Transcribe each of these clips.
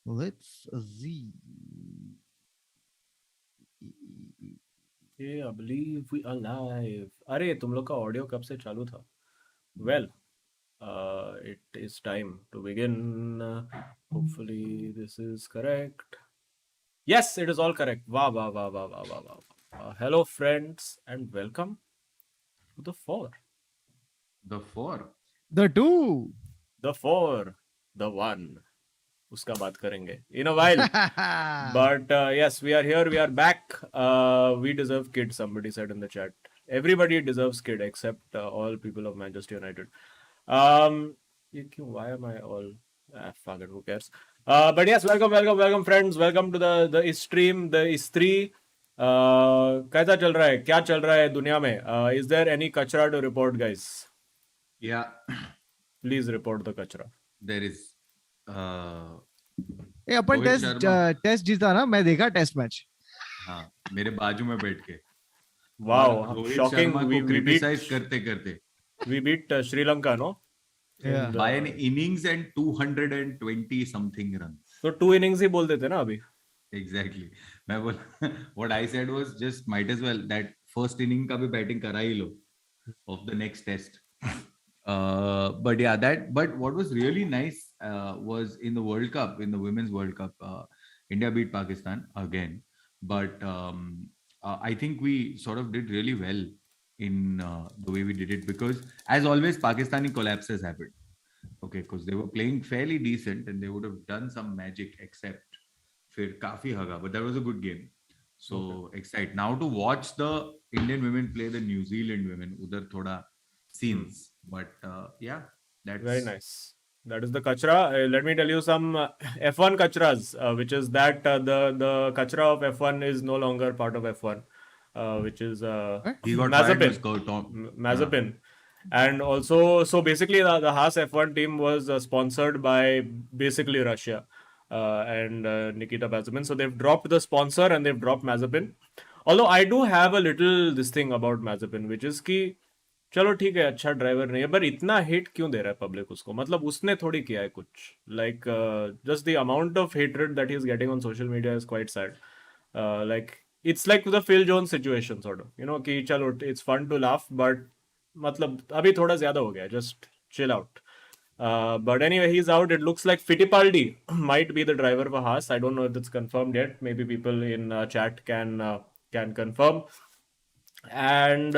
Let's see. I believe we are live. अरे तुम लोग का ऑडियो कब से चालू था? Well, it is time to begin. Hopefully this is correct. Yes, it is all correct. Wow, wow, wow, wow, wow, wow, wow. Hello friends and welcome to the four. The four. The two. The four. The one. उसका बात करेंगे in a while. But yes, we are here. We are back. We deserve kid. Somebody said in the chat. Everybody deserves kid except all people of Manchester United. Why am I all? Fuck it. Who cares? But yes, welcome, welcome, welcome, friends. Welcome to the stream. The Istri. कैसा चल रहा है? क्या चल रहा है दुनिया में? Is there any kachra to report, guys? Yeah, Please report the kachra. there is. ए अपन रोहित शर्मा। टेस्ट जीता ना, मैं देखा टेस्ट मैच। हाँ, मेरे बाजू में बैठ के। Wow, और रोहित shocking. शर्मा को क्रिटिसाइज करते करते We beat Sri Lanka, no? Yeah. by an innings and 220 something runs. तो 2 innings ही बोल देते ना अभी. Exactly. मैं बोल what I said was just might as well that first inning का भी बैटिंग करा ही लो of the next test. But yeah, but what was really nice was in the World Cup, in the Women's World Cup, India beat Pakistan again. But I think we sort of did really well in the way we did it because, as always, Pakistani collapses happened. Okay, because they were playing fairly decent and they would have done some magic, except फिर काफी हगा, but that was a good game. So excited now to watch the Indian women play the New Zealand women. उधर थोड़ा scenes, but yeah, that's Very nice. That is the kachra. Let me tell you some F1 kachras, which is that the kachra of F1 is no longer part of F1, which is he got fired Mazepin. was Tom. Mazepin. And also, so basically, the Haas F1 team was sponsored by basically Russia and Nikita Mazepin. So they've dropped the sponsor and they've dropped Mazepin. Although I do have a little this thing about Mazepin, which is कि चलो ठीक है अच्छा driver नहीं है पर इतना hate क्यों दे रहा है पब्लिक उसको मतलब उसने थोड़ी किया है कुछ like just the amount of hatred that he is getting on social media is quite sad like it's like the Phil Jones situation sort of you know कि चलो it's fun to laugh but मतलब अभी थोड़ा ज्यादा हो गया just chill out but anyway he's out. It looks like Fittipaldi might be the driver for Haas. I don't know if it's confirmed yet. Maybe people in chat can confirm. And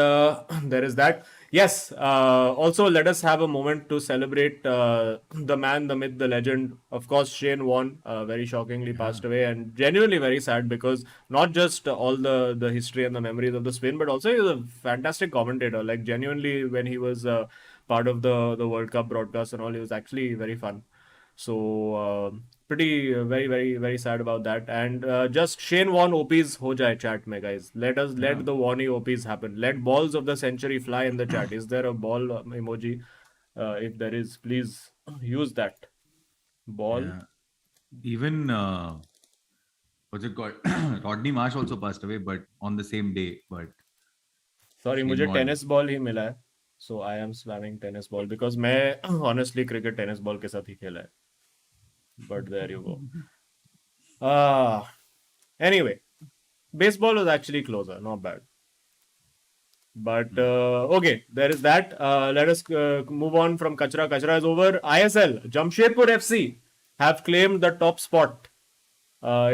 there is that. Yes, also let us have a moment to celebrate the man, the myth, the legend. Of course, Shane Warne very shockingly passed away, and genuinely very sad because not just all the history and the memories of the spin, but also he was a fantastic commentator. Like genuinely, when he was part of the World Cup broadcast and all, he was actually very fun. So pretty very very very sad about that. And just Shane Warne OPs ho jaye chat mein guys. Let the Warne OPs happen. Let balls of the century fly in the chat. Is there a ball emoji? If there is, please use that ball. Yeah. Even what's it called? Rodney Marsh also passed away, but on the same day. But Sorry, Shane मुझे Warne. Tennis ball ही मिला है. So I am spamming tennis ball because मैं honestly cricket tennis ball के साथ ही खेला है. But there you go. Anyway, baseball was actually closer, not bad. But okay, there is that. Let us move on from Kachra. Kachra is over. ISL, Jamshedpur FC have claimed the top spot.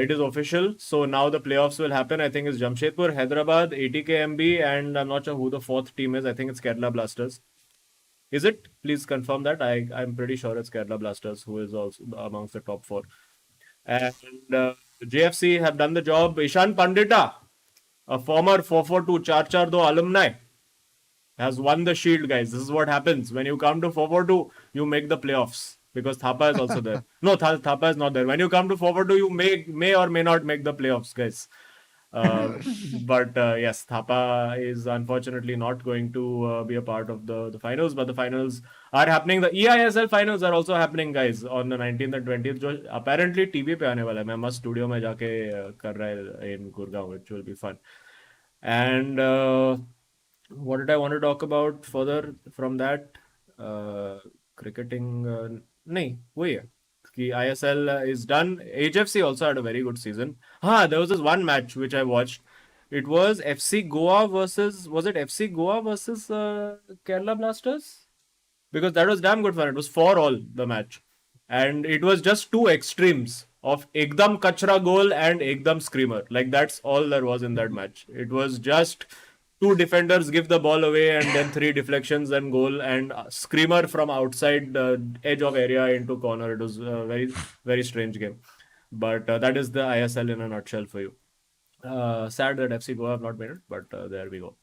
It is official. So now the playoffs will happen. I think it's Jamshedpur, Hyderabad, ATKMB, and I'm not sure who the fourth team is. I think it's Kerala Blasters. Is it? Please confirm that. I'm pretty sure it's Kerala Blasters who is also amongst the top four. And JFC have done the job. Ishan Pandita, a former 442 442 alumni, has won the shield, guys. This is what happens. When you come to 442, you make the playoffs. Because Thapa is also there. No, Thapa is not there. When you come to 442, you may or may not make the playoffs, guys. But yes, Thapa is unfortunately not going to be a part of the finals. But the finals are happening. The EISL finals are also happening, guys, on the 19th and 20th. जो apparently TV पे आने वाला है. मैं मस्त studio में जाके कर रहा है in Gurgaon, which will be fun. And what did I want to talk about further from that? Cricketing नहीं वही है कि ISL is done. HFC also had a very good season. There was this one match which I watched. It was FC Goa versus, was it FC Goa versus Kerala Blasters? Because that was damn good fun. It was 4-all the match, and it was just two extremes of ekdam kachra goal and ekdam screamer. Like that's all there was in that match. It was just two defenders give the ball away and then three deflections and goal, and screamer from outside edge of area into corner. It was a very very strange game, but that is the ISL in a nutshell for you. Sad that FC Goa have not made it, but there we go.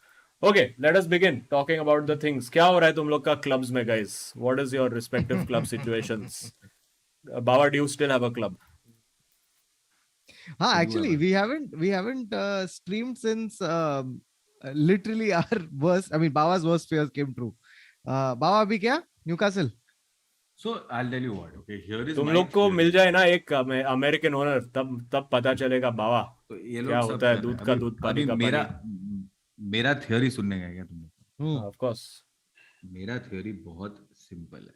Okay, let us begin talking about the things. क्या हो रहा है तुम लोग का clubs में, guys? What is your respective club situations? Baba, do you still have a club? Actually, we haven't streamed since literally our worst. I mean, Baba's worst fears came true. Baba अभी क्या? Newcastle. So I'll tell you what. Okay, here is तुम my लोग को experience. मिल जाए ना एक American owner, तब पता चलेगा बाबा तो ये लोग क्या सब होता है, कर रहे हैं। दूध का दूध, पानी अभी का मेरा थियोरी सुनने का क्या तुम लोग? Of course. मेरा थियोरी बहुत सिंपल है.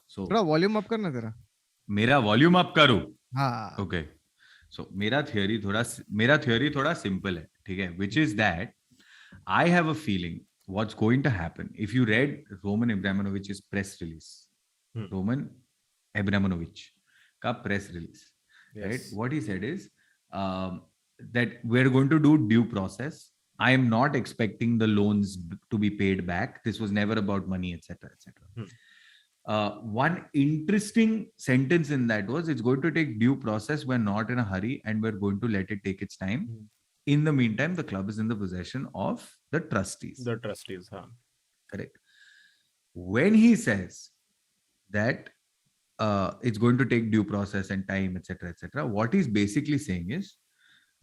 So थोड़ा वॉल्यूम अप करना तेरा. मेरा वॉल्यूम अप करूं? हाँ. Okay. So मेरा थियोरी थोड़ा सिंपल है, ठीक है? Which is that I have a feeling what's going to happen. If you read Roman Abramovich's press release, Roman Abramovich का press release, right? What he said is that we're going to do due process. I am not expecting the loans to be paid back. This was never about money, etc., etc. One interesting sentence in that was, it's going to take due process. We're not in a hurry and we're going to let it take its time. In the meantime, the club is in the possession of the trustees. The trustees, Correct. When he says that it's going to take due process and time, etc., etc., what he's basically saying is,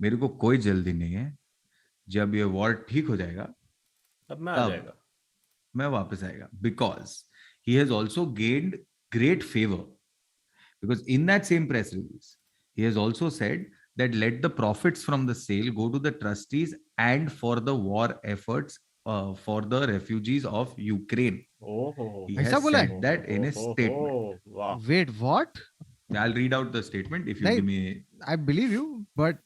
मेरे को कोई जल्दी नहीं है. जब ये war ठीक हो जाएगा, तब मैं आ जाएगा. मैं वापस आएगा. Because he has also gained great favor. Because in that same press release, he has also said that let the profits from the sale go to the trustees and for the war efforts for the refugees of Ukraine. He has said that in his statement. Wow. Wait, what? I'll read out the statement if you Like, give me. I believe you, but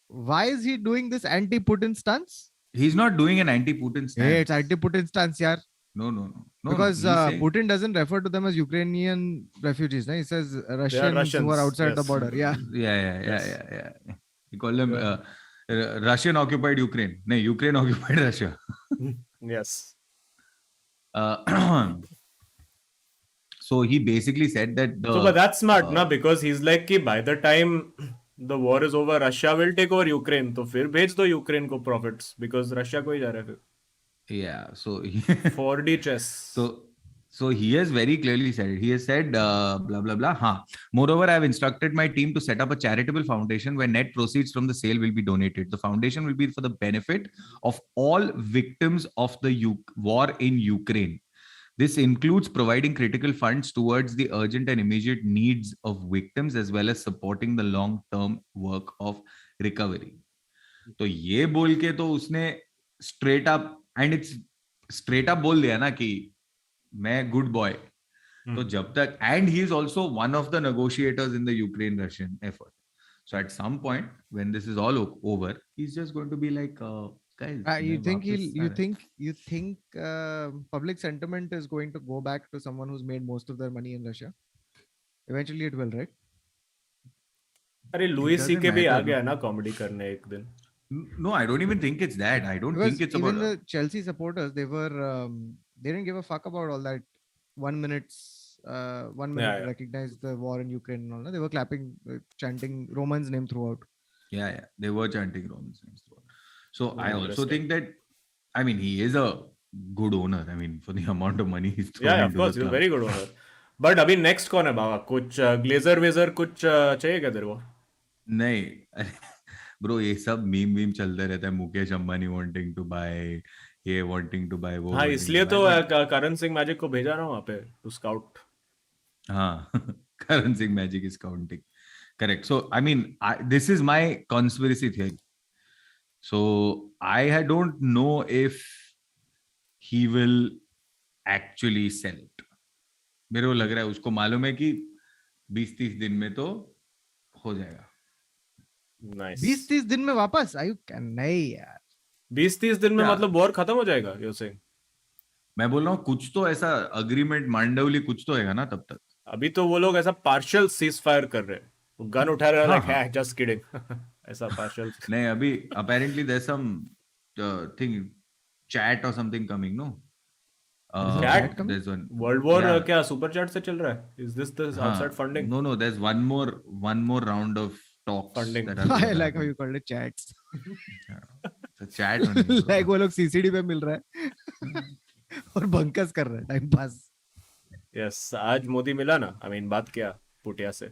why is he doing this anti-Putin stance? He's not doing an anti-Putin stance. Hey, it's anti-Putin stance, yaar. No. Because He's saying- Putin doesn't refer to them as Ukrainian refugees. No? He says Russians who are outside the border. Yeah. Yeah. He called them Russian occupied Ukraine. No, Ukraine occupied Russia. Yes. So he basically said that but that's smart, na, because he's like कि by the time the war is over, Russia will take over Ukraine. तो फिर भेज दो Ukraine को profits, because Russia को ही जा रहा है फिर. Yeah, so 4D chess. So he has very clearly said it. He has said blah blah blah. Moreover, I have instructed my team to set up a charitable foundation where net proceeds from the sale will be donated. The foundation will be for the benefit of all victims of the war in Ukraine. This includes providing critical funds towards the urgent and immediate needs of victims as well as supporting the long-term work of recovery. तो ये बोल के तो उसने straight up बोल दिया ना कि मैं good boy. तो जब तक, and he is also one of the negotiators in the Ukraine-Russian effort. So at some point when this is all over, he's just going to be like, guys. You think public sentiment is going to go back to someone who's made most of their money in Russia? Eventually it will, right? अरे Louis C के भी आ गया ना comedy करने एक दिन. No, I don't even think it's that. I don't think it's even about the Chelsea supporters. They didn't give a fuck about all that 1 minute recognize the war in Ukraine and all that. They were clapping, chanting Roman's name throughout. Yeah, they were chanting Roman's name throughout. So I also think that, I mean, he is a good owner. I mean, for the amount of money he's throwing of course, he's a very good owner. But अभी next कौन है बाबा? कुछ Glazer Vaser कुछ चाहिए क्या तेरे को? नहीं ब्रो, ये सब मीम चलते रहता है. Mukesh Ambani wanting to buy, ये वांटिंग टू बाय वो. हाँ, इसलिए तो करण सिंह मैजिक को भेजा ना वहाँ पे टू स्काउट. हाँ, Karan Singh magic is counting. Correct. So I mean, this is my conspiracy theory. So I don't know if he will actually sell it. मेरे को लग रहा है उसको मालूम है कि 20-30 दिन में तो हो जाएगा. Nice. 20-30 दिन में वापस आयु नहीं यार. 20-30 दिन में क्या? मतलब वॉर खत्म हो जाएगा, you're saying? मैं बोल रहा हूँ कुछ तो ऐसा अग्रीमेंट मांडवली कुछ तो हैगा ना तब तक. अभी तो वो लोग ऐसा पार्शियल सीज फायर कर रहे हैं, गन उठा रहे हैं, हाँ, like हाँ. है जस्ट किडिंग. ऐसा पार्शियल. नहीं अभी apparently there's some thing chat or something coming, no? some chat coming? There's one. World war Yeah. क्या सुपर चैट से चल रहा है? Is this the outside हाँ. funding? No, there's one more round of talks Funding. that are going I to like how happen. you called it chats. Yeah. So chat only, bro. Like वो लोग CCD पे मिल रहा है और बंकस कर रहा है टाइम पास. Yes, आज मोदी मिला ना, I mean बात किया पुटिया से.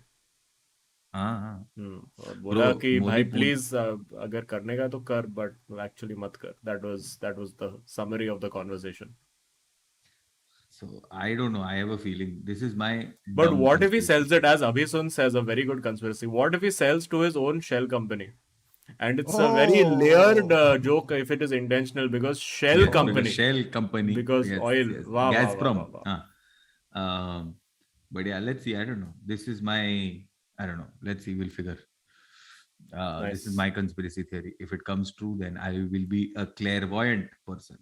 हाँ, हाँ. और बोला Bro, कि भाई मोदी प्लीज अगर करने का तो कर, बट एक्चुअली मत कर. That was the summary of the conversation. So I don't know. I have a feeling this is my. But dumb what if he conspiracy. sells it, as Abhisun says, a very good conspiracy? What if he sells to his own shell company? And it's a very layered joke if it is intentional, because shell Yes, company. because Shell company. Because Yes, oil. yes. Wow, wow, Gazprom. wow, wow, wow. But yeah, let's see. I don't know. This is my. I don't know. Let's see. We'll figure. This is Nice. my conspiracy theory. If it comes true, then I will be a clairvoyant person.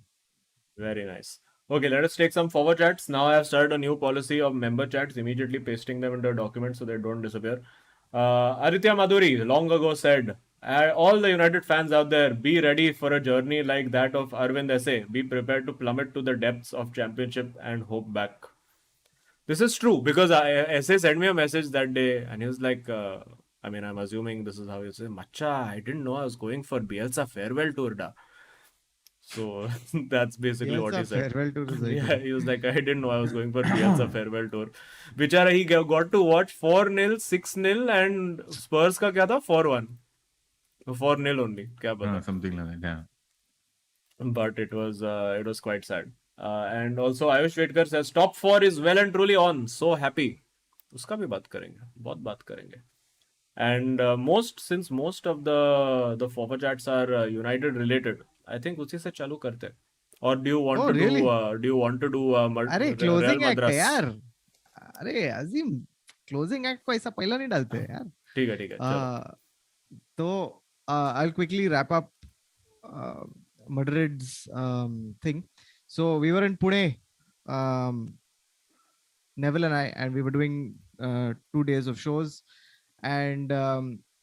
Very nice. Okay, let us take some forward chats. Now I have started a new policy of member chats, immediately pasting them into a document so they don't disappear. Aditya Madhuri long ago said, all the United fans out there, be ready for a journey like that of Arvind Esse. Be prepared to plummet to the depths of championship and hope back. This is true, because Esse sent me a message that day and he was like, I mean, I'm assuming this is how he says, Macha, I didn't know I was going for Bielsa farewell tour da. So that's basically what he Bielsa said. farewell tour is Yeah, iconic. he was like, I didn't know I was going for Bielsa farewell tour. Bichara, he got to watch 4-0, 6-0 and Spurs का क्या था 4-1. 4-0 only. क्या पता. Something like that. Yeah. But it was quite sad. And also Ayush Vedkar says top 4 is well and truly on. So happy. उसका भी बात करेंगे. बहुत बात करेंगे. And since most of the forward chats are United related, I think उसी से चालू करते हैं. Or do you want Oh, to really? do अरे Real क्लोजिंग एक्ट है Madras? यार. अरे अजीम क्लोजिंग एक्ट को ऐसा पहला नहीं डालते हैं यार. ठीक है चलो. तो I'll quickly wrap up Madrid's thing. So we were in Pune, Neville and we were doing 2 days of shows. And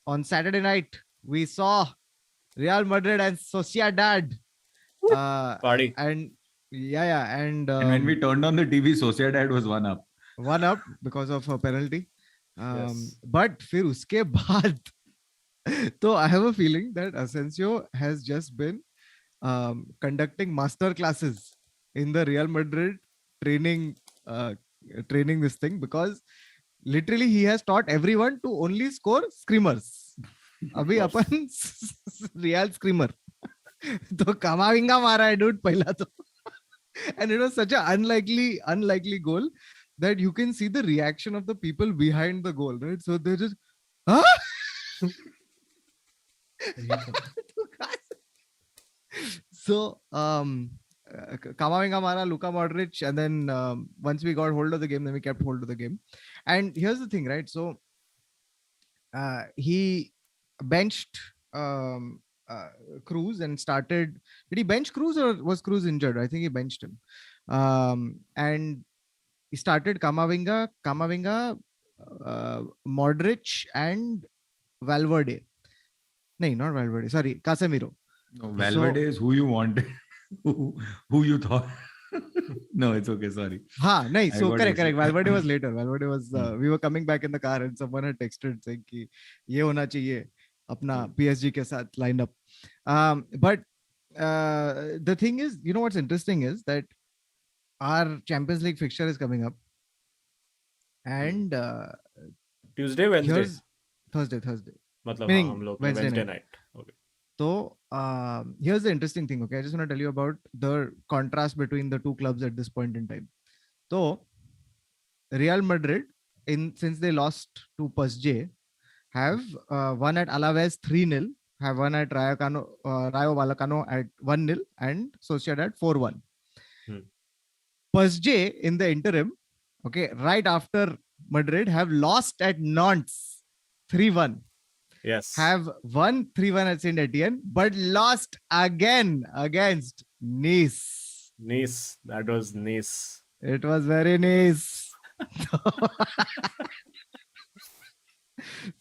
on Saturday night, we saw Real Madrid and Sociedad. Party. And and when we turned on the TV, Sociedad was 1-up. 1-up because of a penalty. Yes. But फिर उसके बाद so I have a feeling that Asensio has just been conducting master classes in the Real Madrid training this thing, because literally he has taught everyone to only score screamers. अभी अपन Real screamer तो कमाविंगा मारा है dude पहला तो. And it was such an unlikely goal that you can see the reaction of the people behind the goal, right? So they're just, huh? So Kamavinga Mara, Luka Modric, and then once we got hold of the game, then we kept hold of the game. And here's the thing, right? So he benched Cruz and started. Did he bench Cruz or was Cruz injured? I think he benched him. And he started Kamavinga, Modric, and Valverde. No, not Valverde. Sorry, Casemiro. No, Valverde is who you wanted. who you thought. No, it's okay. Sorry. No. So correct. Valverde was later. Valverde was. Hmm. We were coming back in the car and someone had texted saying कि ये होना चाहिए अपना PSG के साथ line up. But the thing is, you know what's interesting is that our Champions League fixture is coming up, and Tuesday, Wednesday. Thursday. मतलब Meaning हाँ, हम लोग Wednesday night. Okay. So here's the interesting thing. Okay, I just want to tell you about the contrast between the two clubs at this point in time. So Real Madrid, since they lost to PSG, have won at Alaves 3-0, have won at Rayo Vallecano at 1-0, and Sociedad 4-1. PSG in the interim, okay, right after Madrid have lost at Nantes 3-1. Yes. Have won 3-1 at Saint Etienne, but lost again against Nice. Nice. That was Nice. It was very nice.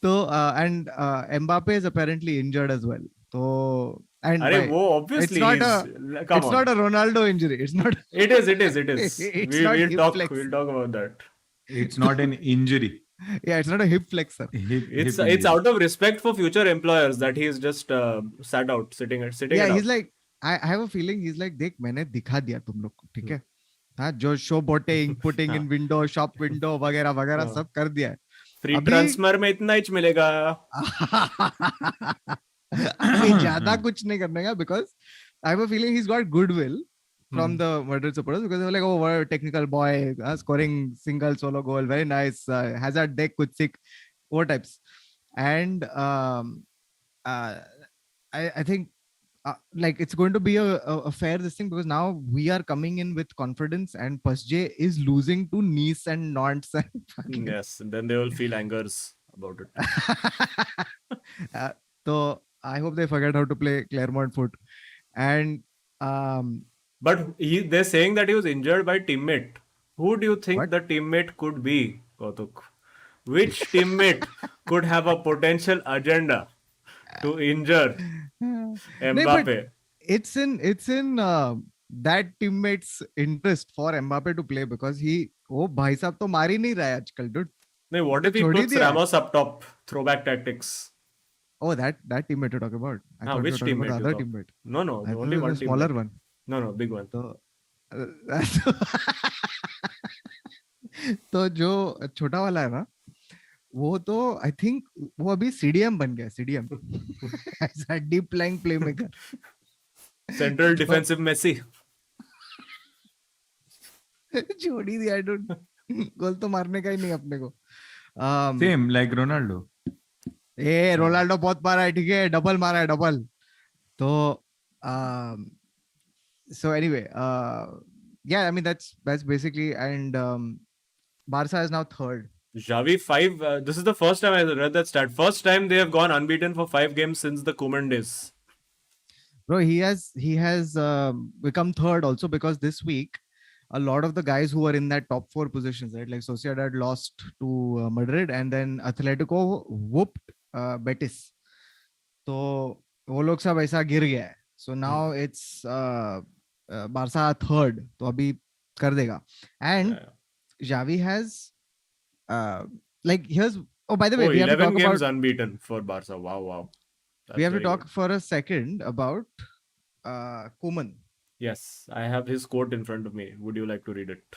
So and Mbappe is apparently injured as well. So and Arey, wo it's obviously not he's come it's on. not a Ronaldo injury. It's not. It is. It's not hip flex. We'll talk about that. It's not an injury. Yeah, it's not a hip flexor. It's Hip out of respect for future employers that he's just sat out, sitting Yeah, it out. he's like, I have a feeling he's like, देख मैंने दिखा दिया तुम लोग को, ठीक है? हाँ, जो show boating, putting in window, shop window वगैरह वगैरह सब कर दिया है. फ्री अभी- ट्रांसफर में इतना ही मिलेगा. अभी ज्यादा कुछ नहीं करने का, because I have a feeling he's got goodwill from the Madrid supporters, because they were like, oh, what a technical boy, scoring single solo goal, very nice, Hazard deck कुछ sick, what types. And I think like it's going to be a fair this thing, because now we are coming in with confidence and Pasj is losing to Nice and Nantes and fucking- Yes, and then they will feel angers about it. So I hope they forget how to play Clermont foot. And But they're saying that he was injured by teammate. Who do you think What? the teammate could be, Kautuk? Which teammate could have a potential agenda to injure Mbappe? it's in that teammate's interest for Mbappe to play, because वो भाई साहब तो मार ही नहीं रहा है आजकल, dude. No, what if he छोड़ ही puts दिया है. Ramos up top? Throwback tactics. Oh, that teammate you're talking about. I thought you were Which talking about teammate? the you other thought? teammate. No, I only thought one the smaller teammate. one. No, big one. तो जो छोटा वाला है ना, वो तो I think वो अभी सीडीएम बन गया, सीडीएम ऐसा deep lying playmaker. Central defensive Messi. छोड़ ही दिया, डूड. गोल तो मारने का ही नहीं अपने को. Same like Ronaldo. ए रोनाल्डो बहुत मारा है, ठीक है, डबल मारा है, डबल. तो so anyway, yeah, I mean that's basically, and Barca is now third. Xavi 5. This is the first time I read that stat. First time they have gone unbeaten for 5 games since the Koeman days. Bro, he has become third also, because this week a lot of the guys who were in that top 4 positions, right, like Sociedad lost to Madrid, and then Atletico whooped Betis. तो वो लोग सब ऐसा गिर गया है. So now it's Barca third, तो अभी कर देगा. And Xavi has like, here's, oh, by the way, we have to 11 talk games about, unbeaten for Barca. Wow. we have to That's very talk good. for a second about Koeman. Yes, I have his quote in front of me. Would you like to read it?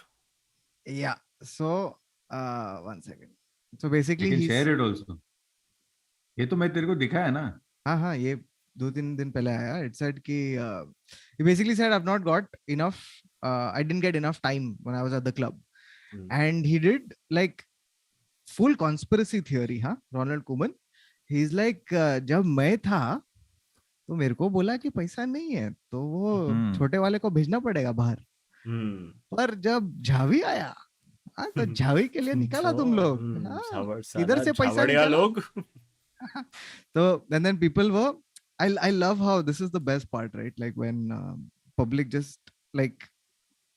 Yeah. So 1 second. So basically You can he's, share it also. ये तो मैं तेरे को दिखाया ना. हाँ, ये 2-3 दिन पहले आया. It said कि he basically said, I've not got enough, I didn't get enough time when I was at the club. And he did like full conspiracy theory, हाँ, Ronald Koeman. He's like, जब मैं था तो मेरे को बोला कि पैसा नहीं है, तो वो छोटे वाले को भेजना पड़ेगा बाहर. पर जब झावी आया, तो झावी के लिए निकाला तुम लोग, इधर से पैसा निकाला. लोग. So and then people were, I love how this is the best part, right? Like when public just like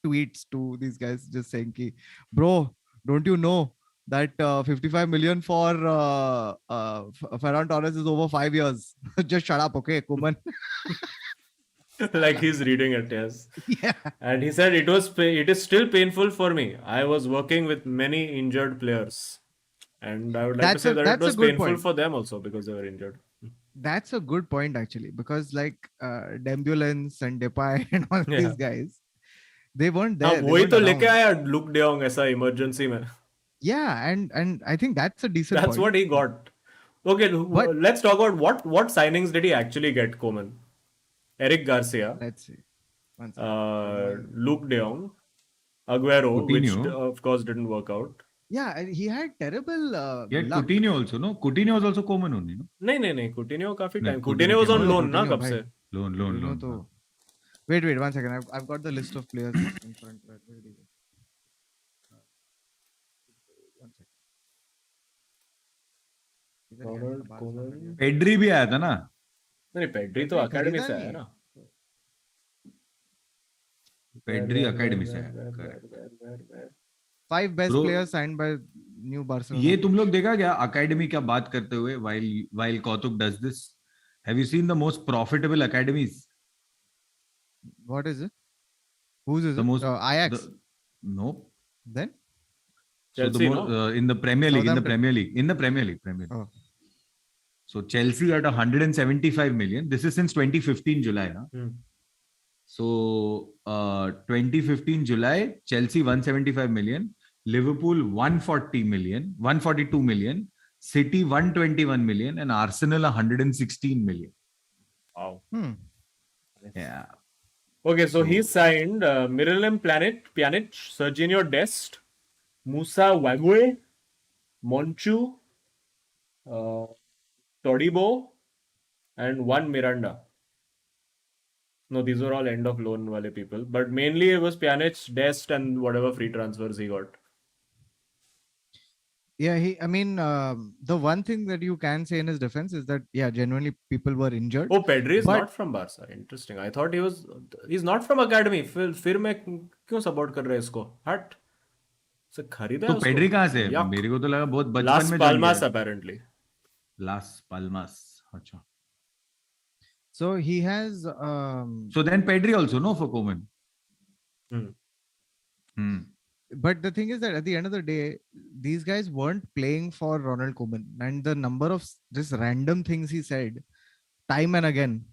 tweets to these guys just saying ki, bro, don't you know that 55 million for Ferran Torres is over 5 years. Just shut up, okay, Koeman. Like he's reading it, yes. Yeah. And he said it is still painful for me. I was working with many injured players. And I would like to say that it was painful for them also because they were injured. That's a good point actually, because like Dembulance and Depay and all these guys, they weren't there. वही तो लेके आया Luke De Jong ऐसा emergency में. Yeah, and I think that's a decent That's point. what he got. Okay, let's talk about what signings did he actually get, Koeman? Eric Garcia. Let's see. 1 second. Luke De Jong. Aguero, Coutinho. which of course didn't work out. Yeah, and he had terrible Yeah, luck. Coutinho also, no? Coutinho was also Koeman only, no? नहीं Coutinho काफी नहीं, time. Coutinho Coutinho was on came loan ना Coutinho, कब भाई. से? Loan. You know, तो... Wait, 1 second. I've got the list of players in front. Where did he go? 1 second. Ronald Koeman. Pedri भी आया था ना? नहीं, पेड्री तो पेड्री अकेडमी खरीदा से नहीं आया है। ना. पेड्री अकेडमी से आया, correct. 5 best Bro, players signed by New ये Barcelona. तुम लोग देखा क्या अकेडमी क्या बात करते हुए while Kautuk does this? Have you seen the most profitable academies? What is it? Whose is The it? most Ajax. no. Then So the Chelsea, more no? in the Premier League, Southampton. in the Premier League. Oh. So Chelsea at 175 million. This is since 2015 July, na? Hmm. So 2015 July, Chelsea 175 million, Liverpool 142 million, City 121 million, and Arsenal 116 million. Wow. Yeah. Okay, so he So- signed Miralem Pjanic, Serginho Dest, Musa Wague, Monchu, Todibo, and one Miranda. No, these were all end of loan wale people, but mainly it was Pjanic, Dest, and whatever free transfers he got. Yeah, the one thing that you can say in his defense is that genuinely people were injured. Oh, Pedri is But- not from Barca. Interesting. I thought he's not from academy. फिर मैं क्यों support कर रहा है इसको? हट. से खरीदा तो है उसको? पेड्री कहाँ से? Yuck. मेरे को तो लगा बहुत बचपन Las में Palmas apparently. Las Palmas. अच्छा. So he has So then Pedri also, no, for Koeman. but the thing is that at the end of the day, these guys weren't playing for Ronald Koeman, and the number of just random things he said time and again,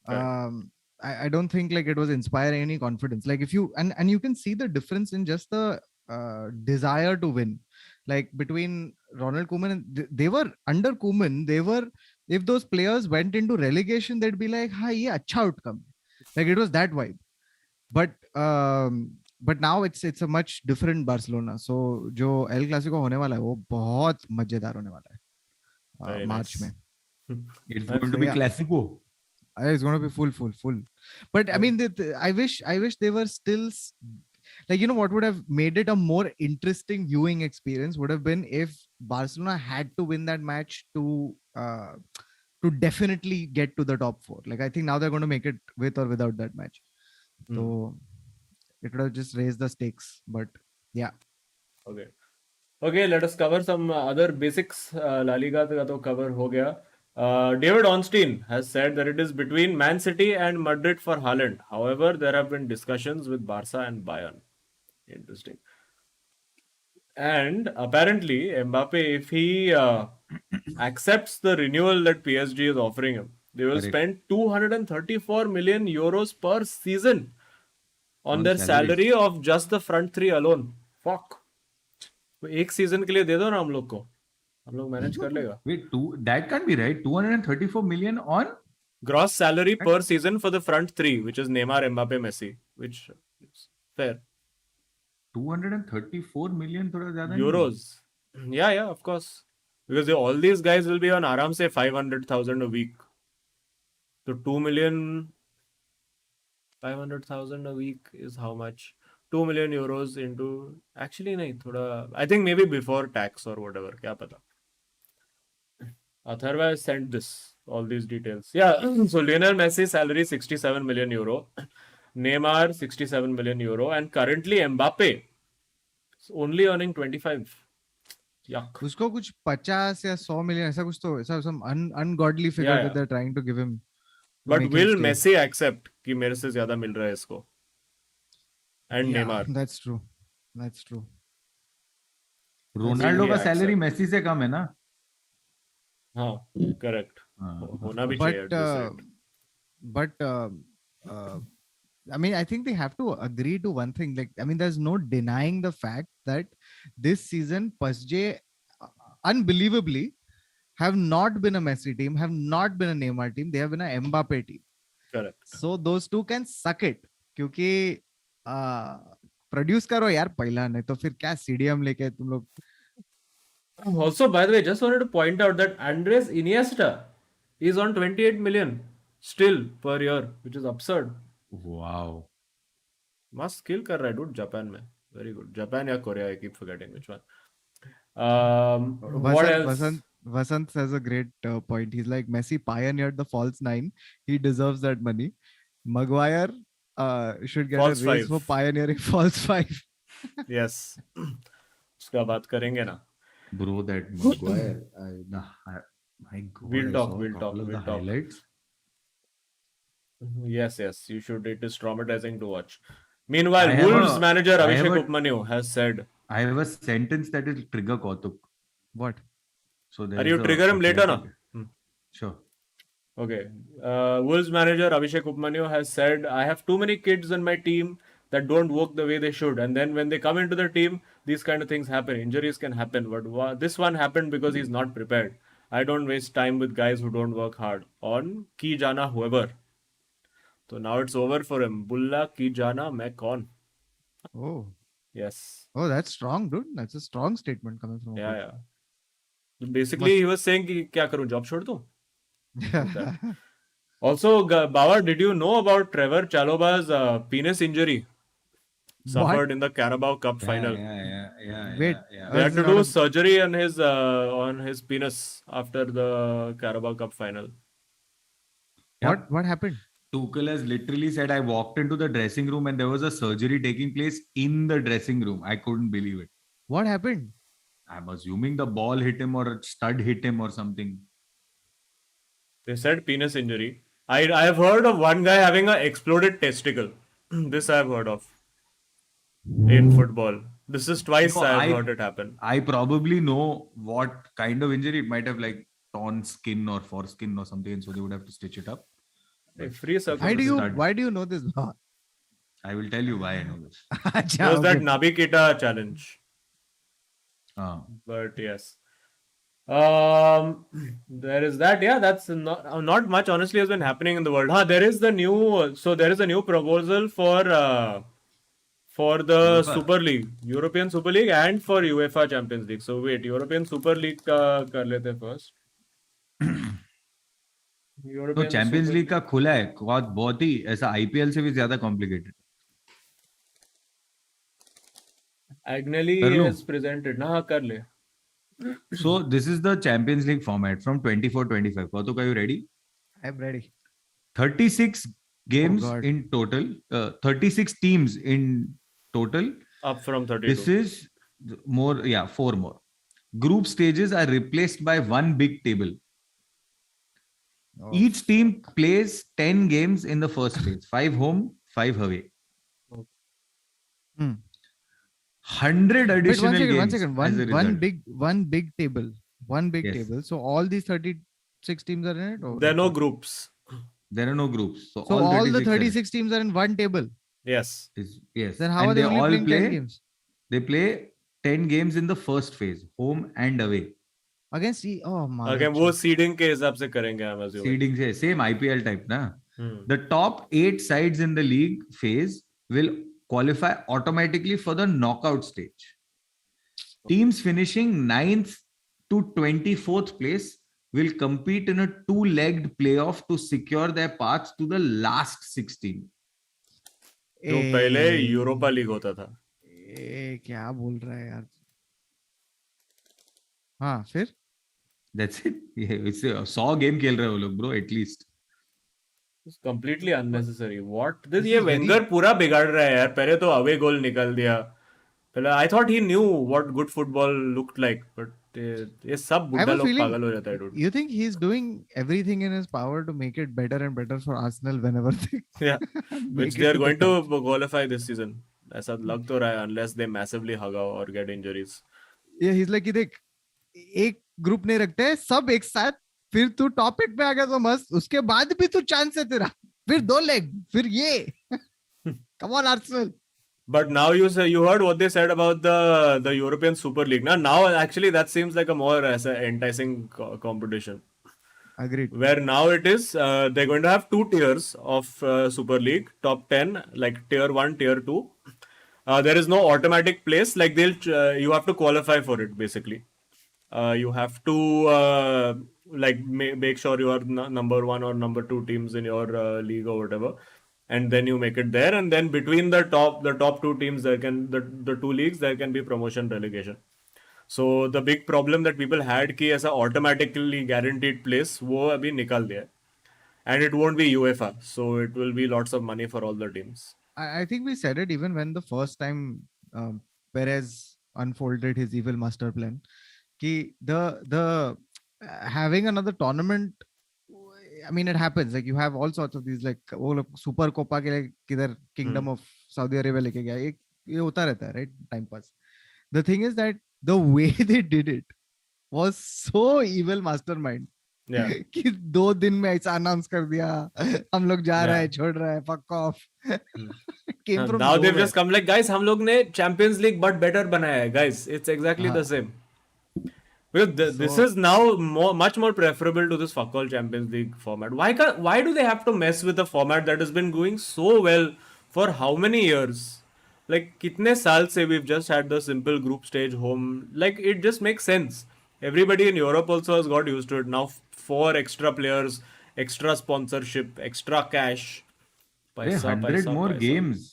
I don't think like it was inspiring any confidence. Like if you and you can see the difference in just the desire to win, like between Ronald Koeman and they were under Koeman. They were, if those players went into relegation, they'd be like, "Ha, ye acha outcome." Like it was that vibe. But now it's a much different Barcelona. So जो El Clasico होने वाला है वो बहुत मजेदार होने वाला है Very मार्च nice. में. It's going to So, be yeah. Clasico. It's going to be full. But I mean, I wish they were still like, you know, what would have made it a more interesting viewing experience would have been if Barcelona had to win that match to definitely get to the top 4. Like I think now they're going to make it with or without that match. So it would have just raised the stakes. But yeah. Okay, let us cover some other basics. La Liga का तो cover हो गया. David Ornstein has said that it is between Man City and Madrid for Haaland. However, there have been discussions with Barca and Bayern. Interesting. And apparently, Mbappe, if he accepts the renewal that PSG is offering him, they will spend 234 million euros per season on their salary of just the front three alone. Fuck. एक season के लिए दे दो ना हम लोग को, हम लोग मैनेज कर लेगा. Wait, that can't be right. 234 million on Gross salary per season for the front three, which is Neymar, Mbappe, Messi, which is fair. 234 million थोड़ा ज्यादा नहीं? Euros. Yeah, of course. Because all these guys will be on आराम से 500,000 a week. So 2 million, 500,000 a week is how much? 2 million euros into, actually नहीं थोड़ा, I think maybe before tax or whatever, क्या पता. Atharva has sent this, all these details. Yeah, so Lionel Messi salary 67 million euro, Neymar 67 million euro, and currently Mbappe is only earning 25. Yuck. उसको कुछ 50 या 100 million ऐसा कुछ तो ऐसा some ungodly figure Yeah. that they're trying to give him. But will Messi accept कि मेरे से ज़्यादा मिल रहा है इसको? And Neymar. That's true. Ronaldo का सैलरी मेसी से कम है ना? हाँ, correct. होना भी चाहिए at this rate. But I mean, I think they have to agree to one thing. Like, I mean, there's no denying the fact that this season, PSG, unbelievably, have not been a Messi team, have not been a Neymar team. They have been a Mbappe team. Correct. So those two can suck it. क्योंकि produce करो यार पहला, नहीं तो फिर क्या CDM लेके तुम लोग. Also, by the way, just wanted to point out that Andres Iniesta is on 28 million still per year, which is absurd. Wow. Must skill कर रहा है dude Japan में. Very good. Japan या Korea, I keep forgetting which one. What else? Vasant says a great point. He's like, Messi pioneered the false nine. He deserves that money. Maguire should get a False raise 5. for pioneering false five. Yes. उसका बात करेंगे ना. Bro, that Maguire, my God, We'll I talk. saw a We'll couple talk. of the We'll talk. highlights. Yes, you should. It is traumatizing to watch. Meanwhile, I have Wolves a- manager I have Abhishek a- Upmanyu has said, I have a sentence that will trigger Kautuk. What? So "Are there's you a trigger him later, na?" athletic- Sure. Okay. Wolves manager Abhishek Upmanyu has said, I have too many kids on my team that don't work the way they should. And then when they come into the team, these kind of things happen. Injuries can happen. But this one happened because he's not prepared. I don't waste time with guys who don't work hard. On ki jana whoever. So now it's over for him. Bulla ki jana main kaun. Oh. Yes. Oh, that's strong, dude. That's a strong statement coming from a Yeah, coach. yeah. So basically, he was saying कि क्या करूँ job छोड़ दूँ. Like that. Also, Bauer, did you know about Trevor Chaloba's penis injury suffered in the Carabao Cup final? Wait, They had this to is not do a- surgery on his penis after the Carabao Cup final. What happened? Tuchel has literally said, I walked into the dressing room and there was a surgery taking place in the dressing room. I couldn't believe it. What happened? I'm assuming the ball hit him or a stud hit him or something. They said penis injury. I have heard of one guy having an exploded testicle. This I have heard of in football. This is twice No, I have heard it happen. I probably know what kind of injury it might have, like torn skin or foreskin or something, and so they would have to stitch it up. A free circle. Why do you know this? I will tell you why I know this. Acha, was that okay. Nabi Keita challenge? But yes. There is that. Yeah, that's not much honestly has been happening in the world. There is a new proposal for the UEFA. Super League, European Super League, and for UEFA Champions League. So wait, European Super League का कर लेते first. तो European champions Super league का खुला है, बहुत ही ऐसा IPL से भी ज्यादा कॉम्प्लिकेटेड. Agnelli कर लूं? has presented. ना कर ले. So this is the Champions League format from 24-25. Kautuk, are you ready? I'm ready. 36 games God. in total. 36 teams in total. Up from 32. This is more, 4 more. Group stages are replaced by one big table. Oh, Each team plays 10 games in the first phase. 5 home, 5 away. 100 Wait, additional one games. second. as a result. One big table. One big Yes. table. So all these 36 teams are in it? Or There are no groups. There are no groups. So, So all the 36 are in. 36 teams are in one table. Yes. Yes. Then how And are they only playing 10 games? They play 10 games in the first phase, home and away. Against Again, वो seeding के हिसाब से करेंगे, I'm assuming. Seeding से same IPL type na. The top 8 sides in the league phase will qualify automatically for the knockout stage. Teams finishing 9th to 24th place will compete in a 2-legged playoff to secure their path to the last 16. जो पहले Europa league होता था. क्या बोल रहा है यार? हाँ, फिर? That's it. It's a 100 game खेल रहे हो लोग bro, at least. It's completely unnecessary. What? ये वेंगर पूरा बिगाड़ रहा है यार. पहले तो अवे गोल निकाल दिया. पहले I thought he knew what good football looked like, but ये सब बुड्ढा लोग पागल हो जाता है dude. You think he's doing everything in his power to make it better and better for Arsenal whenever they Yeah, which they are going to qualify this season. ऐसा लग तो रहा है unless they massively hug out or get injuries. Yeah, he's like, देख, एक group नहीं रखते हैं, सब एक साथ, फिर तू टॉप 8 पे आ गया तो मस्त, उसके बाद भी तू चांस है तेरा, फिर 2 लेग, फिर ये. Come on Arsenal. But now you heard what they said about the European Super League. Now actually that seems like a more enticing competition. Agreed. Where now it is they're going to have 2 tiers of Super League, top 10, like tier 1, tier 2. There is no automatic place, like you have to qualify for it basically. You have to make sure you are number 1 or number 2 teams in your league or whatever, and then you make it there, and then between the top 2 teams there can the 2 leagues there can be promotion relegation. So the big problem that people had कि ऐसा automatically guaranteed place वो अभी निकाल दिया है. And it won't be UEFA, so it will be lots of money for all the teams. I think we said it even when the first time Perez unfolded his evil master plan. Ki the having another tournament, I mean, it happens. Like you have all sorts of these, like वो लोग super copa के लिए किधर kingdom of Saudi Arabia लेके गया, ये होता रहता है, right? Time pass. The thing is that the way they did it was so evil mastermind. Yeah. कि 2 दिन में ऐसा अनाउंस कर दिया, हम लोग जा रहे हैं, Yeah. छोड़ रहे हैं, fuck off. Came from Now they've nowhere. just come like, guys, हम लोग ने Champions League but better बनाया है, guys. It's exactly the same. Because this So- is now much more preferable to this fuck all Champions League format. Why do they have to mess with a format that has been going so well for how many years? Like कितने साल से we've just had the simple group stage home. Like it just makes sense. Everybody in Europe also has got used to it. Now 4 extra players, extra sponsorship, extra cash. Hey, पैसा 100 पैसा more पैसा. games.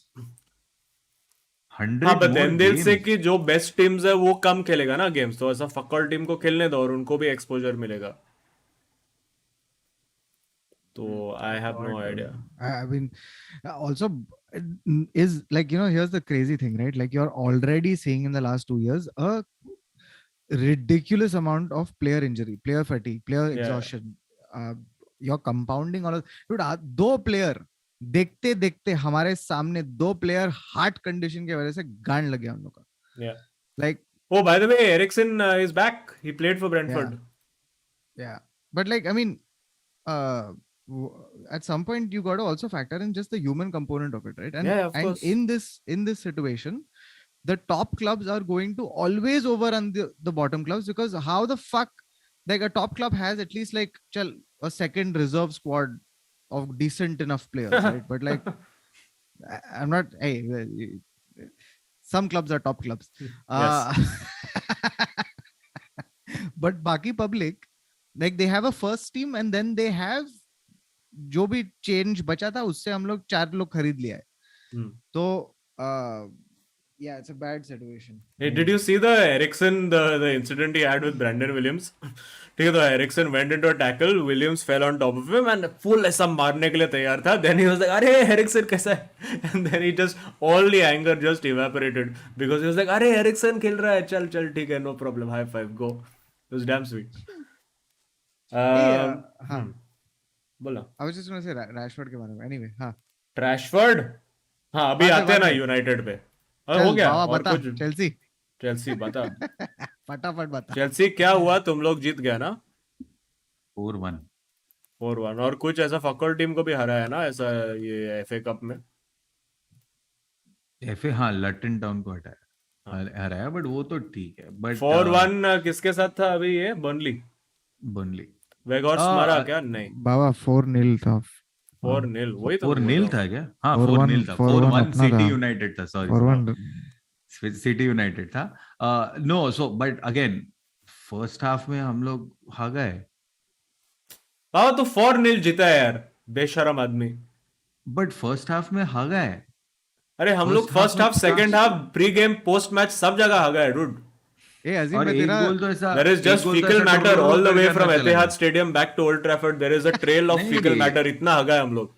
100 हाँ but more then they'll say games. कि जो best teams है वो कम खेलेगा ना गेम्स, तो ऐसा फक्कल टीम को खेलने दो और उनको भी एक्सपोजर मिलेगा. तो I have no idea. I mean, also is like, here's the crazy thing, right? Like you're already seeing in the last 2 years a ridiculous amount of player injury, player fatigue, player Yeah. exhaustion. You're compounding all of, dude, 2 player देखते देखते हमारे सामने 2 player heart condition की वजह से गांड लगे हम लोग का. Yeah. Like, Oh, by the way, Eriksen is back. He played for Brentford. yeah, but like, I mean, at some point you got to also factor in just the human component of it, right? And Yeah, of and course. in this situation, the top clubs are going to always overrun the bottom clubs, because how the fuck, like a top club has at least like a second reserve squad of decent enough players, right? But like, I'm not, hey, some clubs are top clubs. But Baki public, like they have a first team and then they have जो भी change बचा था उससे हम लोग 4 लोग खरीद लिया है. तो yeah, it's a bad situation. Hey, did you see the Eriksen, the incident he had with Brandon Williams? ठीक है, तो Eriksen went into a tackle, Williams fell on top of him and full ऐसा मारने के लिए तैयार था. Then he was like, अरे Eriksen कैसा है? And then he just, all the anger just evaporated because he was like, अरे Eriksen खेल रहा है, चल चल ठीक है, no problem, high five, go. It was damn sweet. हाँ, बोला. I was just going to say Rashford के बारे में. Anyway, हाँ. Rashford? हाँ, अभी आते हैं ना यूनाइटेड पे. हो गया. और बता, कुछ चेल्सी बता. फटाफट बता. चेल्सी क्या हुआ, तुम लोग जीत गया ना 4-1. 4-1, और कुछ ऐसा फक्कल टीम को भी हराया ना ऐसा ये एफए कप में. एफए, हाँ, लटन टाउन को हराया, बट वो तो ठीक है. बट 4-1 किसके साथ था अभी ये? बर्नली. वेगॉर्स मारा क्या? नहीं, बाबा 4-0 था. 4-0 वही तो 4-0 था क्या? हाँ, 4-1 4-0 था. 4-1 4-1 अपना सिटी था. यूनाइटेड था. सॉरी, 4-1. सिटी यूनाइटेड था. No, so but again first half में हम लोग हार गए. बाबा तो 4-0 जीता है यार, बेशरम आदमी. बट फर्स्ट हाफ में हार गए. अरे हम लोग first half, second half, pre game, post match सब जगह आ गए डूड. ए अजीम, और मैं एक तेरा गोल तो ऐसा, There is एक just गोल तो fecal ऐसा matter total all the way करना from चला Etihad गया. Stadium back to Old Trafford. There is a trail of नहीं fecal रे. matter. इतना आ गए हम लोग.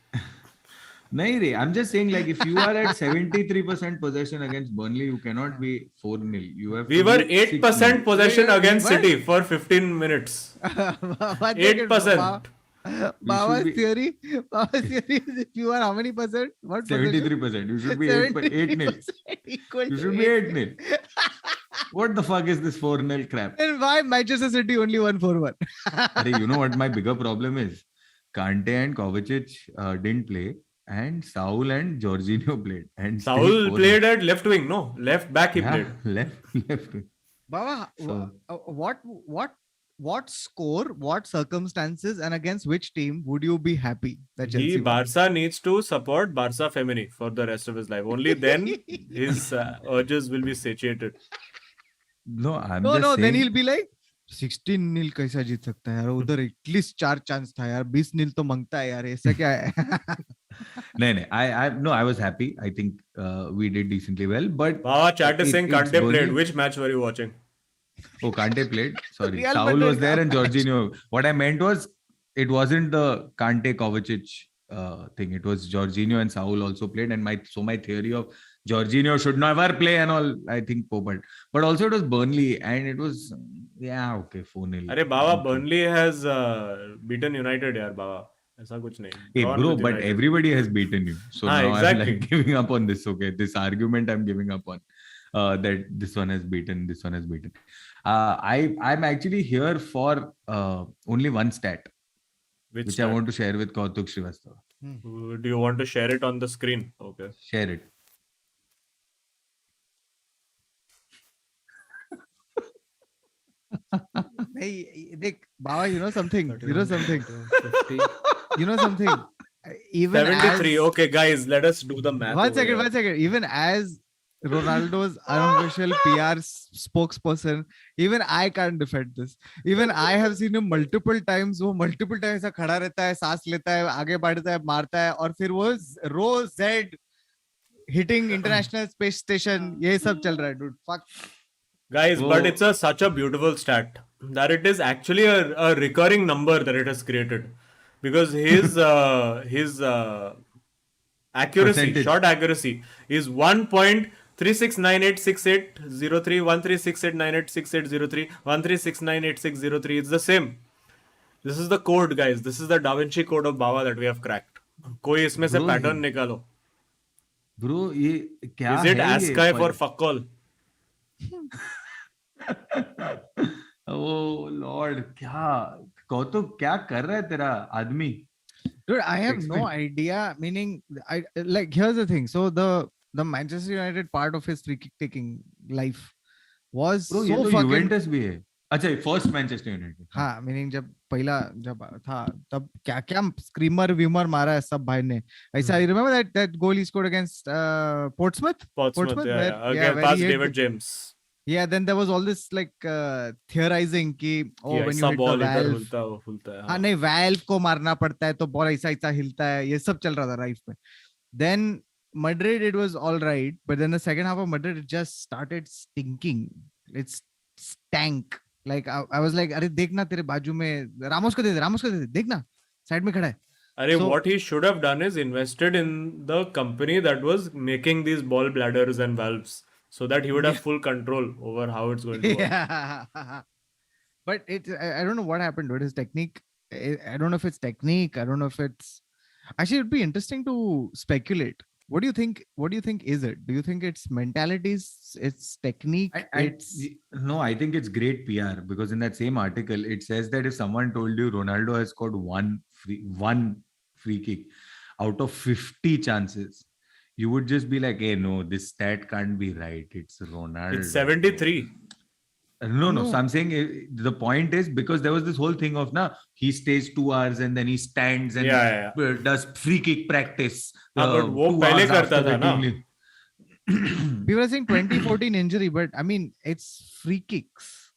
नहीं रे, I'm just saying, like, if you are at 73% possession against Burnley, you cannot be 4-0. You have We to were be 8% 6-0. possession Wait, against what? City for 15 minutes. 8%. Baba's be- theory is if you are how many percent? What percentage? 73%. You should be 8-0. 73% equal You to should be 8. 8-0. What the fuck is this 4-0 crap? Then why Manchester City only won 4-1? Arey, you know what my bigger problem is? Kante and Kovacic didn't play, and Saul and Jorginho played. And still Saul 4-0. played at left wing, no? Left back he played. Left. Baba, So- what score, what circumstances, and against which team would you be happy that Chelsea won? Barca needs to support Barca Femini for the rest of his life. Only then his urges will be satiated. No, I'm No, just saying. then he'll be like 16-0 कैसा जीत सकता है यार, उधर at least 4 chance था यार, 20-0 तो मांगता है यार, ऐसा क्या है? No, I was happy. I think we did decently well, but Baba chat is saying it's Kante played. Burnley. Which match were you watching? Oh, Kante played. Sorry, Real Saul was Madrid there ka and match. Jorginho. What I meant was, it wasn't the Kante Kovacic thing. It was Jorginho and Saul also played. And my theory of Jorginho should never play and all, I think, but also it was Burnley and it was, yeah, okay, 4-0. अरे बाबा, Okay. Burnley has beaten United यार बाबा, ऐसा कुछ नहीं, Hey, drawn bro, with but United. everybody has beaten you. So हाँ, now I'm exactly. like giving up on this. Okay, this argument I'm giving up on. That this one has beaten, this one has beaten. I'm actually here for only one stat, Which which I stat? want to share with Kautuk Srivastava. Do you want to share it on the screen? Okay. Share it. Nahi, देख, Baba, you know something. You know 31, something. 50. You know something. Even 73. as Okay, guys, let us do the math. one over second, here. 1 second. Even as Ronaldo's unofficial PR spokesperson, even I can't defend this. Even I have seen him multiple times. वो multiple times ऐसा खड़ा रहता है, सांस लेता है, आगे बढ़ता है, मारता है, और फिर वो रो Z hitting international space station, ये सब चल रहा है, dude. Fuck. Guys, Whoa. but it's such a beautiful stat that it is actually a recurring number that it has created, because his accuracy, Percentage. shot accuracy, is 1.36986803 1368986803136986803. It's the same. This is the code, guys. This is the Da Vinci code of Baba that we have cracked. कोई इसमें से Bro, pattern निकालो. Bro, ये क्या Is it है ये? ASCII for fuck all? Oh Lord, क्या कौतुक क्या कर रहा है तेरा आदमी? Dude, I have Explain. no idea. Meaning, I like, here's the thing. So the Manchester United part of his free kick taking life was Bro, ये so तो fucking. Juventus भी है. अच्छा, फर्स्ट मैनचेस्टर यूनाइटेड. हाँ, meaning जब था तब क्या क्या स्क्रीमर वीमर मारा है सब भाई ने. ऐसा I remember that goal he scored against Portsmouth, Portsmouth, where, yeah. Again, where past he hit David James. yeah, then there was all this like theorizing कि oh, when you ऐसा hit the ball इधर valve, हुलता है, वो हुलता है. हाँ नहीं, valve को मारना पड़ता है तो बॉल ऐसा ऐसा हिलता है, ये सब चल रहा था लाइफ में. Then Madrid, it was all right, but then the second half of Madrid, it just started stinking. It stank. Like I was like, अरे देखना तेरे बाजू में रामोस को दे दे, देखना साइड में खड़ा है. अरे So- what he should have done is invested in the company that was making these ball bladders and valves, so that he would have full control over how it's going to work. Yeah. But I don't know what happened with his technique. I don't know if it's technique. I don't know if it's actually, it'd be interesting to speculate. What do you think? What do you think is it? Do you think it's mentalities? It's technique? No, I think it's great PR, because in that same article it says that if someone told you Ronaldo has scored one free kick out of 50 chances, you would just be like, hey, no, this stat can't be right. It's Ronaldo. It's 73. No. So I'm saying the point is, because there was this whole thing of he stays 2 hours and then he stands and Yeah. does free kick practice. but वो 2 पहले hours करता after था the ना. team leave. People are saying 2014 injury, but I mean, it's free kicks.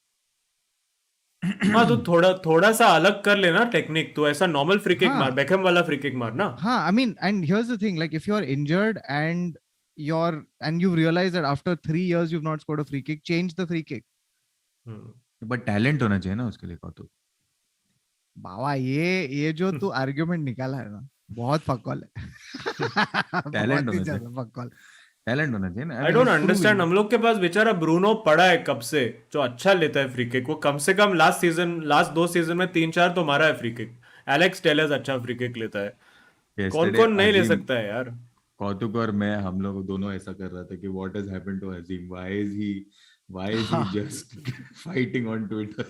हाँ, तो थोड़ा सा अलग कर लेना टेक्निक. तो ऐसा नॉर्मल फ्री किक हाँ. मार, बेकहम वाला फ्री किक मार ना. Huh, I mean, and here's the thing, like if you're injured and you've realized that after 3 years you've not scored a free kick, change the free kick. But talent होना चाहिए ना उसके लिए कौतुक. बाबा, ये जो तू आर्गुमेंट निकाला है ना, बहुत फकौल है. Talent बहुत ही होना ज्यादा फकौल. टैलेंट होना चाहिए ना. I don't understand. हम लोग के पास बेचारा ब्रूनो पड़ा है कब से, जो अच्छा लेता है फ्री किक. वो कम से कम लास्ट 2 सीजन में 3-4 तो मारा है फ्री किक. एलेक्स टेलेस अच्छा फ्री किक लेता है. कौन नहीं ले सकता है यार. कौतुक और मैं, हम लोग दोनों ऐसा कर रहा था कि what has happened to Azeem, why is he just fighting on Twitter.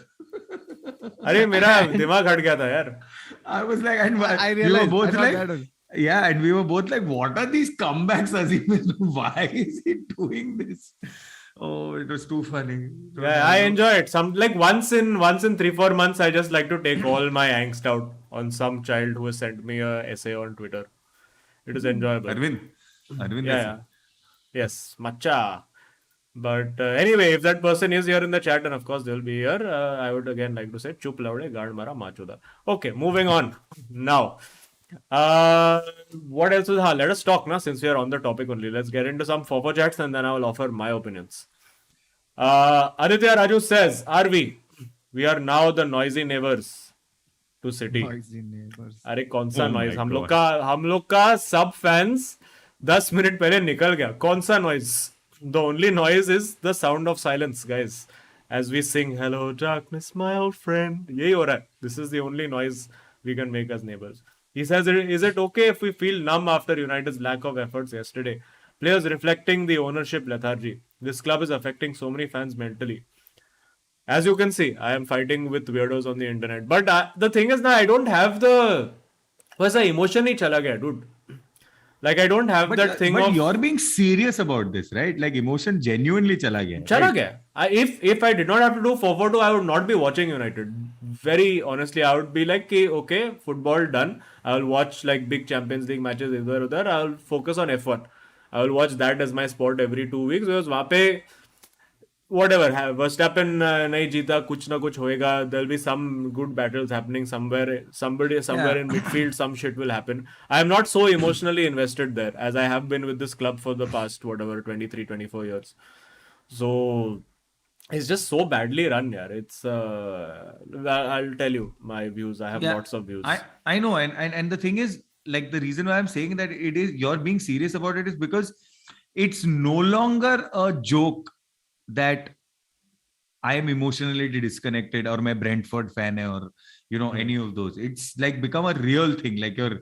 अरे मेरा दिमाग हट गया था यार. I was like, and I we were realized. both I thought like, that was- yeah, and we were both like, what are these comebacks, Azeem? Why is he doing this? Oh, it was too funny. Yeah, I enjoy it. Some like once in 3-4 months, I just like to take all my angst out on some child who has sent me a essay on Twitter. It is enjoyable. Arvind, Yeah. Yes, matcha. But anyway, if that person is here in the chat, and of course they will be here, I would again like to say, chup laude, gaad mara machuda. Okay, moving on. Now, what else is? Let us talk now, since we are on the topic only. Let's get into some Fopo chats, and then I will offer my opinions. Aditya Raju says, are we? We are now the noisy neighbors to City. Noisy neighbors. अरे कौन सा Oh my noise God. हम लोग का सब fans 10 minute पहले निकल गया कौन सा noise the only noise is the sound of silence guys as we sing hello darkness my old friend यही हो रहा है this is the only noise we can make as neighbours he says is it okay if we feel numb after United's lack of efforts yesterday players reflecting the ownership lethargy this club is affecting so many fans mentally as you can see, I am fighting with weirdos on the internet. But the thing is, now I don't have the. बस emotion ही चला गया, dude. Like I don't have that thing but of. you're being serious about this, right? Like emotion genuinely chala gaya. चला Right? गया. If I did not have to do 4-4-2, I would not be watching United. Very honestly, I would be like, okay, football done. I will watch like big Champions League matches इधर उधर. I will focus on F1. I will watch that as my sport every 2 weeks because वहाँ पे whatever Verstappen नहीं जीता कुछ ना कुछ होएगा there'll be some good battles happening somewhere somewhere in midfield some shit will happen I am not so emotionally invested there as I have been with this club for the past whatever 23-24 years so it's just so badly run yaar it's I'll tell you my views I have lots of views I know and the thing is like the reason why I'm saying that it is you're being serious about it is because it's no longer a joke that I am emotionally disconnected or my Brentford fan or you know any of those. It's like become a real thing. Like you're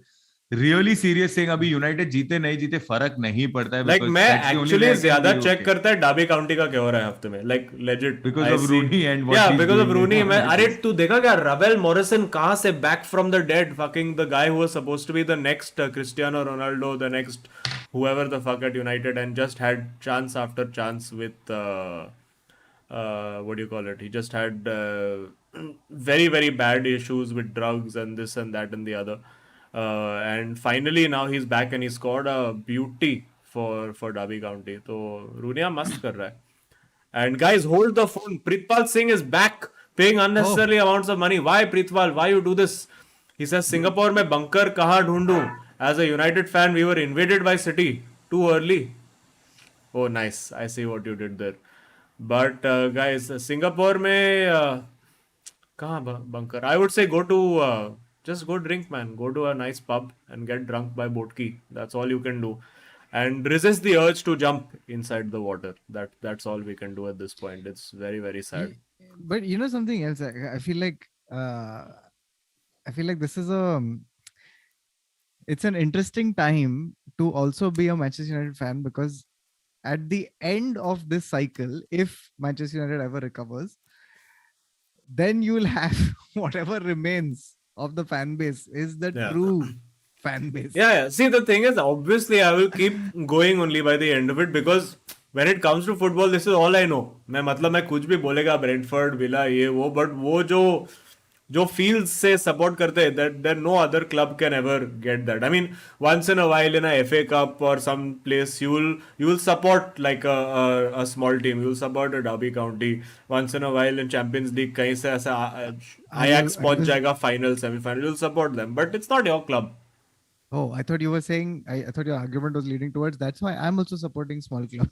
really serious saying अभी United जीते नहीं जीते फर्क नहीं पड़ता है like मैं actually ज्यादा चेक करता है डाबी काउंटी का क्या हो रहा है हफ्ते में like legit because of Rooney and what he's because of doing Rooney in मैं all अरे matches. तू देखा क्या Ravel Morrison कहाँ से back from the dead fucking the guy who was supposed to be the next Cristiano Ronaldo the next whoever the fuck at United and just had chance after chance with what do you call it he just had very very bad issues with drugs and this and that and the other and finally now he's back and he scored a beauty for Derby County तो रूनिया मस्त कर रहा है and guys hold the phone Pritpal Singh is back paying unnecessarily amounts of money why Pritpal why you do this he says Singapore में bunker कहाँ ढूंढूं as a United fan we were invaded by City too early oh nice I see what you did there but guys Singapore में कहाँ bunker I would say go to just go drink man go to a nice pub and get drunk by Botki that's all you can do and resist the urge to jump inside the water that's all we can do at this point it's very very sad But you know something else? I feel like this is it's an interesting time to also be a Manchester United fan because at the end of this cycle, if Manchester United ever recovers, then you will have whatever remains of the fan base is the true fan base. Yeah. See, the thing is, obviously, I will keep going only by the end of it because when it comes to football, this is all I know. मैं कुछ भी बोलेगा Brentford villa ये वो but वो जो fields से support करते हैं that no other club can ever get that. I mean, once in a while in a FA Cup or some place you will support like a small team. You will support a Derby County. Once in a while in Champions League कहीं से ऐसा Ajax पहुंच जाएगा final semi-final. You will support them, but it's not your club. Oh, I thought you were saying, I thought your argument was leading towards that's why I'm also supporting small club.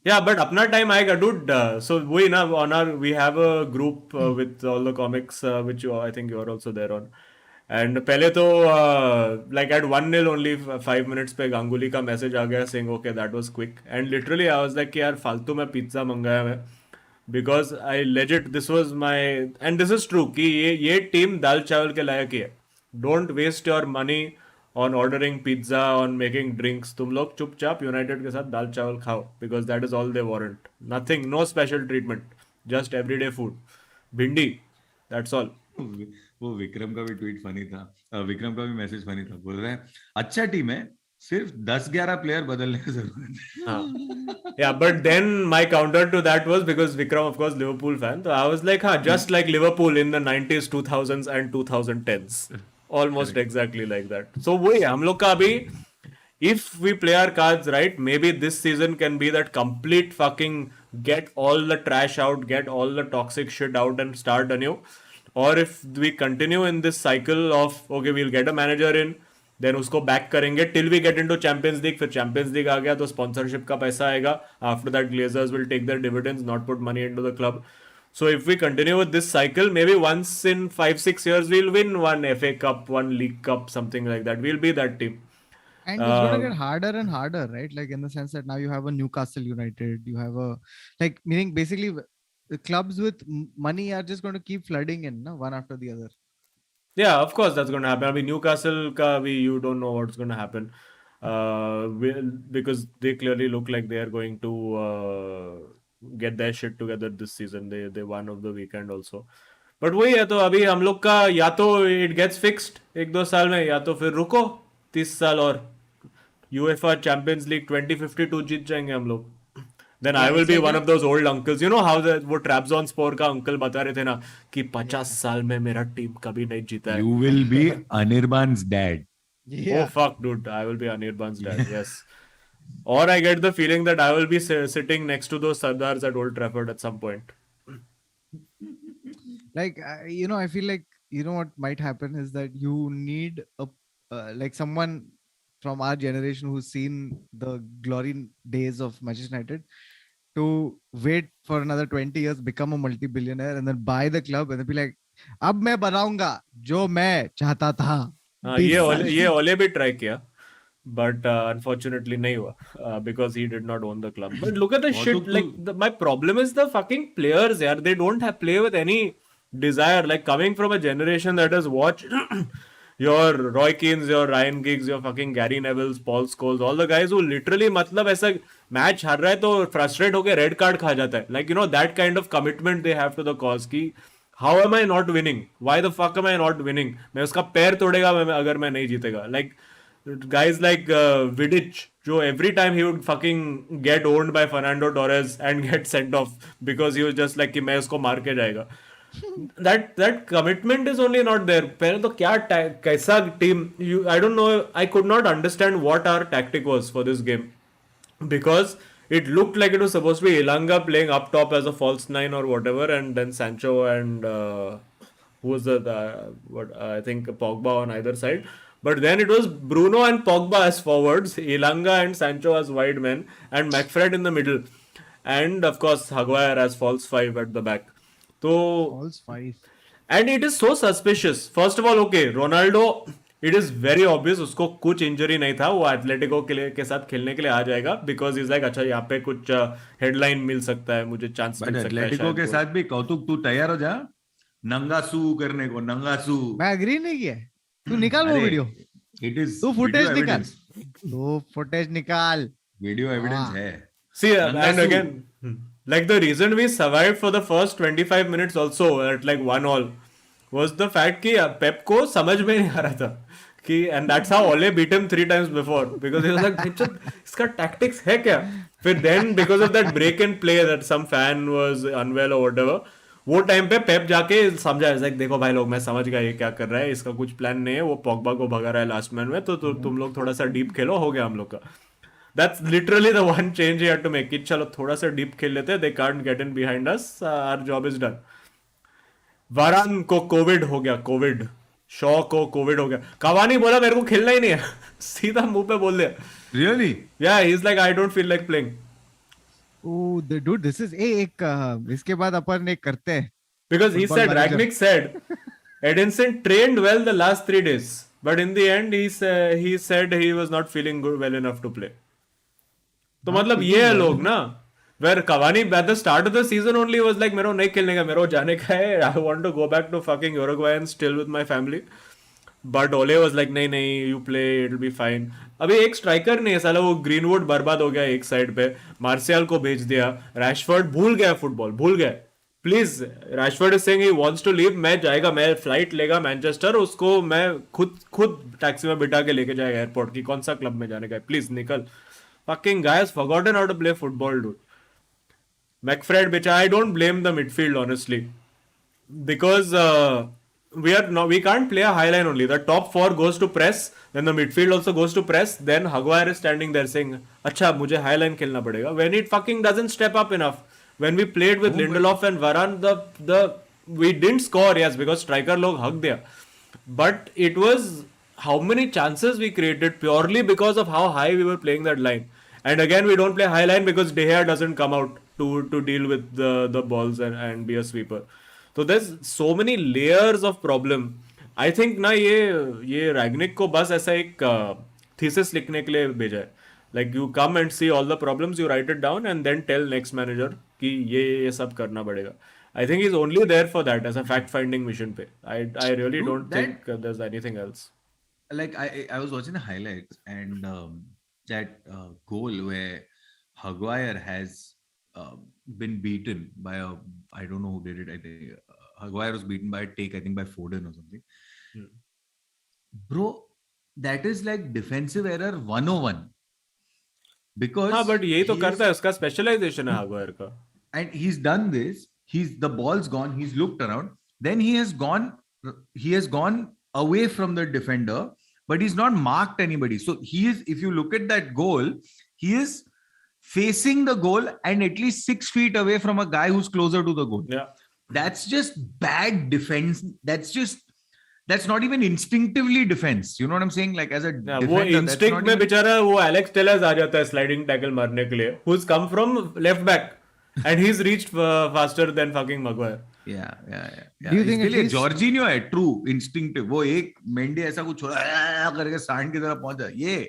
Yeah, but apna time आएगा dude. So we na on our we have a group with all the comics which I think you are also there on. And पहले तो like at 1-0 only 5 minutes पे गांगुली का message आ गया saying okay that was quick and literally I was like कि यार फालतू में pizza मंगाया मैं because I legit this was my and this is true कि ये टीम दाल चावल के लायक ही है don't waste your money on ordering pizza on making drinks तुम लोग चुपचाप यूनाइटेड के साथ दाल चावल खाओ because that is all they warrant nothing no special treatment just everyday food भिंडी that's all वो विक्रम का भी ट्वीट फनी था विक्रम का भी मैसेज फनी था बोल रहे हैं अच्छा टीम है सिर्फ 10-11 प्लेयर बदलने की जरूरत है yeah but then my counter to that was because Vikram of course Liverpool fan so I was like just like Liverpool in the 90s 2000s and 2010s almost exactly like that so वही हम लोग का अभी if we play our cards right maybe this season can be that complete fucking get all the trash out get all the toxic shit out and start anew or if we continue in this cycle of okay we'll get a manager in then उसको back करेंगे till we get into Champions League, फिर Champions League आ गया तो sponsorship का पैसा आएगा, after that Glazers will take their dividends, not put money into the club. So if we continue with this cycle, maybe once in 5-6 years we'll win one FA Cup, one League Cup, something like that. We'll be that team. And it's going to get harder and harder, right? Like in the sense that now you have a Newcastle United, you have a, like, meaning basically the clubs with money are just going to keep flooding in, no? One after the other. Yeah, of course that's going to happen. I mean, Newcastle ka bhi, you don't know what's going to happen, because they clearly look like they are going to get their shit together this season. They won of the weekend also. But वही है, तो अभी हम लोग का या तो it gets fixed 1-2 साल में, या तो फिर रुको 30 साल और यूएफए चैंपियंस लीग 2052 जीत जाएंगे हम लोग. Then I will be one of those old uncles, you know how वो ट्रैप्सॉन स्पोर का अंकल बता रहे थे ना कि 50 साल में मेरा टीम कभी नहीं जीता है. You will be Anirban's dad. Oh fuck dude, I will be Anirban's dad. Yes. Or I get the feeling that I will be sitting next to those Sardars at Old Trafford at some point. Like, I feel like, what might happen is that you need a like someone from our generation who's seen the glory days of Manchester United to wait for another 20 years, become a multi-billionaire, and then buy the club and then be like, अब मैं बनाऊंगा जो मैं चाहता था. ये ओले भी ट्राई किया, but unfortunately नहीं हुआ, because he did not own the club. But look at the shit, like my problem is the fucking players, yaar. They don't have play with any desire. Like coming from a generation that has watched your Roy Keanes, your Ryan Giggs, your fucking Gary Nevilles, Paul Scholes, all the guys who literally मतलब ऐसा match हार रहा है तो frustrate होके red card खा जाता है. Like that kind of commitment they have to the cause की how am I not winning? Why the fuck am I not winning? मैं उसका पैर तोड़ेगा अगर मैं नहीं जीतेगा. Like guys like Vidic, जो every time he would fucking get owned by Fernando Torres and get sent off because he was just like कि मैं उसको मार के जाएगा. that commitment is only not there. पहले तो क्या कैसा team, I don't know, I could not understand what our tactic was for this game, because it looked like it was supposed to be Ilanga playing up top as a false nine or whatever, and then Sancho and who was I think Pogba on either side. But then it was Bruno and Pogba as forwards, Ilanga and Sancho as wide men, and McFred in the middle, and of course Maguire as false five at the back. So false five. And it is so suspicious. First of all, okay, Ronaldo, it is very obvious उसको कुछ injury नहीं था, वो Atletico के साथ खेलने के लिए आ जाएगा, because he's like अच्छा यहाँ पे कुछ हेडलाइन मिल सकता है, मुझे चांस मिल सकता है. एथलेटिको के साथ भी कौतुक, तू तैयार हो जा नंगासू करने को. नंगासू मैं एग्री नहीं किया. तू निकाल वो वीडियो. इट इज तू फुटेज निकाल. तू फुटेज निकाल. वीडियो एविडेंस है. See, and again, like the reason we survived for the first 25 minutes also at like 1-1 was the fact कि Pep को समझ में नहीं आ रहा था कि, and that's how Ole beat him 3 times before, because he was like इसका tactics है क्या. फिर then because of that break and play that some fan was unwell or whatever, वो टाइम पे पेप जाके समझा है, देखो भाई लोग, मैं समझ गया ये क्या कर रहा है, इसका कुछ प्लान नहीं है, वो पॉगबा को भगा रहा है लास्ट मैन में, तो तुम लोग थोड़ा सा डीप खेलो, हो गया हम लोग का. That's literally the one change he had to make. कि चलो थोड़ा सा डीप खेल लेते हैं, they can't get in behind us, our job is done. वारान को कोविड हो गया, कोविड. शॉ को कोविड हो गया. कवानी बोला मेरे को खेलना ही नहीं है, सीधा मुंह पे बोल दिया. Really? Yeah, he's like I don't feel like playing. Oh, dude, this is इसके बाद अपन एक करते हैं. Because he said, Ragnick said, Edinson trained well the last 3 days, but in the end he said he was not feeling good, well enough to play. तो मतलब ये है लोग ना, where Cavani at the start of the season only was like मेरे को नहीं खेलने का, मेरे को जाने का है, I want to go back to fucking Uruguay and still with my family. But Ole was like नहीं, you play, it'll be fine. अभी एक स्ट्राइकर नहीं है साला, वो ग्रीनवुड बर्बाद हो गया एक साइड पे, मार्शियल को भेज दिया, रैशफोर्ड भूल गया फुटबॉल, भूल गया. Please, Rashford is saying he wants to leave, मैं जाएगा, मैं फ्लाइट लेगा मैनचेस्टर, उसको मैं खुद टैक्सी में बिठा के लेके जाएगा एयरपोर्ट की, कौन सा क्लब में जाने का है, प्लीज निकल. Fucking guy has forgotten how to play football, dude. McFred, which I don't blame the midfield honestly, because we can't play a high line only. The top 4 goes to press, then the midfield also goes to press. Then Maguire is standing there saying, "अच्छा मुझे high line खेलना पड़ेगा." When it fucking doesn't step up enough. When we played with Lindelof and Varane, we didn't score, yes, because striker लोग हक दिया. But it was how many chances we created purely because of how high we were playing that line. And again, we don't play high line because De Gea doesn't come out to deal with the balls and be a sweeper. So there's so many layers of problem. I think ना ये रैग्निक को बस ऐसा एक thesis लिखने के लिए भेजा है. Like you come and see all the problems, you write it down and then tell next manager कि ये सब करना पड़ेगा. I think he's only there for that as a fact finding mission पे. I really Dude, don't that think there's anything else. like I was watching the highlights and that goal where Haguire has been beaten by a I don't know who did it. I think Haguire was beaten by a take, I think by Foden or something. Bro, that is like defensive error 101. Because हाँ but यही तो he करता is- है, उसका specialisation है हागवायर का. and he's done this. He's the ball's gone. He's looked around. Then he has gone. He has gone away from the defender, but he's not marked anybody. So he is. If you look at that goal, he is facing the goal and at least 6 feet away from a guy who's closer to the goal. Yeah. That's just bad defense. That's not even instinctively defense. You know what I'm saying? Like as a Yeah, defender, वो that's instinct not में even- बेचारा वो Alex tailors आ जाता है sliding tackle मारने के लिए, who's come from left back and he's reached faster than fucking Maguire. Yeah. Do you think इसके at लिए least- जॉर्जिनियो है ट्रू इंस्टिंक्टिव. वो एक मेंडी ऐसा कुछ छोड़ा करके सांड की तरफ पहुंचा. ये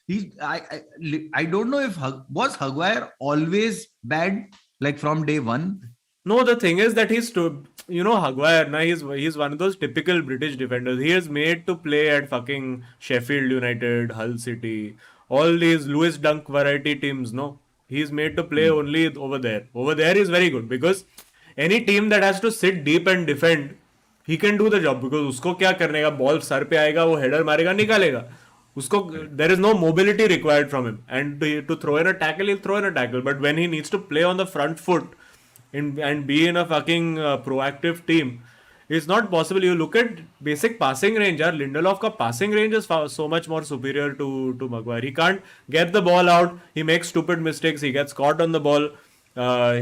I don't know if was Haguire always bad like from day one. No, the thing is that Haguire, na, he's one of those typical British defenders. He is made to play at fucking Sheffield United, Hull City, all these Lewis Dunk variety teams, no? He's made to play only over there. Over there is very good because any team that has to sit deep and defend, he can do the job because उसको क्या करने का, ball sir पे आएगा, वो header मारेगा, निकालेगा. उसको there is no mobility required from him, and to throw in a tackle, he'll throw in a tackle. But when he needs to play on the front foot and be in a fucking proactive team, it's not possible. You look at basic passing range. Yaar, Lindelof ka passing range is so much more superior to Maguire. He can't get the ball out. He makes stupid mistakes. He gets caught on the ball.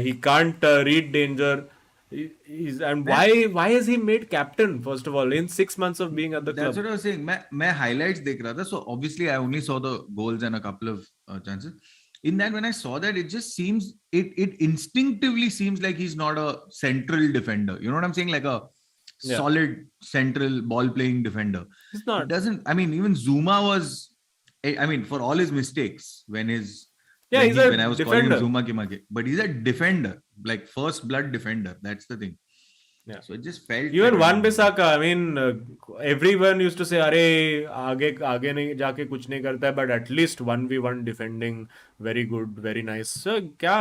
He can't read danger. And why is he made captain first of all in 6 months of being at the That's club? what I was saying. मैं highlights देख रहा था. So obviously I only saw the goals and a couple of chances. In that, when I saw that, it just seems it instinctively seems like he's not a central defender. You know what I'm saying? Like a solid central ball playing defender. He's not. It doesn't. I mean, even Zuma was. I mean, for all his mistakes, when I was calling him defender. Zuma Kimake, but he's a defender, like first blood defender. That's the thing. Yeah. So it just felt. Even like- Wan-Bissaka, I mean, everyone used to say, "अरे आगे नहीं जाके कुछ नहीं करता है," but at least 1v1 defending, very good, very nice. So क्या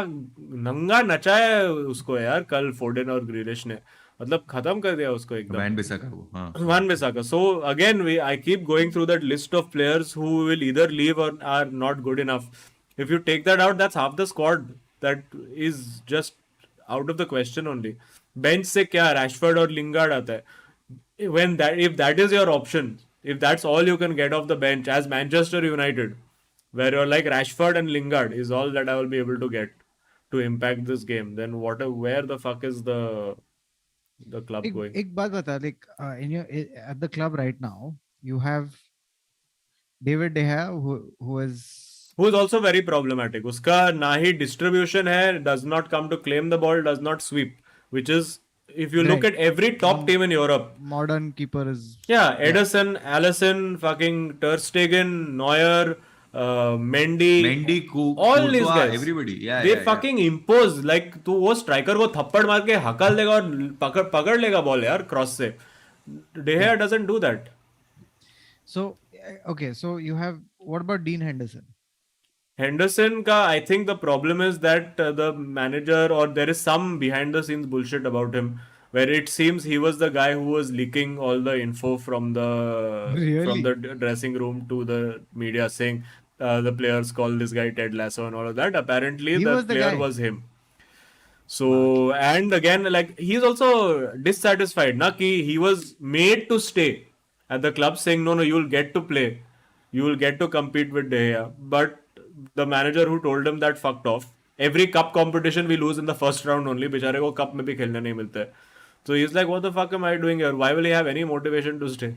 नंगा नचाया उसको यार कल फोर्डन और ग्रिलिश ने, मतलब खत्म कर दिया उसको एकदम. Wan-Bissaka को, हाँ. Wan-Bissaka. So again, I keep going through that list of players who will either leave or are not good enough. If you take that out, that's half the squad that is just out of the question only. Bench से क्या Rashford और Lingard आता है. If that is your option, if that's all you can get off the bench as Manchester United, where you're like Rashford and Lingard is all that I will be able to get to impact this game, then where the fuck is the club going? एक बात बता, like at the club right now you have David De Gea who is also very problematic. उसका ना ही distribution है, does not come to claim the ball, does not sweep, which is, if you look Right. at every top team in Europe, modern keeper is yeah, Ederson, Alisson, fucking Ter Stegen, Neuer, Mendy, all these Courtois, guys, everybody. Yeah, they yeah, fucking impose. Like तू वो striker को थप्पड़ मार के हकल देगा और पकड़ लेगा बॉल यार क्रॉस से. De Gea doesn't do that. so okay. So you have, what about Dean Henderson? Henderson ka, I think the problem is that the manager, or there is some behind the scenes bullshit about him, where it seems he was the guy who was leaking all the info from the Really? dressing room to the media, saying the players call this guy Ted Lasso and all of that. Apparently, He the was the player guy. was him. So, and again, like, he's also dissatisfied, na, ki he was made to stay at the club, saying, no, you will get to play, you will get to compete with De Gea. But the manager who told him that fucked off. Every cup competition we lose in the first round only. बेचारे को cup में भी खेलने नहीं मिलता है. So he's like, what the fuck am I doing here? Why will he have any motivation to stay?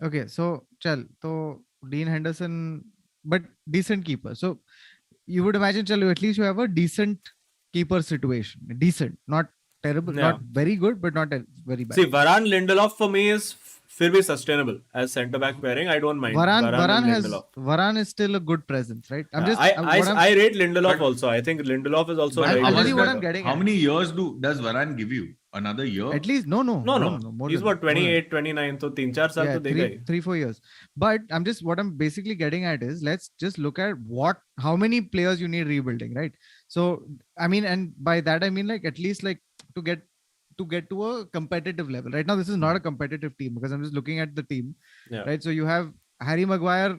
Okay, so chal, so Dean Henderson, but decent keeper. So you would imagine, chalo, at least you have a decent keeper situation. Decent, not terrible, Yeah. not very good, but not very bad. See, Varane Lindelof for me is फिर भी sustainable as centre back pairing. I don't mind Varane and Lindelof. Varane is still a good presence, right? I'm just I rate Lindelof But- also. I think Lindelof is also But very how I'll tell much you good. what does- I'm getting How at. many years does Varane give you? Another year? At least no, No. more He's than- what more than- 28, 29. So 3-4 साल yeah, तो देगा ही. 3-4 years. But what I'm basically getting at is, let's just look at how many players you need rebuilding, right? So I mean, and by that I mean, like, at least, like, to get to a competitive level. Right now this is not a competitive team, because I'm just looking at the team, Yeah. right? So you have Harry Maguire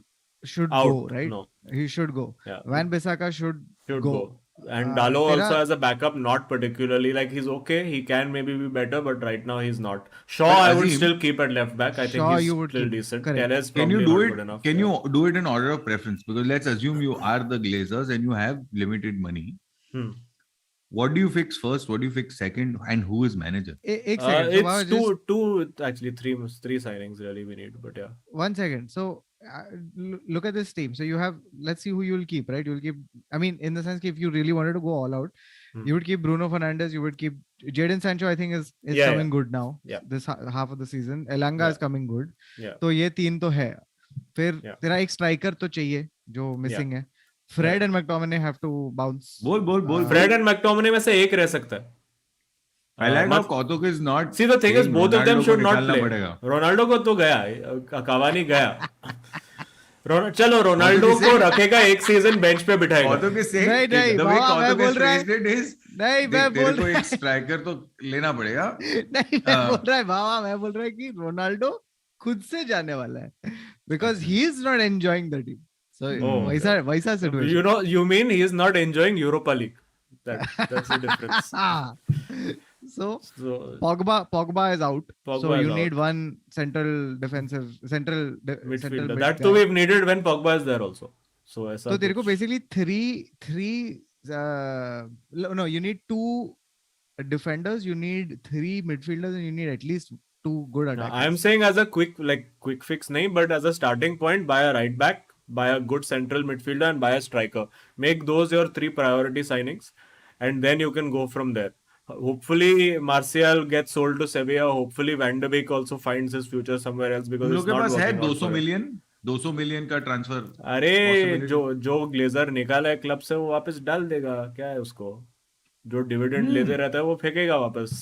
should Out. go, right? No. He should go. Yeah. Van Bissaka should go. And Dalo Tera- also as a backup, not particularly. Like, he's okay. He can maybe be better, but right now he's not. Shaw, But I would Azeem- still keep at left back. I think Shaw he's you would still keep. decent. Correct. Tellez Can probably you do not it? good enough. Can Yeah. you do it in order of preference? Because let's assume you are the Glazers and you have limited money. What do you fix first? What do you fix second? And who is manager? एक second. So Baba, It's just two, actually three signings really we need, but yeah. 1 second. So look at this team. So you have, let's see who you will keep, right? You will keep, I mean, in the sense, if you really wanted to go all out, you would keep Bruno Fernandes, you would keep Jadon Sancho. I think is Yeah, coming yeah. good now. Yeah. This half of the season. Elanga Yeah. is coming good. Yeah. तो ये तीन तो है. फिर Yeah. तेरा एक striker तो चाहिए जो missing है. Fred and McTominay have to bounce. Bol. Fred and McTominay में से एक रह सकता है. I like how Kautuk is not. See, the thing is, saying both of them Ronaldo should को not निकालना play. पड़ेगा. रोनाल्डो को तो गया, Cavani गया. चलो रोनाल्डो को रखेगा एक सीजन बेंच पे बिठाएगा. Kautuk is saying नहीं, the way बाबा, मैं Kautuk बोल is रहा है- phrased it is नहीं, मैं देख, तेरे बोल को रहा एक स्ट्राइकर तो लेना पड़ेगा. नहीं, मैं बोल रहा है बाबा, मैं बोल रहा है कि रोनाल्डो खुद से जाने वाला है, because he is not enjoying the team. So वैसा situation. You mean he is not enjoying Europa League? That's the difference. So So Pogba is out. So Pogba is you out. need one central midfielder. mid That guy. too we've needed when Pogba is there also. So ऐसा So तेरे को कुछ- basically three no, you need 2 defenders, you need 3 midfielders, and you need at least 2 good attackers. I'm saying as a quick fix, nahi, but as a starting point, buy a right back, buy a good central midfielder, and buy a striker. Make those your 3 priority signings, and then you can go from there. Hopefully, Martial gets sold to Sevilla. Hopefully, Van de Beek also finds his future somewhere else because तुम it's लोग के not पास है working out 200 for him. Million 200 million का transfer. अरे जो Glazer निकाला है club से वो वापस डाल देगा. क्या है उसको जो डिविडेंड लेते रहता है वो फेंकेगा वापस.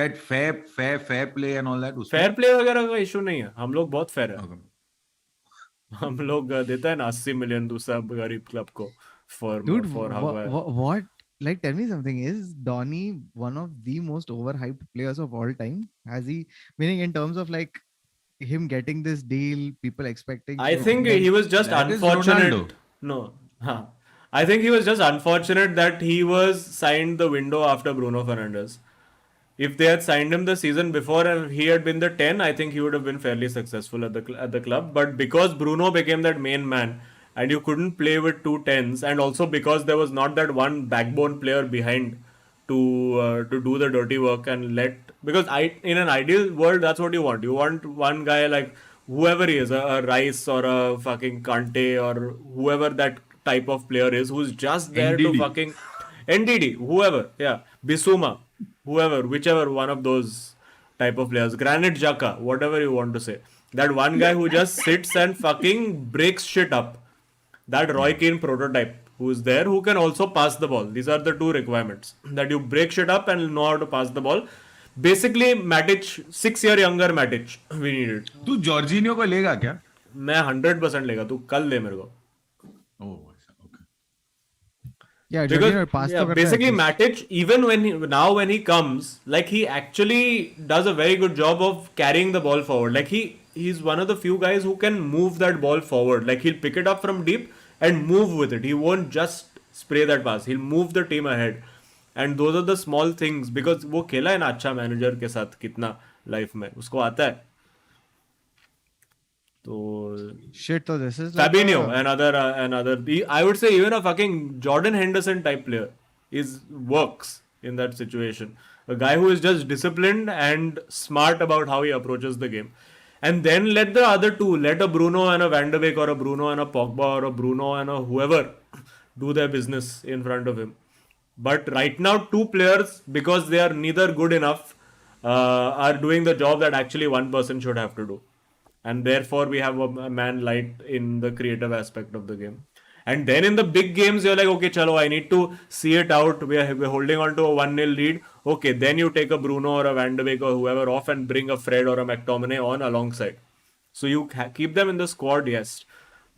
That fair play and all that. उसमें- फेयर प्ले वगैरह का इशू नहीं है. हम लोग बहुत फेयर है. Okay. हम लोग देता है ना 80 मिलियन दूसरा गरीब क्लब को for Dude, Hawaii. what? Like, tell me something. Is Donny one of the most overhyped players of all time? Has he, meaning in terms of like him getting this deal, people expecting? I think he was just That is unfortunate. Ronaldo. No. I think he was just unfortunate that he was signed the window after Bruno Fernandes. If they had signed him the season before and he had been the 10, I think he would have been fairly successful at the club. But because Bruno became that main man and you couldn't play with 2 10s, and also because there was not that one backbone player behind to do the dirty work and because in an ideal world that's what you want. You want one guy like whoever he is, a Rice or a fucking Kante or whoever that type of player is, who's just there to NDD. fucking NDD, whoever, yeah, Bissouma, whoever, whichever one of those type of players, Granit Xhaka, whatever you want to say, that one guy who just sits and fucking breaks shit up. That Roy Keane prototype who's there, who can also pass the ball. These are the 2 requirements, that you break shit up and know how to pass the ball. Basically Matic, 6 year younger Matic we needed. तू Jorginho को लेगा क्या? मैं 100% लेगा, तू कल दे मेरे को. Oh, okay. Yeah, Because Jorginho pass yeah, तो कर रहा है basically at least. Matic, even when he comes, like he actually does a very good job of carrying the ball forward. Like he's one of the few guys who can move that ball forward. Like he'll pick it up from deep and move with it. He won't just spray that pass. He'll move the team ahead. And those are the small things, because वो खेला है ना अच्छा manager के साथ कितना life में, उसको आता है. तो Shit, so this is like Fabinho, another. I would say even a fucking Jordan Henderson type player works in that situation. A guy who is just disciplined and smart about how he approaches the game. and then let the other two, let a Bruno and a Van de Beek or a Bruno and a Pogba or a Bruno and a whoever do their business in front of him. But right now, two players, because they are neither good enough, are doing the job that actually one person should have to do. And therefore, we have a man light in the creative aspect of the game. And then in the big games, you're like, okay, chalo, I need to see it out. We're holding on to a 1-0 lead. Okay, then you take a Bruno or a Van de Beek or whoever off and bring a Fred or a McTominay on alongside. So you keep them in the squad, yes.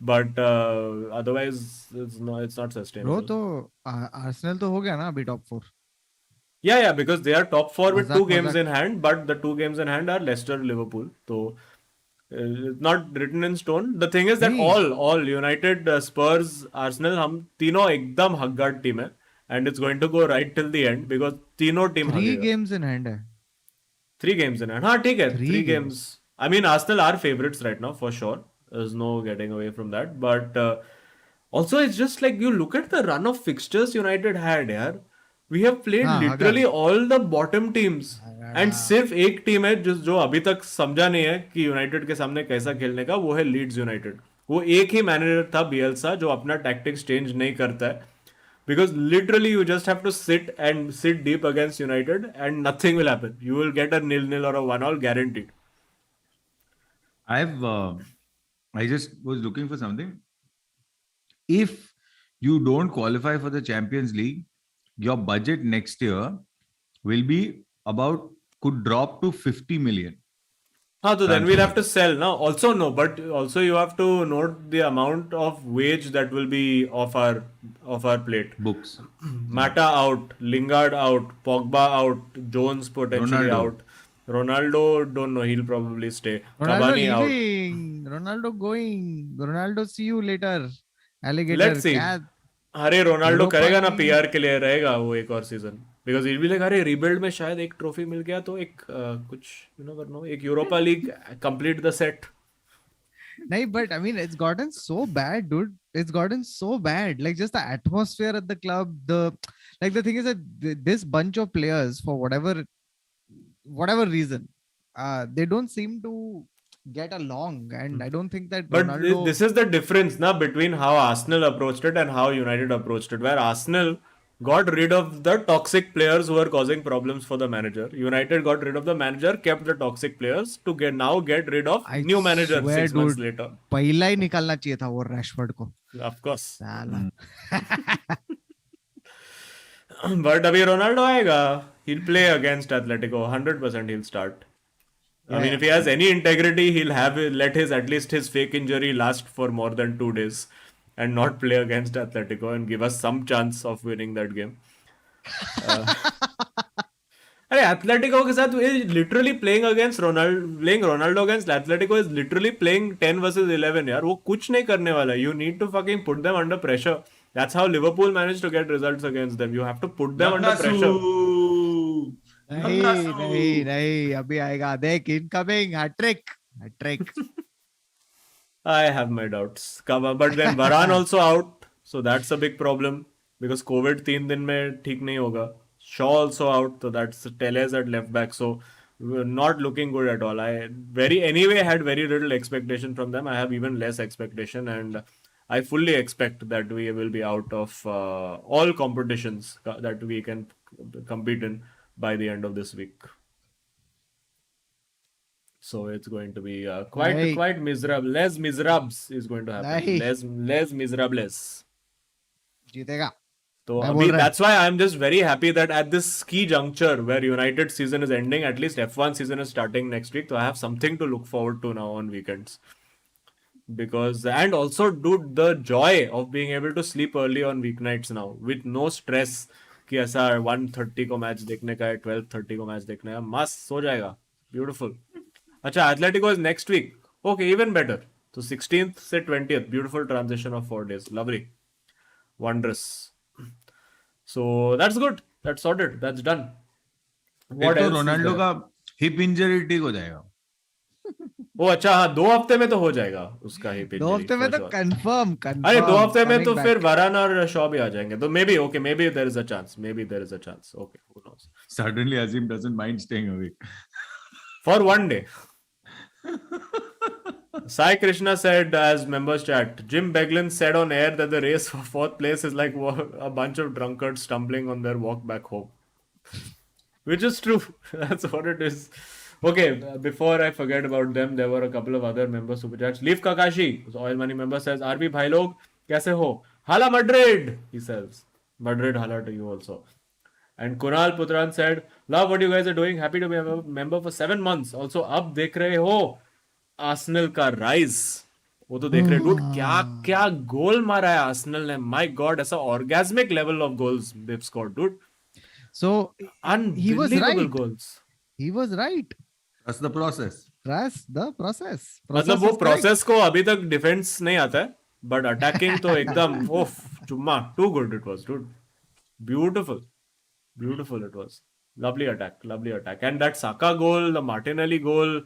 But otherwise, it's not sustainable. Bro, तो Arsenal तो हो गया ना अभी top 4. Yeah, because they are top 4 with Mazak, 2 games mazak. in hand, but the 2 games in hand are Leicester, Liverpool. So it's not written in stone. The thing is that नहीं. all United, Spurs, Arsenal, हम तीनों एकदम हग्गाड team है, and it's going to go right till the end because तीनों team 3 हगेगा. games in hand है. 3 games in hand. हाँ ठीक है. 3 3 games. games. I mean, Arsenal are favorites right now for sure. There's no getting away from that. But also, it's just like you look at the run of fixtures United had, yaar. We have played हाँ, literally अगर all the bottom teams. And सिर्फ एक team है जो अभी तक समझा नहीं है कि यूनाइटेड के सामने कैसा खेलने का, वो है लीड्स यूनाइटेड. वो एक ही मैनेजर था बियल्सा जो अपना टैक्टिक्स चेंज नहीं करता है. Because literally you just have to sit deep against United and nothing will happen. You will get a 0-0 or a 1-1 guaranteed. I just was looking for something. If you don't qualify for the Champions League, your budget next year will be could drop to 50 million. So then we'll have to sell now. Also no, but also you have to note the amount of wage that will be off our plate. Books. Mata out, Lingard out, Pogba out, Jones potentially Ronaldo. out. Ronaldo, don't know, he'll probably stay. Ronaldo Cavani out. leaving.Ronaldo going. Ronaldo see you later. Alligator. Let's see. क्या? अरे Ronaldo Europa करेगा ना की- PR के लिए, रहेगा वो एक और season. Because it be like अरे रिबिल्ड में शायद एक ट्रॉफी मिल गया तो एक कुछ यू नेवर नो, एक Europa league complete the set. नहीं, but I mean, it's gotten so bad, dude. It's gotten so bad. Like just the atmosphere at the club. The thing is that this bunch of players, for whatever reason, they don't seem to get along, and I don't think that But Ronaldo. this is the difference now between how Arsenal approached it and how United approached it. Where Arsenal got rid of the toxic players who were causing problems for the manager. United got rid of the manager, kept the toxic players to get rid of I new manager swear, 6 months dude, later. पहला ही निकालना चाहिए था वो Rashford को. Of course. साला. But अभी Ronaldo आएगा, he'll play against Atletico. 100% he'll start. I mean, if he has any integrity, he'll let at least his fake injury last for more than 2 days and not play against Atletico and give us some chance of winning that game. अरे Atletico के साथ literally playing Ronaldo against Atletico is literally playing 10 versus 11 यार. वो कुछ नहीं करने वाला. You need to fucking put them under pressure. That's how Liverpool managed to get results against them. You have to put them under pressure. नहीं अभी आएगा. देख, incoming hat-trick. I have my doubts. But then Varane also out, so that's a big problem because COVID 3 दिन में ठीक नहीं होगा. Shaw also out, so that's Telles at left back. So we're not looking good at all. I had very little expectation from them. I have even less expectation, and I fully expect that we will be out of all competitions that we can compete in by the end of this week. So it's going to be quite miserable. Les Miserables is going to happen. नहीं. Les Miserables. जीतेगा. So मैं बोल रहा that's why I'm just very happy that at this key juncture where United season is ending, at least F1 season is starting next week. So I have something to look forward to now on weekends. And also, dude, the joy of being able to sleep early on weeknights now with no stress कि ऐसा 1:30 को match देखने का है, 12:30 को match देखना है, मस्त सो जाएगा. Beautiful. अच्छा, Atletico is next week. Okay, even better. So 16th से 20th, beautiful transition of 4 days. Lovely. Wondrous. So that's good. That's sorted. That's done. What else? Ronaldo का हिप इंजरी ठीक हो जाएगा. ओ अच्छा, हाँ, 2 हफ्ते में तो हो जाएगा उसका हिप इंजरी. 2 हफ्ते में तो कंफर्म. अरे 2 हफ्ते में तो फिर वरान और शॉ भी आ जाएंगे. तो maybe there is a chance. Okay, who knows? Suddenly Azeem doesn't mind staying awake. For 1 day. Sai Krishna said as members chat, Jim Beglin said on air that the race for fourth place is like a bunch of drunkards stumbling on their walk back home. Which is true. That's what it is. Okay, before I forget about them, there were a couple of other members super chats. Leaf Kakashi, who's Oil Money member, says, RB bhai log, kaise ho? Hala Madrid, he says. Madrid hala to you also. And Kunal Putran said, love what you guys are doing. Happy to be a member for 7 months. Also, अब देख रहे हो Arsenal का rise. वो तो देख रहे dude क्या क्या गोल मारा है आर्सेनल ने. माय गॉड, ऐसा orgasmic level of goals they've scored, dude. So he was Unbelievable right. goals. He was right. Trust the process. Trust the process. मतलब वो प्रोसेस को अभी तक डिफेंस नहीं आता है, बट अटैकिंग तो एकदम ओफ चुम्मा. Too good it was, dude. Beautiful. Beautiful it was. Lovely attack. And that Saka goal, the Martinelli goal,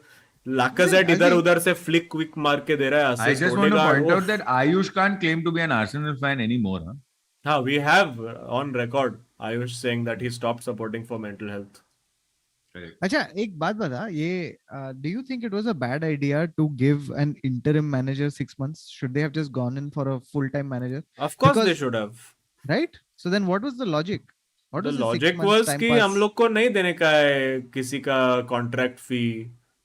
Lacazette इधर उधर से flick quick मार के दे रहा है. I just want to point out that Ayush can't claim to be an Arsenal fan anymore. Huh? हाँ, we have on record Ayush saying that he stopped supporting for mental health. अच्छा एक बात बता ये do you think it was a bad idea to give an interim manager 6 months? Should they have just gone in for a full-time manager? Of course they should have. Right? So then what was the logic? What The was the 6 logic months was time कि pass? हम लोग को नहीं देने का है किसी का कॉन्ट्रैक्ट फी.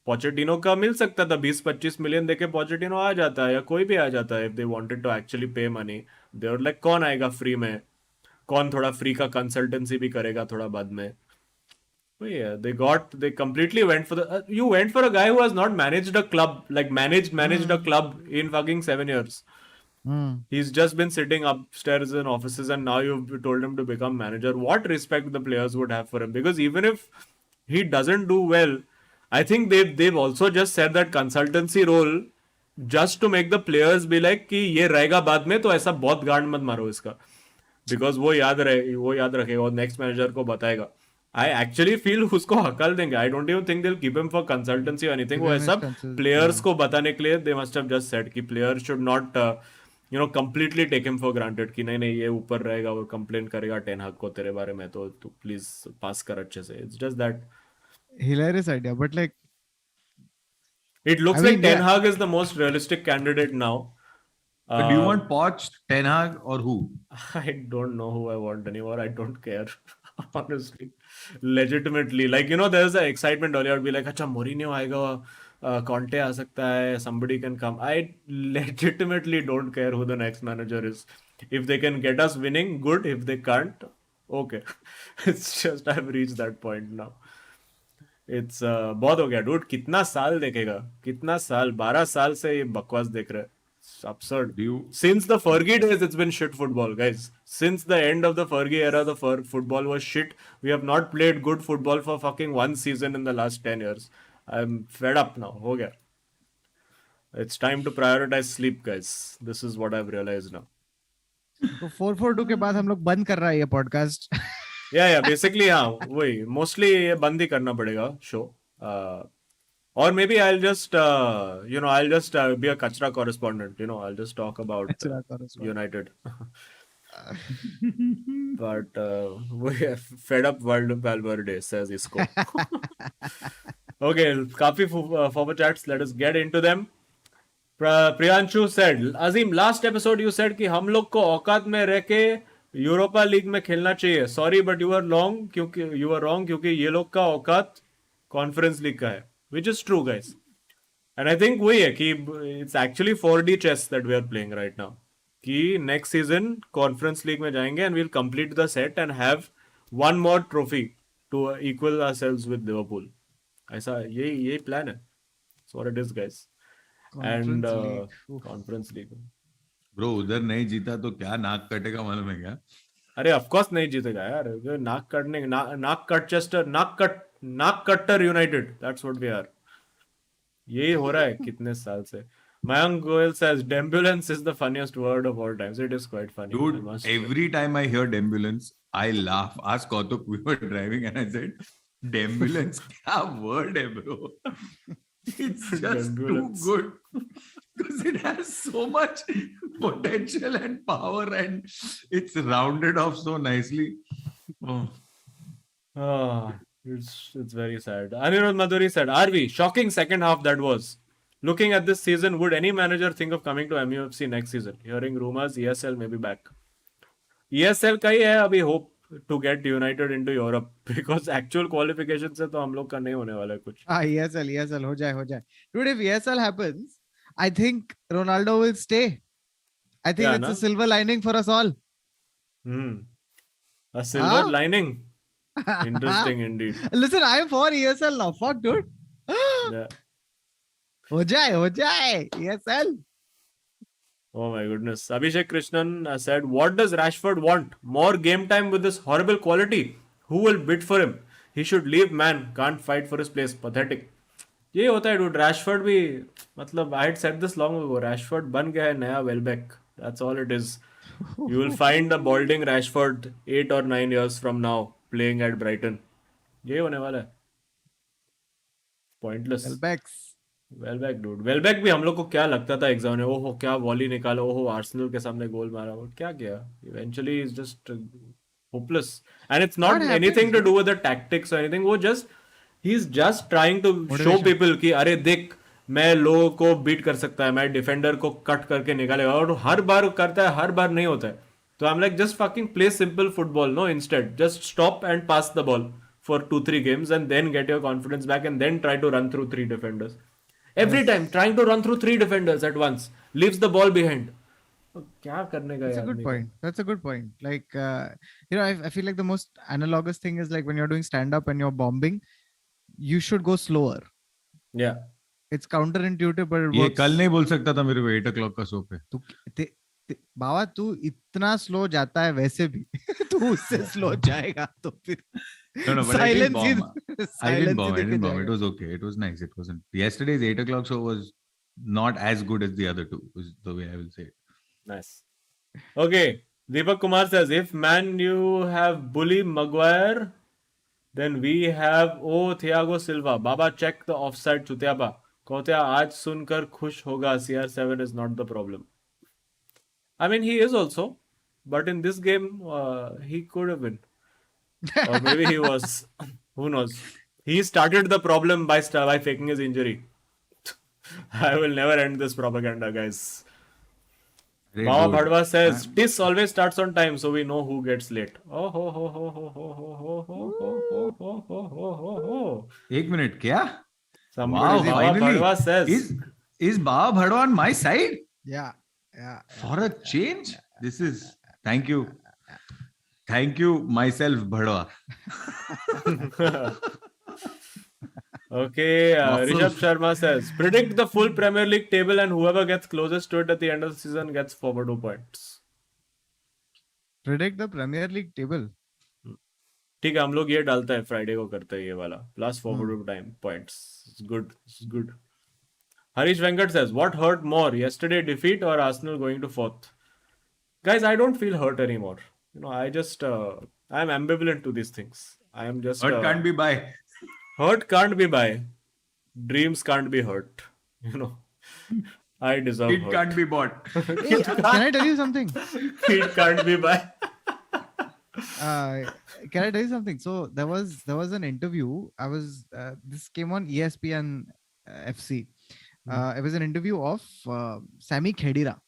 पोचेटिनो का मिल सकता था 20-25 मिलियन देके पोचेटिनो आ जाता है या कोई भी आ जाता है. If they wanted to actually pay money they were like कौन आएगा फ्री में, कौन थोड़ा फ्री का कंसल्टेंसी भी करेगा थोड़ा बाद में. Oh yeah, they completely went for the you went for a guy who has not managed a club, like managed a club in fucking 7 years. He's just been sitting upstairs in offices and now you've told him to become manager. What respect the players would have for him? Because even if he doesn't do well, I think they've also just said that consultancy role just to make the players be like कि ये रहेगा बाद में तो ऐसा बहुत गांड मत मारो इसका. Because वो याद रखेगा और next manager को बताएगा. I actually feel उसको हकल देंगे. I don't even think they'll keep him for consultancy or anything. वो ऐसा players को बताने के लिए they must have just said कि players should not completely take him for granted कि नहीं ये ऊपर रहेगा और complain करेगा टेन हाग को तेरे बारे में तो तू please पास कर अच्छे से. It's just that hilarious idea, but like it looks like Ten Hag is the most realistic candidate now. But do you want Poch, Ten Hag, or who? I don't know who I want anymore. I don't care. Honestly, legitimately, like there's an excitement earlier. I'd be like, अच्छा Mourinho आएगा, Conte आ सकता है, somebody can come. I legitimately don't care who the next manager is. If they can get us winning, good. If they can't, okay. It's just I've reached that point now. It's बहुत हो गया, dude. कितना साल देखेगा? कितना साल? 12 साल से ये बकवास देख रहा है. It's absurd. Since the Fergie days, it's been shit football, guys. Since the end of the Fergie era, the football was shit. We have not played good football for fucking one season in the last 10 years. I'm fed up now. Ho gaya. It's time to prioritize sleep, guys. This is what I've realized now. तो 442 के बाद हम लोग बंद कर रहा है ये पॉडकास्ट. Yeah, basically हाँ वही mostly ये बंद ही करना पड़ेगा show. Or maybe I'll just, be a Kachra correspondent. I'll just talk about United. But we are fed up World Valverde, says Isco. Okay, काफी forward chats. Let us get into them. Priyanshu said, Azeem, last episode you said कि हम लोग को औकात में रह के Europa league में खेलना चाहिए. Sorry, but you were wrong क्योंकि ये लोग का औकात कॉन्फ्रेंस लीग का है. Which is true, guys. And I think वही है कि it's actually 4D chess that we are playing right now. कि next season conference league में जाएंगे and we'll complete the set and have one more trophy to equal ourselves with Liverpool. ऐसा यही plan है. That's what it is, guys. And conference league. Bro, उधर नहीं जीता तो क्या नाक कटेगा मालूम है क्या? अरे of course नहीं जीतेगा यार. नाक कट्टर United. That's what we are. यही हो रहा है कितने साल से. Mayank Goel says Dembulance is the funniest word of all times. It is quite funny. Dude, every time I hear Dembulance, I laugh. Ask Kautuk, we were driving and I said, Dembulance, क्या word है bro? It's just too good. Because it has so much potential and power and it's rounded off so nicely. It's very sad. Anirudh Madhuri said, RV, shocking second half that was. Looking at this season, would any manager think of coming to MUFC next season? Hearing rumors, ESL may be back. ESL का ही है अभी hope to get United into Europe because actual qualification से तो हम लोग का नहीं होने वाला है कुछ. ESL हो जाए. Dude, if ESL happens, I think Ronaldo will stay. I think Yeah, it's na? a silver lining for us all. A silver lining. Interesting indeed. Listen, I am for ESL now. Fuck, dude. Yeah. हो जाए ESL. Oh my goodness. Abhishek Krishnan said, what does Rashford want? More game time with this horrible quality. Who will bid for him? He should leave, man. Can't fight for his place. Pathetic. ये होता है dude. Rashford भी मतलब I had said this long ago. Rashford बन गया है नया Welbeck. That's all it is. You will find a balding Rashford 8 or 9 years from now playing at Brighton. ये होने वाला है. Pointless. Welbeck dude. Welbeck भी हम लोग को क्या लगता था एग्जाम में, ओहो क्या वॉली निकाला, ओहो आर्सेनल के सामने गोल मारा, वो क्या किया? Eventually is just hopeless. And it's not anything to do with the tactics or anything. वो just he's just trying to show people कि अरे देख मैं लोगों को बीट कर सकता है, मैं डिफेंडर को कट करके निकालेगा, और हर बार करता है, हर बार नहीं होता है. तो I'm like just fucking play simple football, no, instead just stop and pass the ball for 2-3 games and then get your confidence back and then try to run through 3 defenders. Every time trying to run through 3 defenders at once, leaves the ball behind. क्या करने का? That's a good point. That's a good point. Like, I feel like the most analogous thing is like when you're doing stand-up and you're bombing, you should go slower. Yeah. It's counterintuitive, but it ये works. कल नहीं बोल सकता था मेरे को 8 o'clock का show पे. बाबा तू इतना स्लो जाता है वैसे भी तू उससे स्लो जाएगा तो फिर No, but I didn't bomb. I didn't bomb. जाएगा. It was okay. It was nice. It wasn't. Yesterday's 8 o'clock show was not as good as the other two, is the way I will say it. Nice. Okay. Deepak Kumar says, if Man you have Bully Maguire, then we have Thiago Silva. Baba, check the offside Chutiapa. Kotya आज सुनकर खुश होगा. CR7 is not the problem. I mean, he is also, but in this game, he could have been. Or maybe he was. Who knows? He started the problem by faking his injury. I will never end this propaganda, guys. Baba Bhadwa says, TIS always starts on time, so we know who gets late. Oh, ho, ho, ho, ho, ho, ho, ho, ho, ho, ho, ho, ho, ho, ho. 1 minute, क्या? Somebody, Baba Bhadwa says. Is Baba Bhadwa on my side? Yeah. For a change? This is, thank you. Thank you, myself, Bhadwa. Okay, Rishabh Sharma says, predict the full Premier League table and whoever gets closest to it at the end of the season gets forward 2 points. Predict the Premier League table. ठीक है, हम लोग ये डालता है, Friday को करते हैं ये वाला, plus forward time points. It's good. Harish Venkat says, what hurt more, yesterday defeat or Arsenal going to 4th? Guys, I don't feel hurt anymore. I just, I'm ambivalent to these things. I am just... Hurt can't be buy. Hurt can't be buy. Dreams can't be hurt. I deserve It hurt. can't be bought. Hey, can I tell you something? It can't be buy. Can I tell you something? So there was an interview. This came on ESPN FC. It was an interview of Sami Khedira.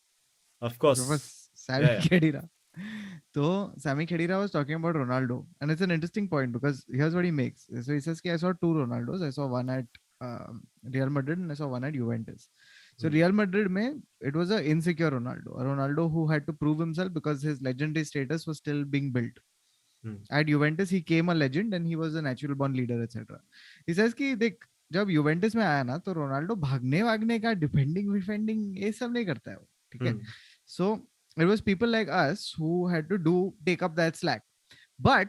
Of course. It was Sami Khedira. So Sami Khedira was talking about Ronaldo, and it's an interesting point because here's what he makes. So he says, I saw 2 Ronaldos. I saw one at Real Madrid and I saw one at Juventus. So Real Madrid it was an insecure Ronaldo, a Ronaldo who had to prove himself because his legendary status was still being built. At Juventus, he came a legend and he was a natural born leader, etc. He says कि देख जब Juventus में आया ना तो Ronaldo भागने का defending ये सब नहीं करता है वो, ठीक है. So it was people like us who had to take up that slack. But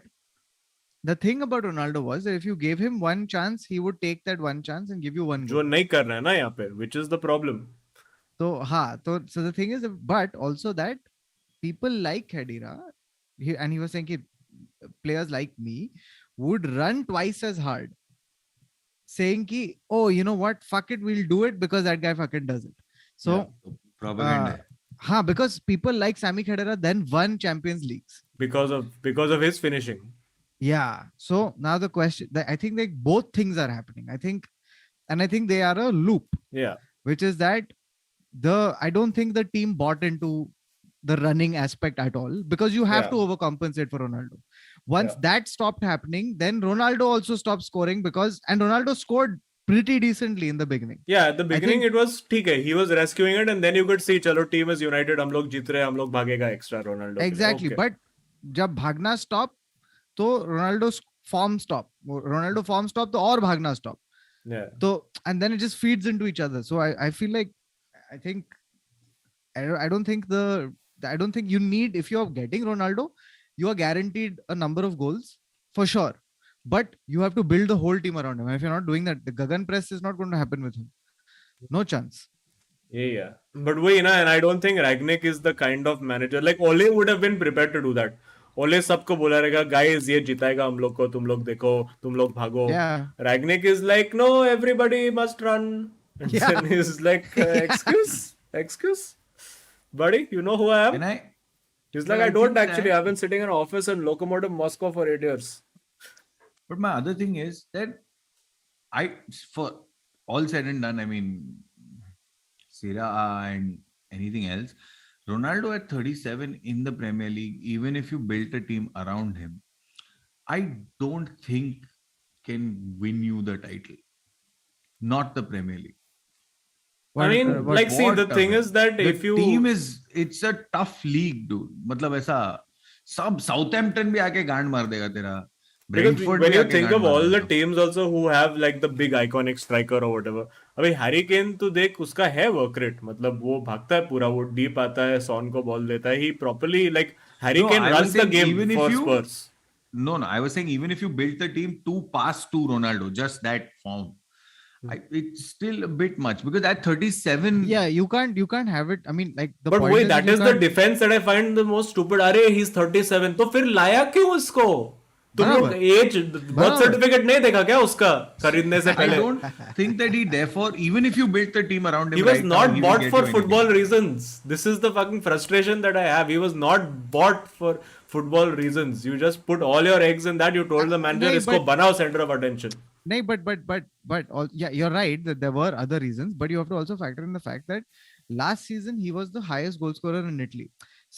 the thing about Ronaldo was that if you gave him one chance, he would take that one chance and give you one goal. जो नहीं कर रहा है ना यहाँ पे, which is the problem. So the thing is, but also that people like Khedira, and he was saying players like me would run twice as hard, saying ki, oh, you know what, fuck it, we'll do it because that guy fucking does it. So propaganda. Because people like Sami Khedira then won Champions Leagues Because of his finishing. Yeah. So now the question, I think like both things are happening. I think they are a loop. Yeah. which is that I don't think the team bought into the running aspect at all, because you have Yeah. to overcompensate for Ronaldo. Once Yeah. that stopped happening, then Ronaldo also stopped scoring, and Ronaldo scored pretty decently in the beginning. Yeah, at the beginning think- it was ठीक है, he was rescuing it, and then you could see चलो team is united, हम लोग जीत रहे हैं, हम लोग भागेगा extra Ronaldo के लिए. Exactly. Okay. But जब भागना stop, तो Ronaldo form stop. Ronaldo form stop, तो और भागना stop. Yeah. So, and then it just feeds into each other. So I feel like, I think, I don't think you need, if you're getting Ronaldo, you are guaranteed a number of goals for sure. But you have to build the whole team around him. And if you're not doing that, the Gagan press is not going to happen with him. No chance. Yeah. But wait, and I don't think Ragnick is the kind of manager. Like Ole would have been prepared to do that. Ole सबको बोला रहेगा, guys ये जिताएगा हम लोग को, तुम लोग देखो, तुम लोग भागो. Yeah. Ragnick is like, no, everybody must run. And Yeah. then he's like, excuse, buddy, you know who I am? And He's but like, I I don't think actually. that- I've been sitting in an office in Lokomotiv Moscow for 8 years. But my other thing is that for all said and done, I mean, Serie A and anything else, Ronaldo at 37 in the Premier League, even if you built a team around him, I don't think can win you the title. Not the Premier League. I mean, like, see, the thing is that the if you team it's a tough league, dude. मतलब ऐसा सब Southampton भी आके गांड मार देगा तेरा. because Brentford when भी you आके think गांड of मार all the देगा. teams also who have like the big iconic striker or whatever, अभी हैरी केन तो देख उसका है वर्क रेट, मतलब वो भागता है पूरा, वो डीप आता है, सॉन को बॉल देता है, he properly like Harry No, Kane I was runs the saying game even if for you- Spurs. No, I was saying even if you built the team to pass to Ronaldo, just that form, it's still a bit much because at 37, Yeah, you can't have it. I mean, like the But point wait, is that you is the can't- defense that I find the most stupid. अरे he's 37, तो फिर लाया क्यों उसको? तुम लोग बराबर। As birth बराबर। सर्टिफिकेट नहीं देखा क्या उसका खरीदने से I पहले? don't think that he therefore, even if you built the team around him, He was right now, not he will bought get for you anything. football reasons. This is the fucking frustration that I have. He was not bought for football reasons. You just put all your eggs in that. You told the manager, नहीं, इसको but- बनाओ center of attention. No, but all, yeah, you're right that there were other reasons, but you have to also factor in the fact that last season he was the highest goal scorer in Italy.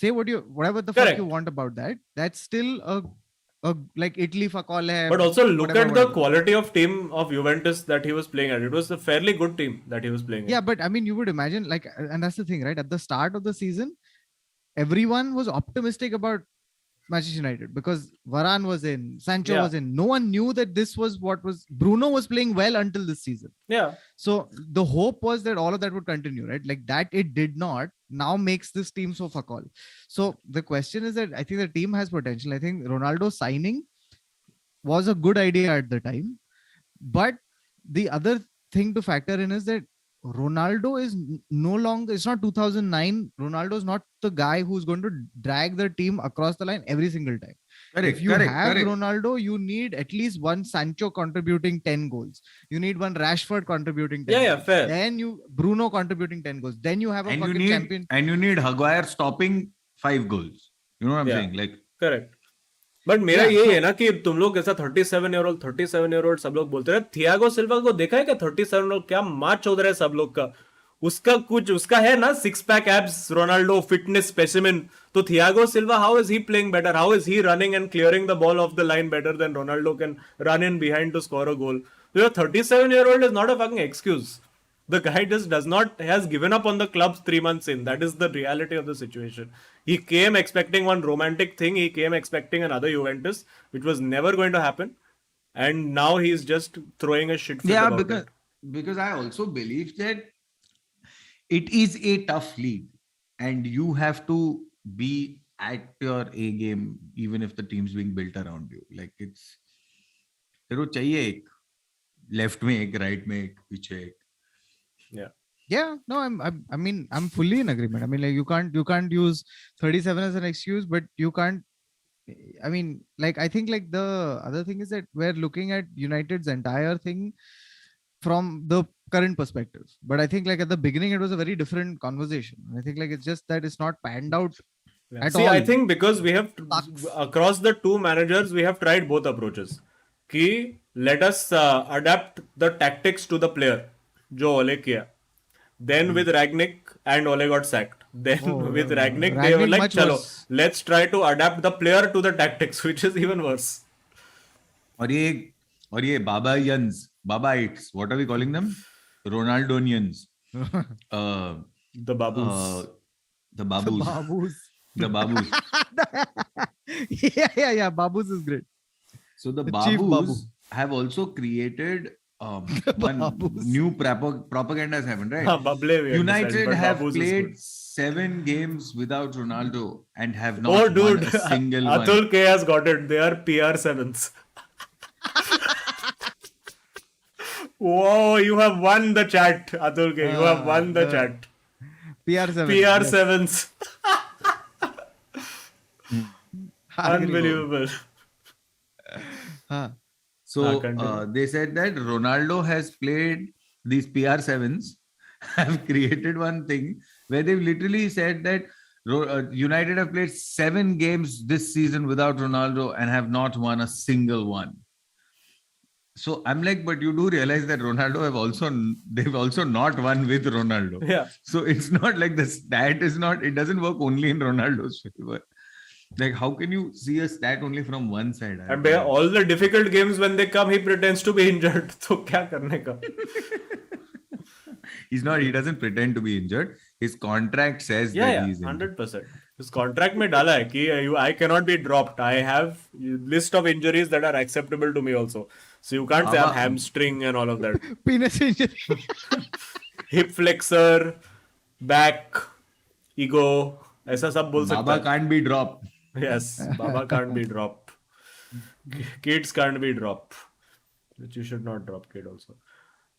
Say whatever the fuck Correct. you want about that. That's still a like Italy fuck all hai. But also look whatever, at the whatever. quality of team of Juventus that he was playing at. It was a fairly good team that he was playing in. Yeah, but I mean, you would imagine like, and that's the thing, right? At the start of the season, everyone was optimistic about Manchester United because Varane was in, Sancho Yeah. was in. No one knew that this was Bruno was playing well until this season. Yeah. So the hope was that all of that would continue, right? Like that it did not. Now makes this team so fuck all. So the question is that I think the team has potential. I think Ronaldo signing was a good idea at the time. But the other thing to factor in is that Ronaldo is no longer, it's not 2009. Ronaldo is not the guy who's going to drag the team across the line every single time. Correct, If you correct, have correct. Ronaldo, you need at least one Sancho contributing 10 goals. You need one Rashford contributing 10 Yeah, goals. fair. Then Bruno contributing 10 goals. Then you have a and you fucking need champion. Maguire stopping 5 goals. You know what I'm Yeah. saying? Like correct but मेरा Yeah, ये so- है ना कि तुम लोग ऐसा 37 सब लोग बोलते रहे, थियागो सिल्वा को देखा है क्या? 37 क्या मार्च चल रहा है सब लोग का, उसका है ना 6 pack abs, Ronaldo fitness specimen. तो Thiago Silva, how is he playing better? How is he running and clearing the ball off the line better than Ronaldo can run in behind to score a goal? Your 37-year-old is not a fucking excuse. The guy just has given up on the club 3 months in. That is the reality of the situation. He came expecting one romantic thing. He came expecting another Juventus, which was never going to happen. And now he's just throwing a shit fit about it. because I also believe that it is a tough league and you have to be at your A game even if the team's being built around you. Like it's तेरे को चाहिए एक left में एक, right में एक, पीछे एक. Yeah, no, I mean, I'm fully in agreement. I mean, like you can't use 37 as an excuse, but you can't. I mean, like I think like the other thing is that we're looking at United's entire thing from the current perspective. But I think like at the beginning it was a very different conversation. I think like it's just that it's not panned out at See, all. I think because we have Sucks. across the two managers, we have tried both approaches. Ki let us adapt the tactics to the player. जो ओले किया. Then with Ragnick and Ole got sacked. Then with Ragnick, they were Rangnick like, much "Chalo, worse. let's try to adapt the player to the tactics," which is even worse. और ये Babaites, what are we calling them? Ronaldonians. The Babus. The Babus. Babus. The Babus. Yeah. Babus is great. So the Chief Babu. Babus have also created one Babus. new propaganda has happened, right? Bable, we United understand, but have Babus is played good. 7 games without Ronaldo and have Oh, not won dude, a single one. Atul K has got it. They are PR7s. Whoa, you have won the chat, Atul K. You have won the chat. PR7. PR7s. Unbelievable. So continue. they said that Ronaldo has played these PR7s, have created one thing where they've literally said that United have played 7 games this season without Ronaldo and have not won a single one. So I'm like, but you do realize that they've also not won with Ronaldo. Yeah. So it's not like the stat is not, it doesn't work only in Ronaldo's favor. Like, how can you see a stat only from one side? And all the difficult games, when they come, he pretends to be injured. So kya karne ka? He doesn't pretend to be injured. His contract says Yeah, he's injured. 100%. His contract mein dala hai ki I cannot be dropped. I have list of injuries that are acceptable to me also. So you can't say I'm hamstring and all of that. Penis injury. Hip flexor, back, ego, ऐसा सब बोल सकता है. Baba can't be dropped. Yes, Baba can't be dropped. Kids can't be dropped. Which you should not drop, kid also.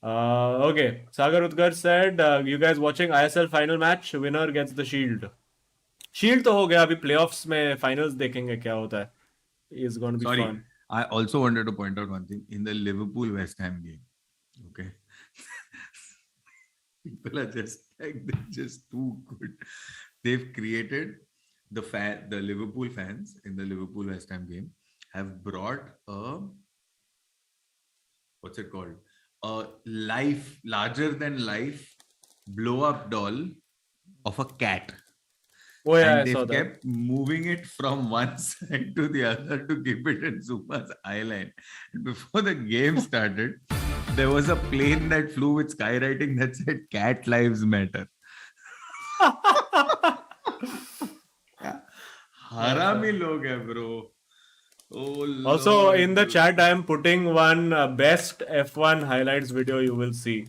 Okay, Sagar Utkarsh said, you guys watching ISL final match, winner gets the shield. Shield तो हो गया, अभी playoffs में finals देखेंगे क्या होता है. It's going to be fun. I also wanted to point out one thing. In the Liverpool West Ham game, okay, people are just like, they're just too good. They've created the Liverpool fans in the Liverpool West Ham game have brought what's it called? A larger than life blow up doll of a cat. Oh yeah, and I saw they've that. kept moving it from one side to the other to keep it in Zuma's eyeline. And before the game started, there was a plane that flew with skywriting that said "Cat Lives Matter." Harami log hai, bro. Oh, Also, Lord. in the chat, I am putting one best F1 highlights video you will see.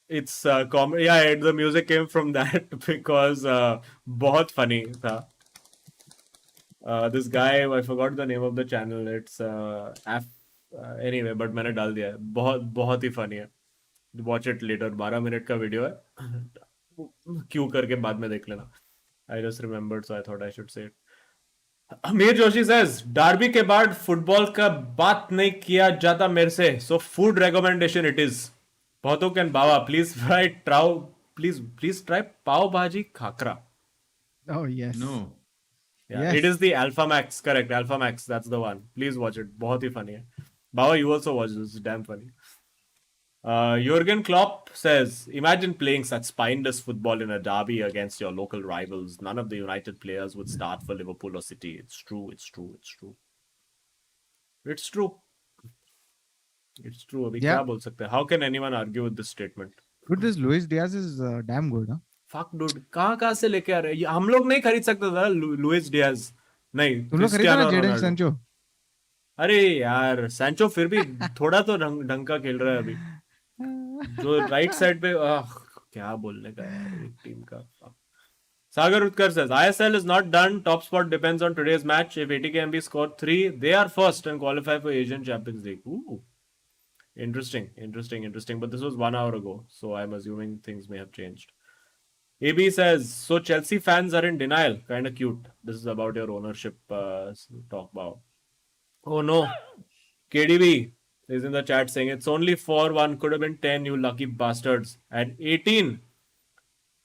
It's yeah, the music came from that because बहुत funny था. This guy, I forgot the name of the channel. It's anyway, but मैंने डाल दिया है. बहुत ही funny है. Watch it later. 12 minute का video है. क्यों करके बाद में देख लेना. I just remembered, so I thought I should say it. अमीर जोशी says, डार्बी के बाद फुटबॉल का बात नहीं किया जाता मेरे से. So food recommendation it is. Bautuk and Baba, please try pav bhaji khakra. Oh yes. No. Yeah, Yes. it is the Alpha Max, correct? Alpha Max, that's the one. Please watch it. बहुत ही funny है. Baba, you also watch this. It's damn funny. Jurgen Klopp says, imagine playing such spineless football in a derby against your local rivals. None of the United players would start for Liverpool or City. It's true. It's true. It's true. It's true. It's true. अभी Yeah. क्या बोल सकते हैं? How can anyone argue with this statement? But this Luis Diaz is damn good, huh? Fuck dude, कहाँ से लेके आ रहे हैं? हम लोग नहीं खरीद सकते था लुइस डियाज. नहीं. तुम लोग खरीदा ना जेडन सैंचो. अरे यार, सैंचो फिर भी थोड़ा तो ढंग का खेल रहा है अभी. जो राइट साइड पे क्या बोलने का यार एक टीम का. Sagar Utkar says, ISL is not done. Top spot depends on today's match. If ATKMB score 3, they are first and qualify for Asian Champions League. Ooh. Interesting. But this was 1 hour ago, so I'm assuming things may have changed. AB says, so Chelsea fans are in denial. Kind of cute. This is about your ownership talk about. Oh no. KDB is in the chat saying, it's only 4-1. Could have been 10, you lucky bastards. And 18.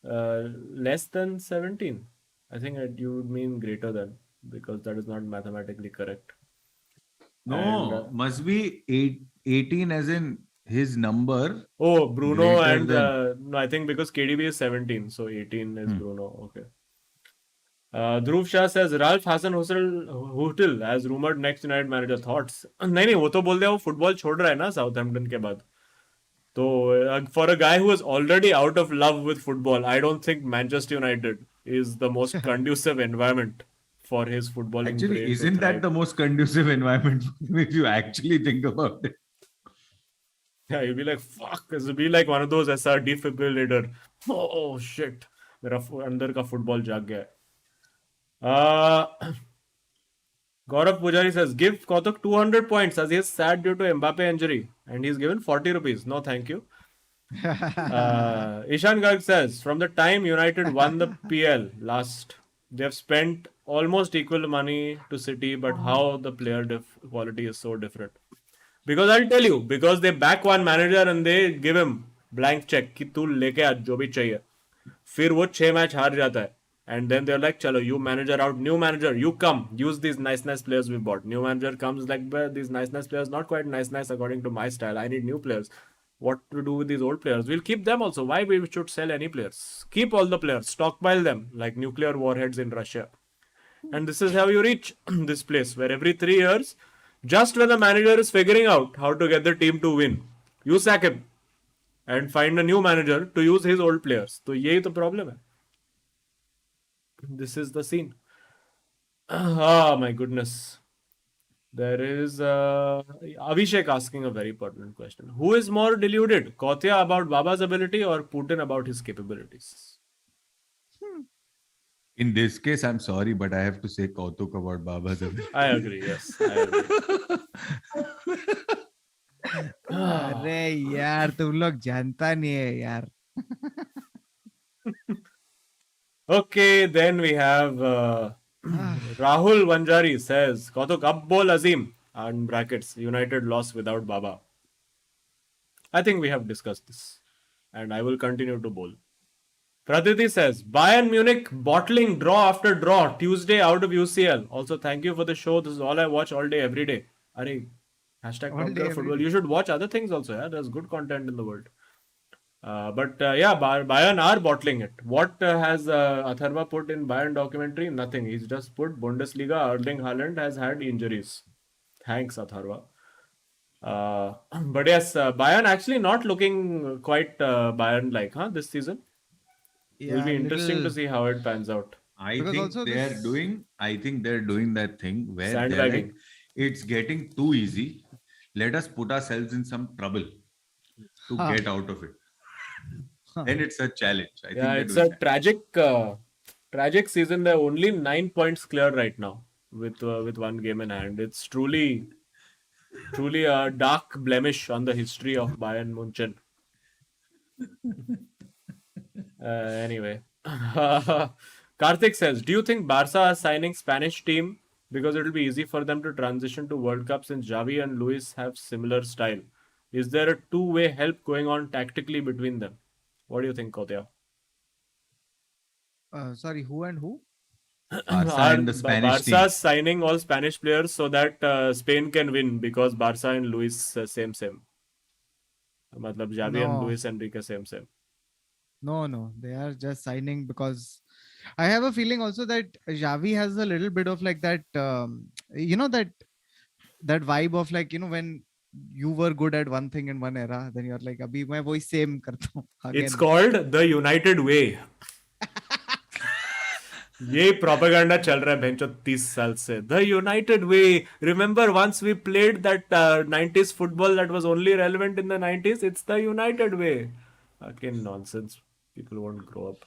Less than 17. I think you would mean greater than, because that is not mathematically correct. No, must be 18 as in his number Oh, Bruno greater and than no, I think because KDB is 17, so 18 is Hmm. Bruno. Okay. Dhruv Shah says Ralph Hassan Hutel as rumored next United manager. Thoughts? नहीं वो तो बोल दिया वो football छोड़ रहा है ना साउथहैम्पटन के बाद. So for a guy who is already out of love with football, I don't think Manchester United is the most conducive environment for his footballing Actually, brain to isn't that thrive. the most conducive environment if you actually think about it? Yeah, you'll be like, fuck. It'll be like one of those SR defibrillator. Oh shit. मेरा अंदर का football जाग गया है. Gaurav Pujari says, give Kautuk 200 points as he is sad due to Mbappe injury. And he's given 40 rupees. No, thank you. Ishan Garg says, from the time United won the PL last, they have spent almost equal money to City, but how the player quality is so different. Because I'll tell you, because they back one manager and they give him blank check कि तू लेके आ जो भी चाहिए. फिर वो 6 match हार जाता है. And then they're like, chalo, you manager out, new manager, you come, use these nice players we bought. New manager comes like, but these nice players, not quite nice according to my style. I need new players. What to do with these old players? We'll keep them also. Why we should sell any players? Keep all the players, stockpile them like nuclear warheads in Russia. And this is how you reach this place where every 3 years, just when the manager is figuring out how to get the team to win, you sack him and find a new manager to use his old players. So यही तो problem है. This is the scene. Ah, my goodness. There is Avishek asking a very pertinent question. Who is more deluded? Kautia about Baba's ability or Putin about his capabilities? In this case, I'm sorry, but I have to say Kautuk about Baba's ability. I agree, yes. I agree. अरे यार तुम लोग जानता नहीं है यार. Okay, then we have Rahul Vanjari says, Kautuk up bol Azeem, and brackets, United lost without Baba. I think we have discussed this, and I will continue to bowl. Praditi says, Bayern Munich bottling draw after draw, Tuesday out of UCL. Also, thank you for the show. This is all I watch all day, every day. Arey, hashtag All day, every football. day. You should watch other things also. Yeah, there's good content in the world. But yeah, Bayern are bottling it. What has Atharva put in Bayern documentary? Nothing. He's just put Bundesliga. Erling Haaland has had injuries. Thanks, Atharva. But yes, Bayern actually not looking quite Bayern-like, this season. It will be interesting to see how it pans out. I Because think also they're this- doing. I think they're doing that thing where they're Sandbagging. like, it's getting too easy. Let us put ourselves in some trouble to Huh. get out of it. Then it's a challenge. I think Yeah, they're it's doing a tragic season. They're only 9 points clear right now with one game in hand. It's truly a dark blemish on the history of Bayern Munchen. Anyway, Karthik says, do you think Barca are signing Spanish team because it will be easy for them to transition to World Cup since Xavi and Luis have similar style? Is there a two-way help going on tactically between them? What do you think, Kotia? Sorry, who and who? Barca Are and the Spanish team. Barca signing all Spanish players so that Spain can win because Barca and Luis same. मतलब Xavi and No. Luis Enrique same. No, they are just signing because I have a feeling also that Xavi has a little bit of like that, that vibe of like, when you were good at one thing in one era, then you're like, abhi main wohi same karta hu again. It's called the United Way. ये propaganda चल रहा है भेंचो 30 साल से. The United Way. Remember once we played that 90s football that was only relevant in the 90s? It's the United Way. Fucking nonsense. People won't grow up.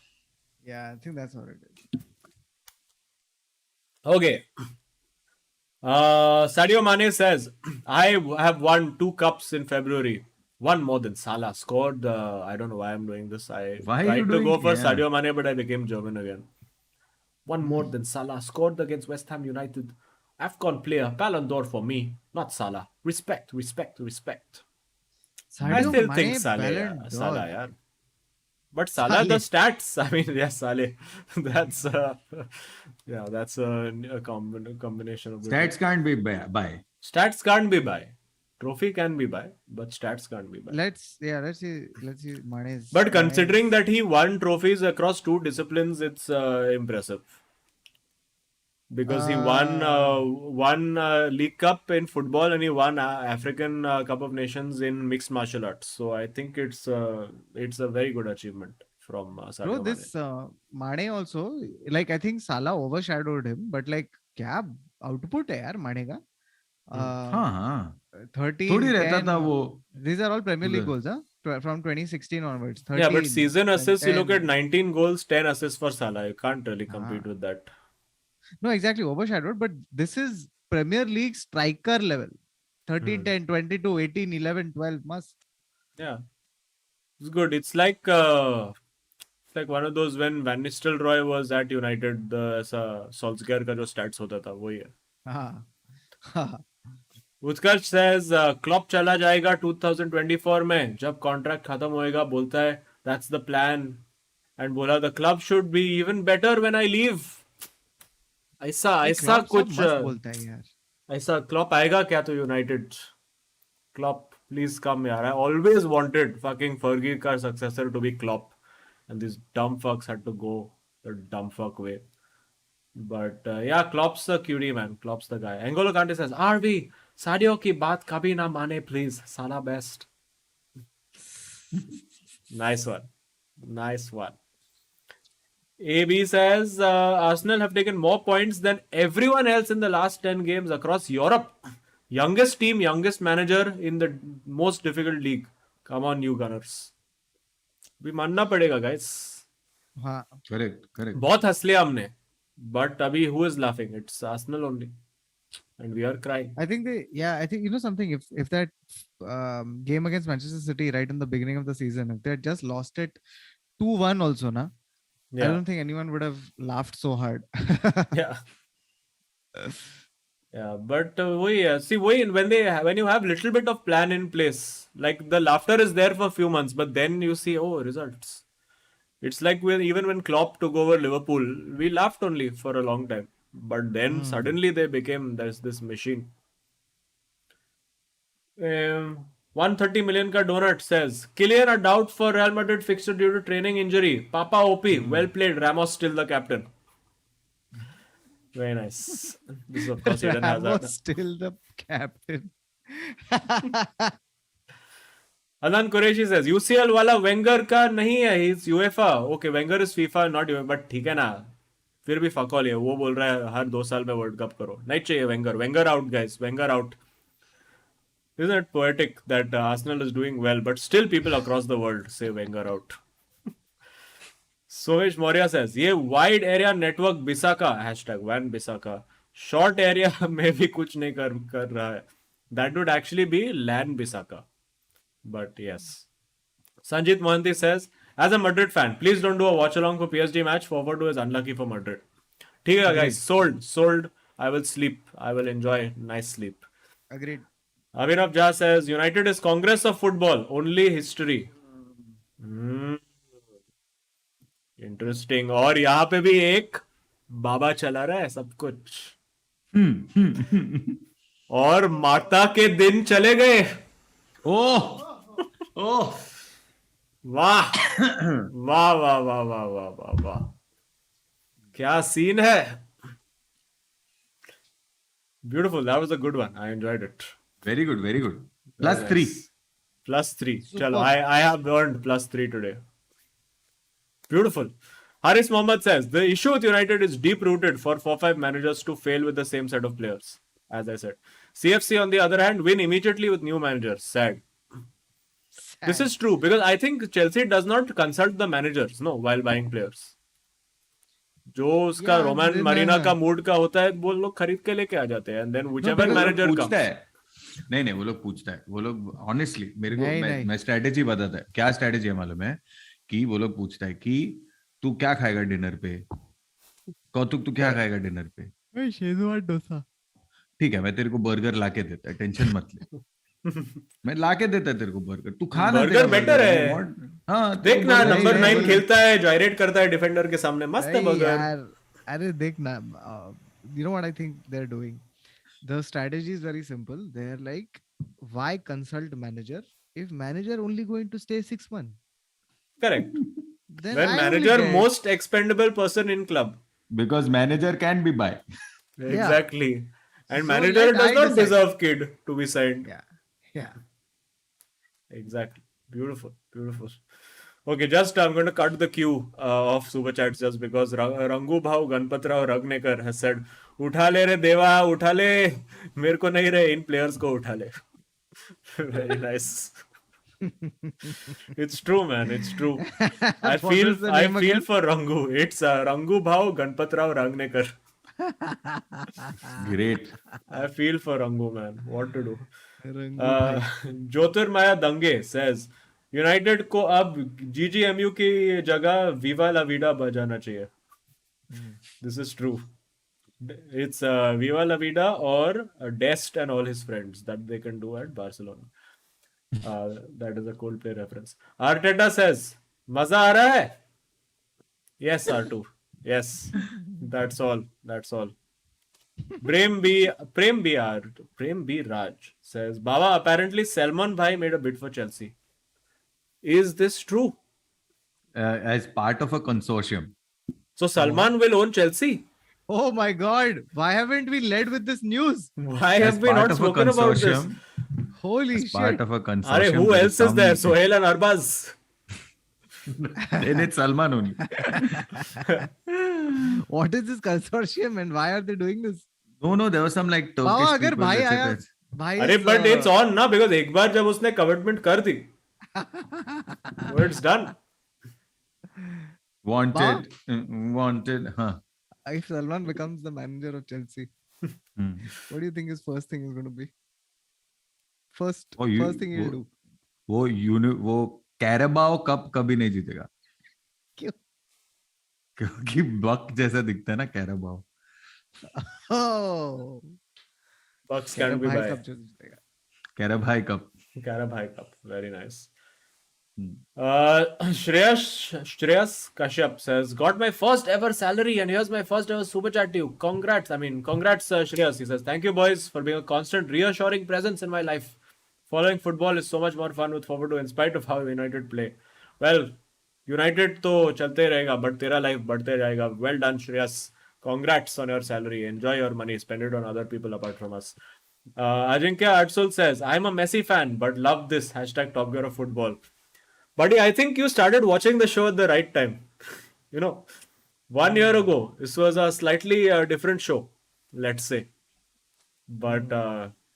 Yeah, I think that's what it is. Okay. Sadio Mane says, I have won 2 cups in February. One more than Salah scored. I don't know why I'm doing this. I Why are tried you to doing- go for yeah. Sadio Mane, but I became German again. One more than Salah scored against West Ham United. AFCON player, Ballon d'Or for me, not Salah. Respect. I Sadio still Mane, think Salah, Ballon d'Or. Salah, yeah. But Salah, the stats. I mean, yeah, Salah. That's that's a combination of the two. Stats can't be buy. Stats can't be by. Trophy can be by, but stats can't be by. Let's see Mane's. But considering that he won trophies across 2 disciplines, it's impressive. Because he won League Cup in football and he won African Cup of Nations in mixed martial arts. So I think it's a very good achievement from Bro, Sadio Mane. this Mane also, like I think Salah overshadowed him, but like क्या output है यार Mane का? हाँ 13, थोड़ी रहता 10, था वो these are all Premier League उधर। goals, huh? From 2016 onwards. 13, Yeah, but season then assists, you look 10. at 19 goals, 10 assists for Salah. You can't really compete Ah. with that. No, exactly overshadowed, but this is Premier League striker level. 13, 10, 22, 18, 11, 12, must. Yeah, it's good. It's like one of those when Van Nistelrooy was at United, the ऐसा Solskjaer का जो stats होता था वही है. हाँ. उत्कर्ष says Klopp चला जाएगा 2024 में जब कॉन्ट्रैक्ट खत्म होएगा बोलता है that's the plan and बोला the club should be even better when I leave. ऐसा कुछ मस्त बोलता है यार. ऐसा क्लॉप आएगा क्या तो यूनाइटेड क्लॉप प्लीज कम यार. I always wanted fucking Fergie का successor to be Klopp and these dumb fucks had to go the dumb fuck way. But yeah, Klopp's the cutie man. Klopp's the guy. N'Golo Kante says, RV, Sadio की बात कभी ना माने please. Salah best. Nice one. Nice one. AB says, Arsenal have taken more points than everyone else in the last 10 games across Europe. Youngest team, youngest manager in the most difficult league. Come on, you Gunners. भी मानना पड़ेगा guys. हाँ. Correct बहुत हंस लिया हमने. But abhi, who is laughing? It's Arsenal only. And we are crying. I think you know something, if that game against Manchester City right in the beginning of the season, if they had just lost it 2-1 also, na, I Yeah. don't think anyone would have laughed so hard. Yeah. Yeah, but see, when you have little bit of plan in place, like the laughter is there for a few months, but then you see, oh, results. It's like even when Klopp took over Liverpool, we laughed only for a long time, but then suddenly there's this machine. 130 million ka donut says Kylian a doubt for Real Madrid fixture due to training injury. Papa OP, well played. Ramos still the captain. Very nice. This is of course Eden Hazard. Ramos still the captain. Alan Qureshi says UCL वाला Wenger का नहीं है. He's UEFA. Okay, Wenger is FIFA, not UEFA. But ठीक है ना. फिर भी fuck all है. वो बोल रहा है हर 2 साल में वर्ल्ड कप करो. नहीं चाहिए Wenger. Wenger out, guys. Wenger out. Isn't it poetic that Arsenal is doing well, but still people across the world say Wenger out? Sohesh Maurya says, ये wide area network Bisaka #1 Bisaka short area में भी कुछ नहीं कर रहा है. That would actually be LAN Bisaka. But yes. Sanjit Mohanty says, as a Madrid fan, please don't do a watch along for PSG match. Forward to is unlucky for Madrid. ठीक है guys, sold. I will sleep. I will enjoy nice sleep. Agreed. Abhinav Jha says, United is Congress of football, only history. Interesting. और यहाँ पे भी एक बाबा चला रहा है सब कुछ. और माता के दिन चले गए. ओह वाह वाह वाह वाह वाह वाह वाह वाह क्या सीन है. Beautiful. That was a good one. I enjoyed it. very good Very +3 nice. +3. Chalo, I have earned +3 today. Beautiful. Haris Mohammed says, the issue with United is deep-rooted for 4-5 managers to fail with the same set of players. As I said. CFC, on the other hand, win immediately with new managers. Sad. This is true because I think Chelsea does not consult the managers, no, while buying players. जो उसका Roman Marina का mood का होता है वो लोग खरीद के लेके आ जाते हैं and then whichever manager पूछता है. नहीं वो लोग पूछता है. वो लोग honestly मेरे को मैं स्ट्रेटेजी बताता है. क्या स्ट्रेटेजी है मालूम है कि वो लोग पूछता है कि तू क्या खाएगा डिनर पे. कौतुक तू क्या खाएगा डिनर पे. शेजवान डोसा. ठीक है मैं तेरे को बर्गर लाके देता है. टेंशन मत ले. मैं लाके देता है तेरे को बर्गर. तू खा ना. बर्गर बेटर है. हाँ देख ना नंबर 9 खेलता है जायरेट करता है डिफेंडर के सामने मस्त है बर्गर. अरे देख ना you know what I think they're doing. The strategy is very simple. They're like why consult manager if manager only going to stay 6 months? Correct. Then When I only manager get, most expendable person in club. Because manager can be buy. yeah. Exactly. And So manager let does I not decide. deserve kid to be signed. Yeah, yeah. Exactly. Beautiful. Beautiful. Okay, just I'm going to cut the queue of super chats just because Rangu Bhau Ganpatrao Ragnekar has said, "उठा ले रे देवा, उठा ले, मेरे को नहीं रे, इन players को उठा ले." Very nice. It's true, man. It's true. I What feel was the I name feel again? for Rangu. It's Rangu Bhau Ganpatrao Ragnekar. Great. I feel for Rangu, man. What to do? Rangu bhai. ज्योतिर्मया दंगे says United को अब जीजीएमयू की जगह विवा ला विडा बजाना चाहिए. This is true. It's Viva La Vida or Dest and all his friends that they can do at Barcelona. That is a Coldplay reference. Arteta says, "Maza aa raha hai?" Yes, R2. Yes. That's all. That's all. Prem B Raj says, Baba, apparently Salman Bhai made a bid for Chelsea. Is this true? As part of a consortium. So Salman will own Chelsea? Oh my God! Why haven't we led with this news? Why As have we part not of a spoken about this? consortium. Holy As part shit! of a Are consortium. who there else is some- there? Sohail and Arbaz. Then it's Salman only. What is this consortium and why are they doing this? No, there was some like Turkish Baba, अगर people. भाई that said आया, that- भाई अरे is, but it's on ना because एक बार जब उसने commitment कर दी, so it's done. Wanted. Wanted. Huh. if Salman becomes the manager of Chelsea, Hmm. what do you think his first thing is going to be? First Oh, thing he'll do. वो Carabao cup कभी नहीं जीतेगा क्यों? क्योंकि बक जैसा दिखता है ना Carabao. Oh, Bucks can be भाई by कब जीतेगा? कैराबाई cup. Karabhai Cup. Very nice. Hmm. Shreyas Kashyap says, got my first ever salary and here's my first ever super chat to you. Congrats. Congrats, Shreyas. He says, thank you, boys, for being a constant, reassuring presence in my life. Following football is so much more fun with forward to in spite of how United play. Well, United तो चलते रहेगा, but तेरा life बढ़ते जाएगा. Well done, Shreyas. Congrats on your salary. Enjoy your money. Spend it on other people apart from us. Ajinkya Artsul says, I'm a Messi fan, but love this. Hashtag Top Gear of Football. Buddy, I think you started watching the show at the right time. 1 year ago, this was a slightly different show, let's say. But,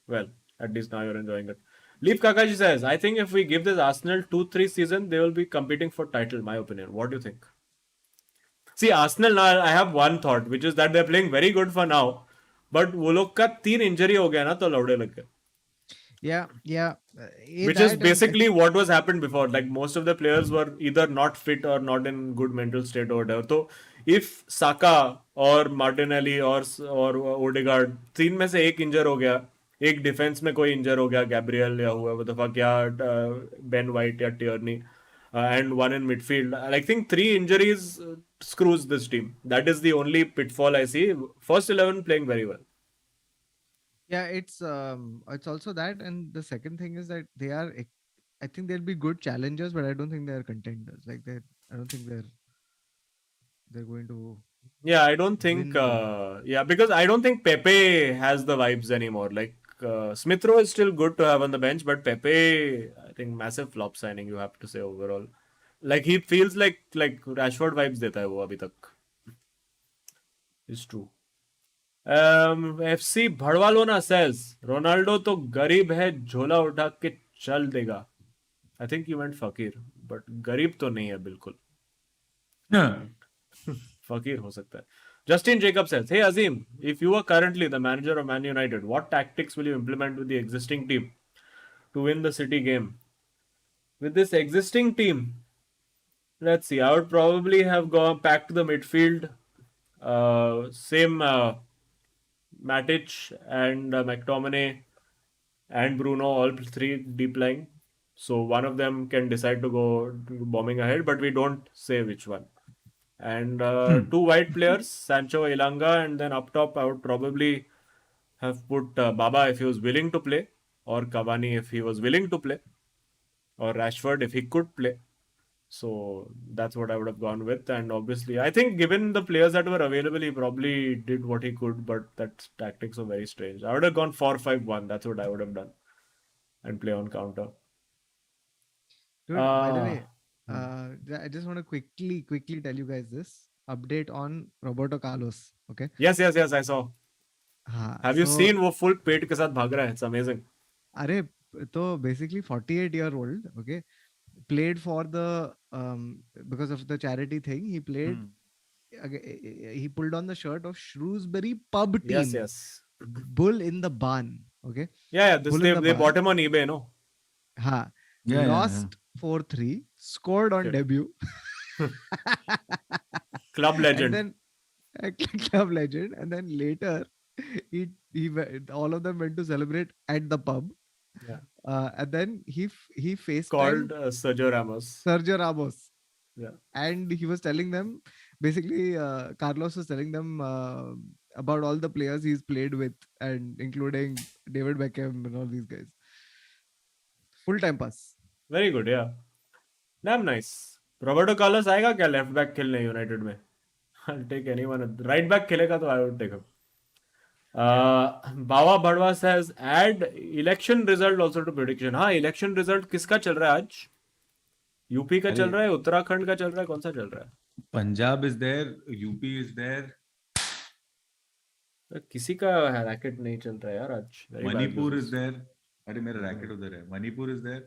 well, at least now you're enjoying it. Leaf Kakashi says, I think if we give this Arsenal 2-3 season, they will be competing for title, my opinion. What do you think? See, Arsenal now, I have one thought, which is that they're playing very good for now. But वो लोग का 3 injury हो गया ना तो लौड़े लग गए. Yeah. Which is basically what was happened before. Like most of the players were either not fit or not in good mental state or whatever. So if Saka or Martinelli or Odegaard, तीन में से एक इंजर हो गया, एक defence में कोई इंजर हो गया, गैब्रियल या whoever the fuck, या Ben White या Tierney, and one in midfield. I think 3 injuries screws this team. That is the only pitfall I see. First 11 playing very well. Yeah, it's also that, and the second thing is that they are. I think they'll be good challengers, but I don't think they are contenders. I don't think they're going to. Yeah, I don't think. Because I don't think Pepe has the vibes anymore. Like Smith Rowe is still good to have on the bench, but Pepe, I think massive flop signing. You have to say overall. Like he feels like Rashford vibes देता है वो अभी तक. It's true. FC भड़वालोना says Ronaldo तो गरीब है झोला उठा के चल देगा. I think you meant फकीर, but गरीब तो नहीं है बिल्कुल. फकीर हो सकता है. Justin Jacob says, hey Azeem, if you are currently the manager of Man United, what tactics will you implement with the existing team to win the City game? With this existing team, let's see, I would probably have packed the midfield. Same Matic and McTominay and Bruno, all 3 deep lying. So one of them can decide to go bombing ahead, but we don't say which one. And 2 wide players, Sancho, Elanga, and then up top I would probably have put Baba if he was willing to play, or Cavani if he was willing to play, or Rashford if he could play. So that's what I would have gone with. And obviously, I think given the players that were available, he probably did what he could, but that tactics were very strange. I would have gone 4-5-1. That's what I would have done, and play on counter. Dude, by the way, I just want to quickly tell you guys this update on Roberto Carlos. Okay. Yes, I saw. हाँ, Have you so, seen वो full पेट के साथ भाग रहा है? It's amazing. अरे तो basically 48-year-old, okay, played for the because of the charity thing, he played. He pulled on the shirt of Shrewsbury pub team. Yes. Bull in the barn. Okay. Yeah. This Bull in the they barn. bought him on eBay, no? हाँ. Yeah, Lost 4-3. Scored on Okay. debut. Club legend. And then club legend. And then later, all of them went to celebrate at the pub. Yeah. And then he faced Called Sergio Ramos. Sergio Ramos. Yeah. And he was telling them, basically, Carlos was telling them about all the players he's played with, and including David Beckham and all these guys. Full time pass. Very good, yeah. Damn nice. Roberto Carlos आएगा क्या left back खेलने United में? I'll take anyone. Right back खेलेगा तो I would take him. Bawa Badwa says add election result also to prediction. हाँ, election result किसका चल रहा है आज? यूपी का चल रहा है, उत्तराखंड का चल रहा है, कौन सा चल रहा है? Punjab is there, UP is there. किसी का रैकेट नहीं चल रहा है यार आज. Manipur is there. अरे मेरा रैकेट उधर है. Manipur is there.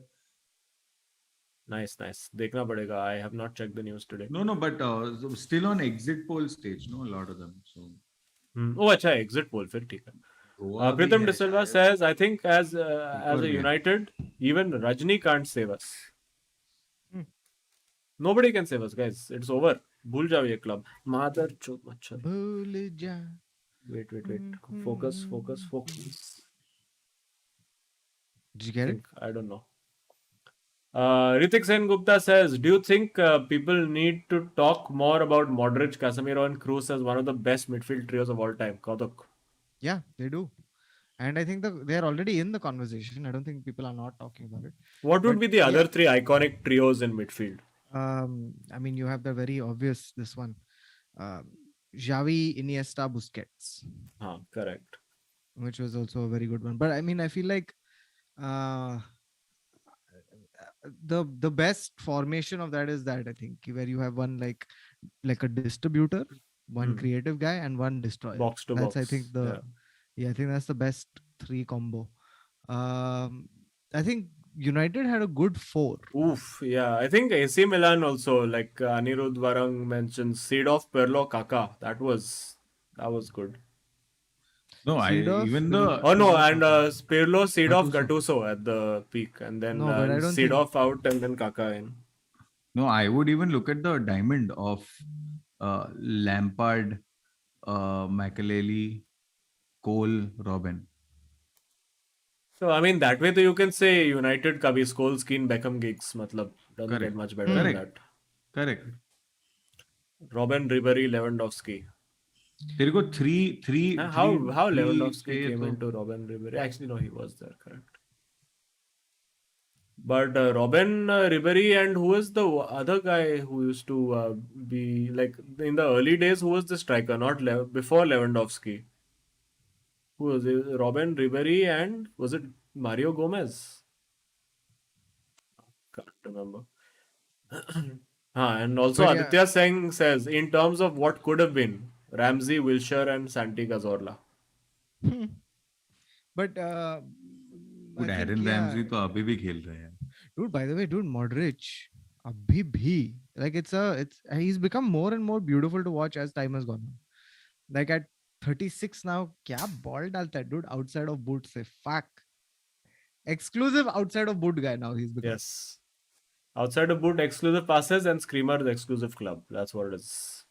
Nice. देखना पड़ेगा. I have not checked the news today. No, but still on exit poll stage, no, a lot of them. So. Oh, अच्छा exit poll फिर ठीक है. Pritham De Silva says, I think as a United, even Rajni can't save us. Nobody can save us, guys. It's over. भूल जाओ ये club. Mother चोद मच्छर. भूल जा. Wait. Focus. Did you get it? I don't know. Ritik Sen Gupta says, do you think people need to talk more about Modric, Casemiro and Kroos as one of the best midfield trios of all time? Kautuk. Yeah, they do. And I think they're already in the conversation. I don't think people are not talking about it. What would be the other three iconic trios in midfield? I mean, you have the very obvious, this one. Xavi, Iniesta, Busquets. Correct. Which was also a very good one. But I mean, I feel like the best formation of that is that, I think, where you have one like a distributor, one creative guy, and one destroyer. Box to that's box. I think I think that's the best three combo. I think United had a good 4. Oof, yeah. I think AC Milan also, like Anirudh Varang mentioned, Seedorf, Pirlo, Kaká. That was good. No, Seedorf, even the. Oh no, and Pirlo, Seedorf, Gattuso at the peak, and then but I don't Seedorf out, and then Kaká in. No, I would even look at the diamond of Lampard, Makelele, Cole, Robin. So I mean that way, you can say United ka bhi Scholes, Keane, Beckham gigs. Matlab doesn't get much better than that. Correct. Robin, Ribery, Lewandowski. There go three. How Lewandowski three, came into Robin Ribery? Actually, no, he was there, correct. But Robin Ribery, and who was the other guy who used to be like in the early days? Who was the striker? Not before Lewandowski. Who was it? Robin Ribery, and was it Mario Gomez? Can't remember. And also But yeah. Aditya Singh says, in terms of what could have been, Ramsey, Wilshere and Santi Cazorla. But Dude, Aaron Ramsey तो अभी भी खेल रहे हैं. Dude, by the way, Modric, abhi bhi, like he's become more and more beautiful to watch as time has gone on. Like at 36 now, kya ball dalta hai, dude, outside of boot se, fuck. Exclusive outside of boot guy now he's become. Yes. Outside of boot, exclusive passes, and Screamer, the exclusive club. That's what it is.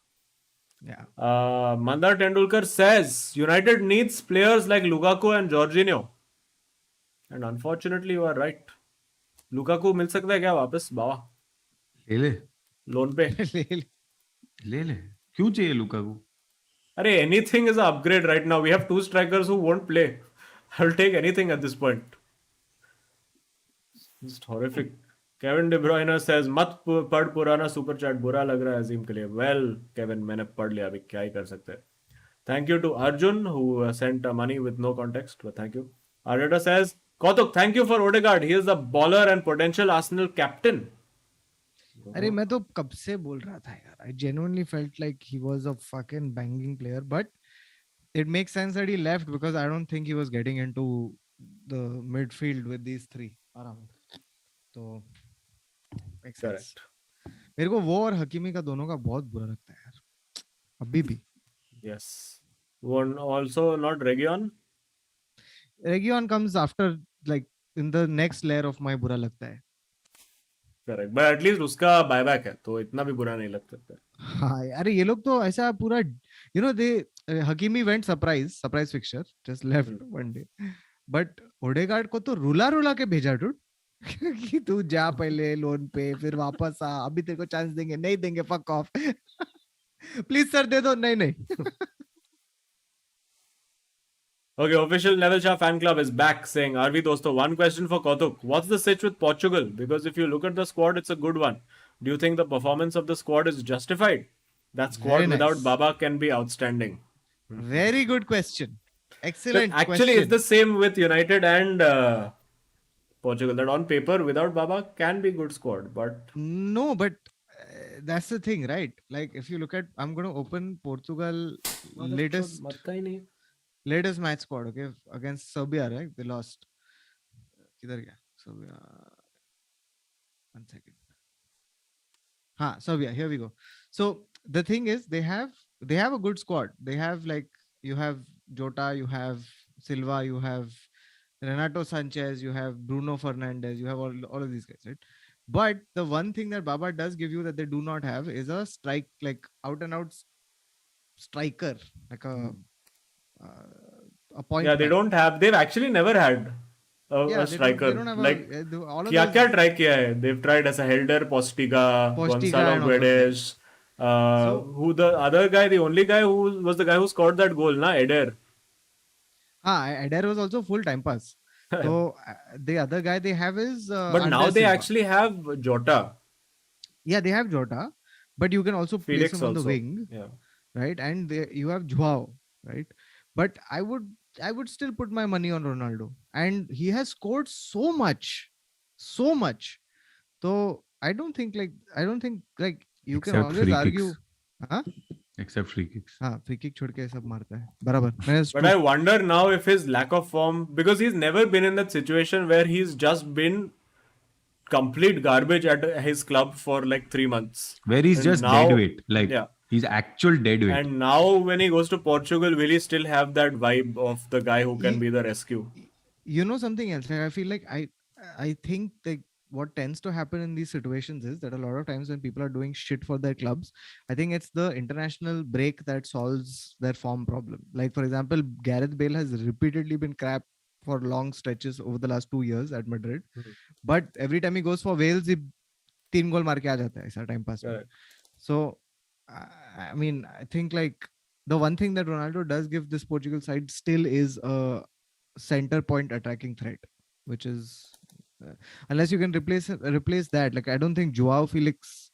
Yeah. Mandar Tendulkar says, United needs players like Lukaku and Jorginho. And unfortunately, you are right. Lukaku मिल सकता है क्या वापस बावा? ले loan पे. ले क्यों चाहिए Lukaku? अरे anything is an upgrade right now. We have 2 strikers who won't play. I'll take anything at this point. Just horrific. Kevin De Bruyne says मत पढ़ पुराना सुपर चैट बुरा लग रहा है अजीम के लिए. Well, Kevin, मैंने पढ़ लिया, अभी क्या ही कर सकते हैं. Thank you to Arjun who sent money with no context, but thank you. Arteta says, Kautuk, thank you for Odegaard. He is a baller and potential Arsenal captain. अरे मैं तो कब से बोल रहा था यार. I genuinely felt like he was a fucking banging player, but it makes sense that he left because I don't think he was getting into the midfield with these three around. So makes sense. Correct. मेरे को वो और हकीमी का दोनों का बहुत बुरा लगता है यार, अभी भी. Yes. One also not Region. Region comes after, like in the next layer of my बुरा लगता है. Correct. But at least उसका buyback है, तो इतना भी बुरा नहीं लग सकता. हाँ अरे ये लोग तो ऐसा पूरा, you know, they Hakimi went surprise fixture, just left one day, but Odegaard को तो रुला के भेजा dude. कि तू जा पहले लोन पे, फिर वापस आ, अभी तेरे को चांस देंगे, नहीं देंगे, फक ऑफ. प्लीज सर दे दो, नहीं. Okay, official Level Shah fan club is back saying, Arvi dosto, one question for Kautuk. What's the sitch with Portugal? Because if you look at the squad, it's a good one. Do you think the performance of the squad is justified? That squad Very without nice. Baba can be outstanding. Very good question. Excellent Actually, question. it's the same with United and Portugal. That on paper, without Baba, can be good squad. But No, but that's the thing, right? Like if you look at, I'm going to open Portugal latest match squad, okay, against Serbia, right? They lost. किधर गया? Serbia. 1 second. Serbia. Here we go. So the thing is, they have a good squad. They have, like, you have Jota, you have Silva, you have Renato Sanchez, you have Bruno Fernandes, you have all of these guys, right? But the one thing that Baba does give you that they do not have is a strike, like out and out striker, like a point. yeah, they don't have. They've actually never had a striker. They don't have like all of क्या those, क्या try किया है? They've tried as a Helder, Postiga, Gonzalo and all those Guedes. Who the other guy? The only guy who was the guy who scored that goal, na Eder. Eder was also full time pass. So the other guy they have is but now Andres they Silva. actually have Jota. Yeah, they have Jota, but you can also Felix place him on the also. wing, Yeah. right? And you have Joao, right? But I would still put my money on Ronaldo, and he has scored so much. So I don't think like you can Except always free argue. kicks. Huh? Except free kicks. हाँ, free kick छोड़ के सब मारता है, बराबर. But I wonder now if his lack of form, because he's never been in that situation where he's just been complete garbage at his club for like 3 months. Where he's And just now- dead weight. Like Yeah. he's actual dead weight. And now when he goes to Portugal, will he still have that vibe of the guy who can be the rescue? You know something else? Like, I feel like I think like what tends to happen in these situations is that a lot of times when people are doing shit for their clubs, I think it's the international break that solves their form problem. Like for example, Gareth Bale has repeatedly been crap for long stretches over the last 2 years at Madrid, but every time he goes for Wales, he 3 goal मार के आ जाता है ऐसा time pass में. Correct. So I mean, I think like the one thing that Ronaldo does give this Portugal side still is a center point attacking threat, which is unless you can replace that. Like I don't think Joao Felix,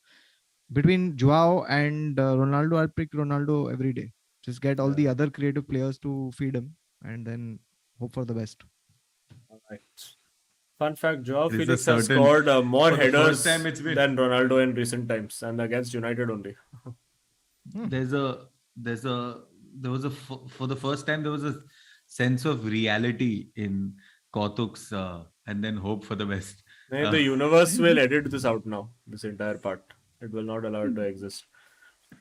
between Joao and Ronaldo, I'll pick Ronaldo every day. Just get all the other creative players to feed him, and then hope for the best. Alright. Fun fact: Joao There's a Felix has certain- scored more for the headers first time it's been- than Ronaldo in recent times, and against United only. There was for the first time there was a sense of reality in Kautuk's and then hope for the best. The universe will edit this out now. This entire part, it will not allow it to exist.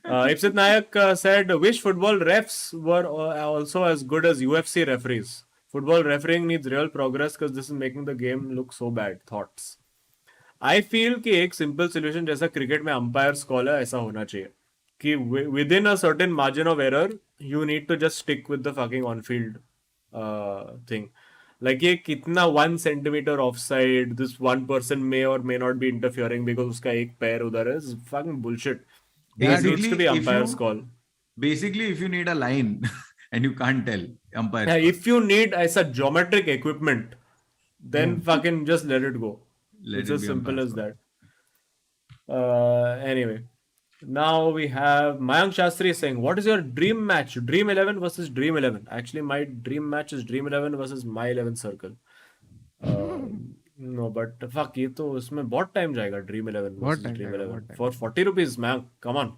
Ipsit Nayak said, "Wish football refs were also as good as UFC referees. Football refereeing needs real progress because this is making the game look so bad." Thoughts? I feel कि एक simple solution जैसा cricket में umpires call है ऐसा होना चाहिए कि within a certain margin of error you need to just stick with the fucking on-field thing. Like ये कितना 1 centimeter offside, this one person may or may not be interfering because उसका एक पैर उधर है, is fucking bullshit. That needs to be umpire's call. Basically, if you need a line and you can't tell, umpire's Yeah, call. if you need ऐसा geometric equipment, then fucking just let it go. Let It's it as be on simple as passport. that. Anyway, now we have Mayank Shastri saying, "What is your dream match? Dream 11 versus Dream 11." Actually, my dream match is Dream 11 versus My 11 Circle. No, but fuck, ये तो उसमें बहुत time जाएगा Dream 11 बहुत versus time Dream जाएगा, 11 बहुत time for जाएगा, 40 rupees, man. Come on,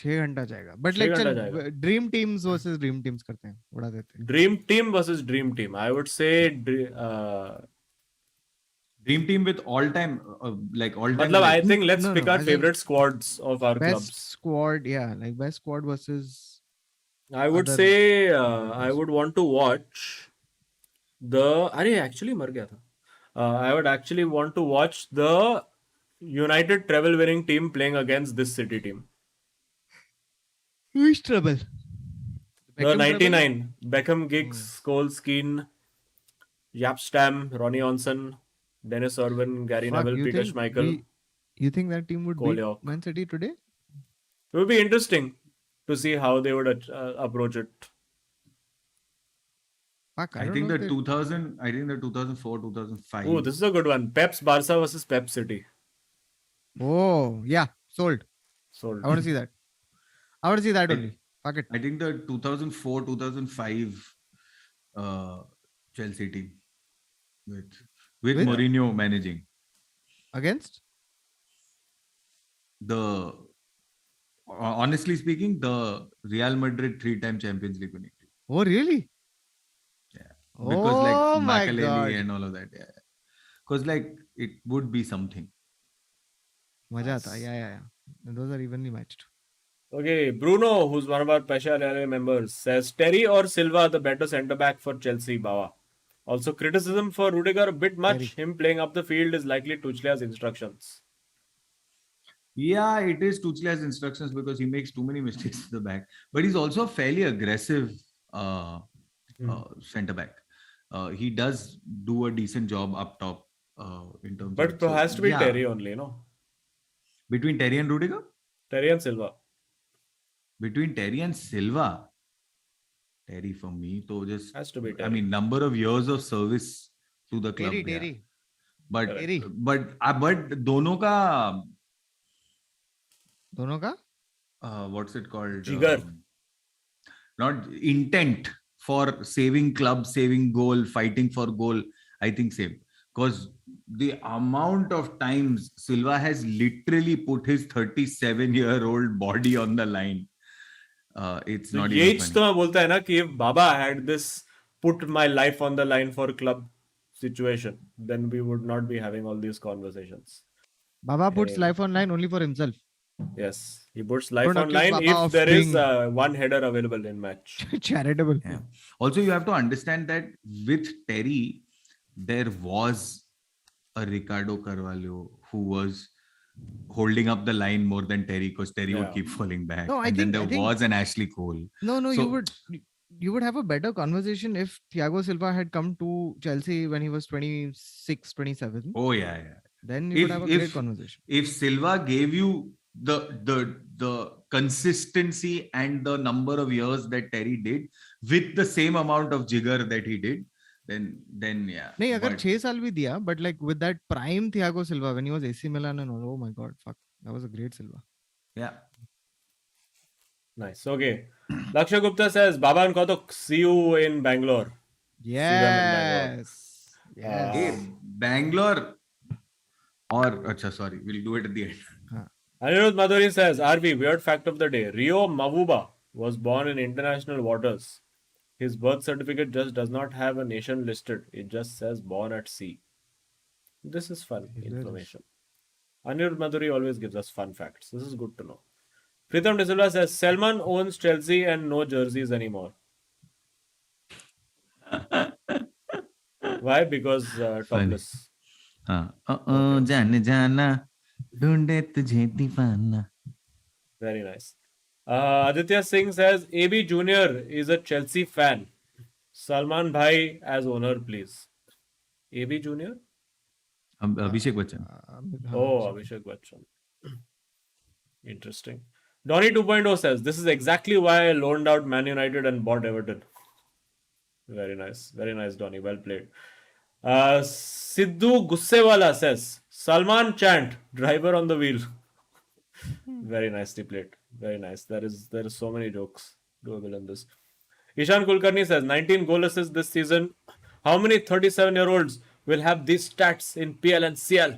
6 घंटा जाएगा. बट 6 लाइक चल घंटा जाएगा. Dream teams versus dream teams करते हैं, उड़ा देते हैं. Dream team versus Dream team. I would say, Dream team with all-time, like all-time मतलब I greats. think let's No, pick no, our as in favorite squads of our best clubs. squad, yeah, like best squad versus I would other say I teams. would want to watch the. अरे actually मर गया था. I would actually want to watch the United treble winning team playing against this City team. Who is trouble? The Beckham trouble? 99 Beckham, Giggs, Scholes, Keane, Yapstam, Ronnie Onsen, Dennis Irwin, Gary Fuck, Neville, Peter Schmeichel, you think that team would beat Koliok. Man City today? It would be interesting to see how they would approach it. Fuck, I I don't think know if the they... 2000, I think the 2004, 2005. Oh, this is a good one. Pep's Barca versus Pep City. Oh, yeah, sold. Sold. I want to see that. I want to see that I- only. Fuck it. I think the 2004, 2005 Chelsea team with With? Mourinho managing Against? the. Honestly speaking, the Real Madrid 3-time Champions League winning team. Oh, really? Yeah, because like Oh my Makelele God. and all of that. Yeah, because like it would be something. Maja aata. Yeah. Those are evenly matched. Okay, Bruno, who's one of our Pesha Reale members, says Terry or Silva the better centre back for Chelsea, Bawa. Also, criticism for Rudiger a bit much. Terry. Him playing up the field is likely Tuchel's instructions. Yeah, it is Tuchel's instructions because he makes too many mistakes at the back. But he's also a fairly aggressive centre back. He does do a decent job up top in terms But of. it has to be yeah. Terry only, no? Between Terry and Rudiger? Terry and Silva. Between Terry and Silva. Terry for me, so just. Has to be Terry. I mean, number of years of service to the club. yeah. Terry. But Terry. but दोनों का दोनों का? what's it called? Jigar. Not intent for saving club, saving goal, fighting for goal. I think same because the amount of times Silva has literally put his 37-year-old body on the line. It's So not यही even तो funny. मैं बोलता है ना कि if Baba had this put my life on the line for club situation, then we would not be having all these conversations. Baba puts Anyway. life on line only for himself. Yes, he puts life Don't accuse online Baba if of there is being- one header available in match. Charitable. Yeah. Also, you have to understand that with Terry, there was a Ricardo Carvalho who was holding up the line more than Terry because Terry would Yeah. keep falling back. No, I and think- then I there think- was an Ashley Cole. No, So- you would have a better conversation if Thiago Silva had come to Chelsea when he was 26, 27. Oh yeah. Then you would have a great conversation. If Silva gave you the consistency and the number of years that Terry did with the same amount of jigger that he did, then yeah. नहीं अगर But- 6 साल भी दिया, but like with that prime Thiago Silva when he was AC Milan and all, oh my God, fuck, that was a great Silva. yeah. Nice. Okay. Lakshay Gupta says, Baba and Kautuk, see you in Bangalore. Yes. Yes. Hey, Bangalore or acha, sorry, we'll do it at the end. Anirudh Madhuri says, RV, weird fact of the day. Rio Mavuba was born in international waters. His birth certificate just does not have a nation listed. It just says born at sea. This is fun information. Anirudh Madhuri always gives us fun facts. This is good to know. Pritham De Silva says, Selman owns Chelsea and no jerseys anymore. Why? Because topless. जाने जाना ढूंढे तुझे दीवाना. Very nice. Aditya Singh says, AB Junior is a Chelsea fan. Salman Bhai as owner, please. AB Junior? Abhishek Bachchan. Oh, Abhishek Bachchan. Interesting. Donny 2.0 says, this is exactly why I loaned out Man United and bought Everton. Very nice. Very nice, Donny. Well played. Sidhu Gussewala says, Salman chant, driver on the wheel. Very nicely played. Very nice. There is so many jokes doable in this. Ishan Kulkarni says 19 goal assists this season. How many 37-year-olds will have these stats in PL and CL?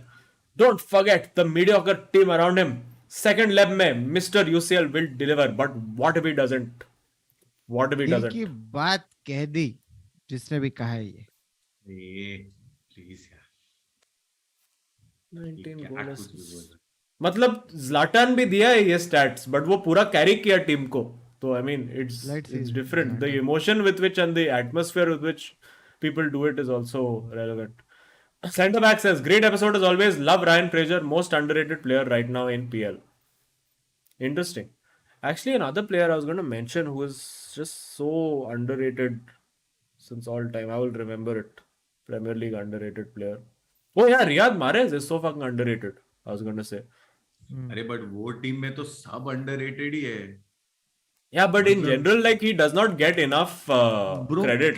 Don't forget the mediocre team around him. Second leg में Mr. UCL will deliver. But what if he doesn't? What if he दिल की doesn't? बात कह दी जिसने भी कहा है ये. प्लीज यार 19 क्या goal कुछ भी assists. बोल रहा है. मतलब Zlatan भी दिया है ये stats, but वो पूरा carry किया टीम को. So I mean, it's Let's see it's different. The Zlatan. emotion with which and the atmosphere with which people do it is also relevant. Centre back says, great episode as always. Love Ryan Fraser, most underrated player right now in PL. Interesting. Actually, another player I was going to mention who is just so underrated since all time. I will remember it. Premier League underrated player. Oh yeah, Riyad Mahrez is so fucking underrated. I was going to say. अरे but वो team में तो सब underrated ही है. Yeah, but in मतलब- general, like he does not get enough bro credit.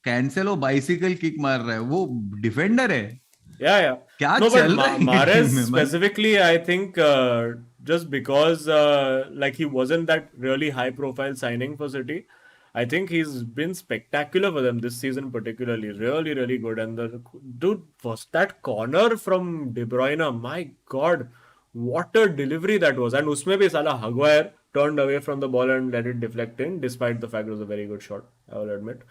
Cancelo bicycle kick मार रहा है, वो डिफेंडर है. Yeah, yeah. क्या No, but चल रहा है ये Mahrez team में? specifically, I think just because like he wasn't that really high profile signing for City, I think he's been spectacular for them this season particularly. Really, really good. And the dude was that corner from De Bruyne. My God, what a delivery that was. And usme bhi sala Maguire turned away from the ball and let it deflect in, despite the fact it was a very good shot, I will admit.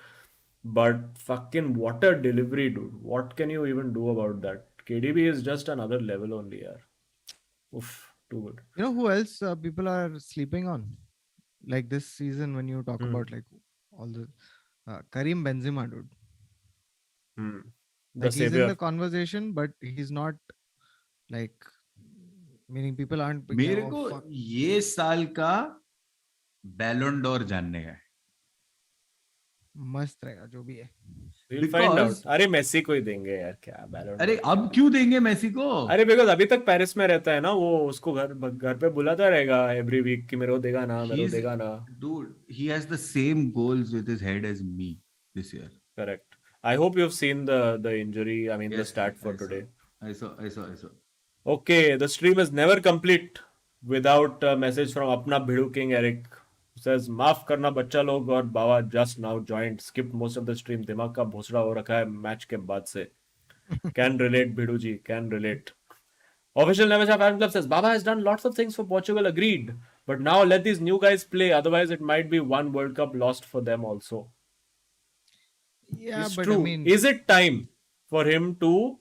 But fucking what a delivery, dude. What can you even do about that? KDB is just another level only, yaar. Oof, too good. You know who else people are sleeping on? Like this season, when you talk about like all the Karim Benzema, dude. Hmm. The Like he's in savior. the conversation, but he's not like meaning people aren't. मेरे oh, को fuck. ये साल का Ballon door जानने का है. मस्त रहेगा जो भी है. We'll find out. Because- अरे मेसी को ही देंगे यार, क्या बैलोन. अरे अब क्यों देंगे मेसी को? अरे बिकॉज अभी तक पेरिस में रहता है ना वो, उसको घर पे बुलाता रहेगा एवरी वीक कि मेरे को देगा ना, मेरे को He's- देगा ना. Dude, he has the same goals with his head as me this year. Correct. I hope you've seen the injury, I mean the Yes, stat for I saw. today. I saw. Okay, the stream is never complete without a message from अपना भिड़ू King Eric. Says माफ करना बच्चा लोग और बाबा just now joined, skipped most of the stream. दिमाग का भोसड़ा हो रखा है मैच के बाद से. Can relate भिड़ू ji, can relate. Official Nevecha fan club says Baba has done lots of things for Portugal, agreed, but now let these new guys play, otherwise it might be one World Cup lost for them also. Yeah, It's but true. I mean, Is it time for him to?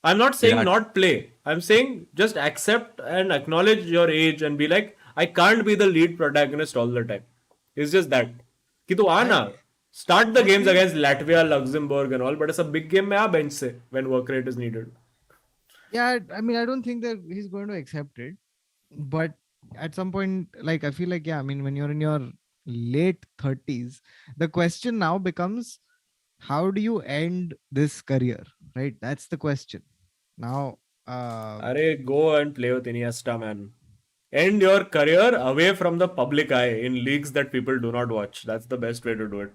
I'm not saying Virat. not play. I'm saying just accept and acknowledge your age and be like, I can't be the lead protagonist all the time. It's just that. कि तू आना. Start the games against Latvia, Luxembourg and all, but it's a big game में आ bench से when work rate is needed. yeah, I mean, I don't think that he's going to accept it. But at some point, like I feel like, yeah, I mean, when you're in your late 30s, the question now becomes, how do you end this career? Right? That's the question. Now, Arey, go and play with Iniesta, man. End your career away from the public eye in leagues that people do not watch. That's the best way to do it.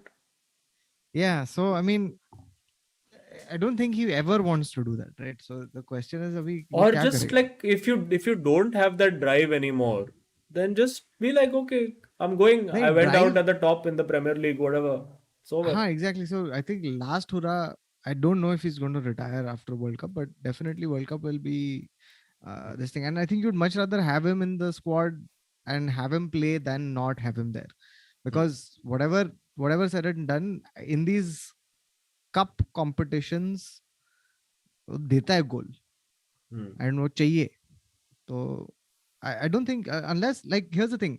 yeah, so I mean, I don't think he ever wants to do that, right? So the question is, abhi wo Or kya just karega? like if you don't have that drive anymore, then just be like, okay, I'm going. Nahi, I went drive- out at the top in the Premier League, whatever. It's over. Exactly. So I think last hurrah, I don't know if he's going to retire after World Cup, but definitely World Cup will be this thing. And I think you'd much rather have him in the squad and have him play than not have him there, because whatever said and done in these cup competitions, वो देता है goal Hmm. and वो चाहिए. So I don't think unless, like, here's the thing,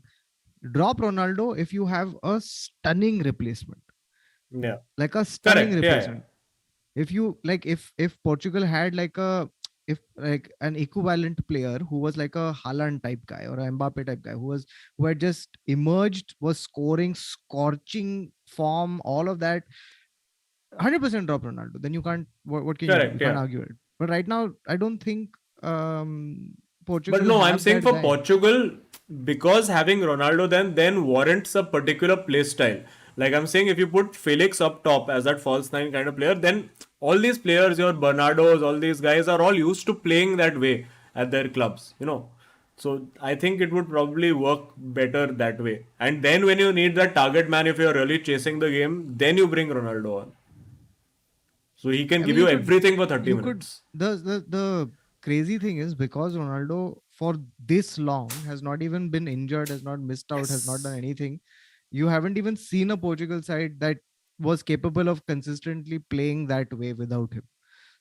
drop Ronaldo if you have a stunning replacement. Yeah. Like a stunning Correct. Yeah, replacement. If you like, if Portugal had like an equivalent player who was like a Haaland type guy or a Mbappe type guy who had just emerged, was scoring, scorching form, all of that, 100% drop Ronaldo. Then you can't. What can you do? Correct, You can't yeah. argue it. But right now, I don't think Portugal. But no, I'm have saying that for guy. Portugal, because having Ronaldo then warrants a particular play style. Like I'm saying, if you put Felix up top as that false nine kind of player, then all these players, your Bernardos, all these guys are all used to playing that way at their clubs, you know. So I think it would probably work better that way. And then when you need that target man, if you're really chasing the game, then you bring Ronaldo on. So he can I give mean, you everything for 30 you could minutes. the crazy thing is because Ronaldo for this long has not even been injured, has not missed out, has not done Yes. anything. You haven't even seen a Portugal side that was capable of consistently playing that way without him.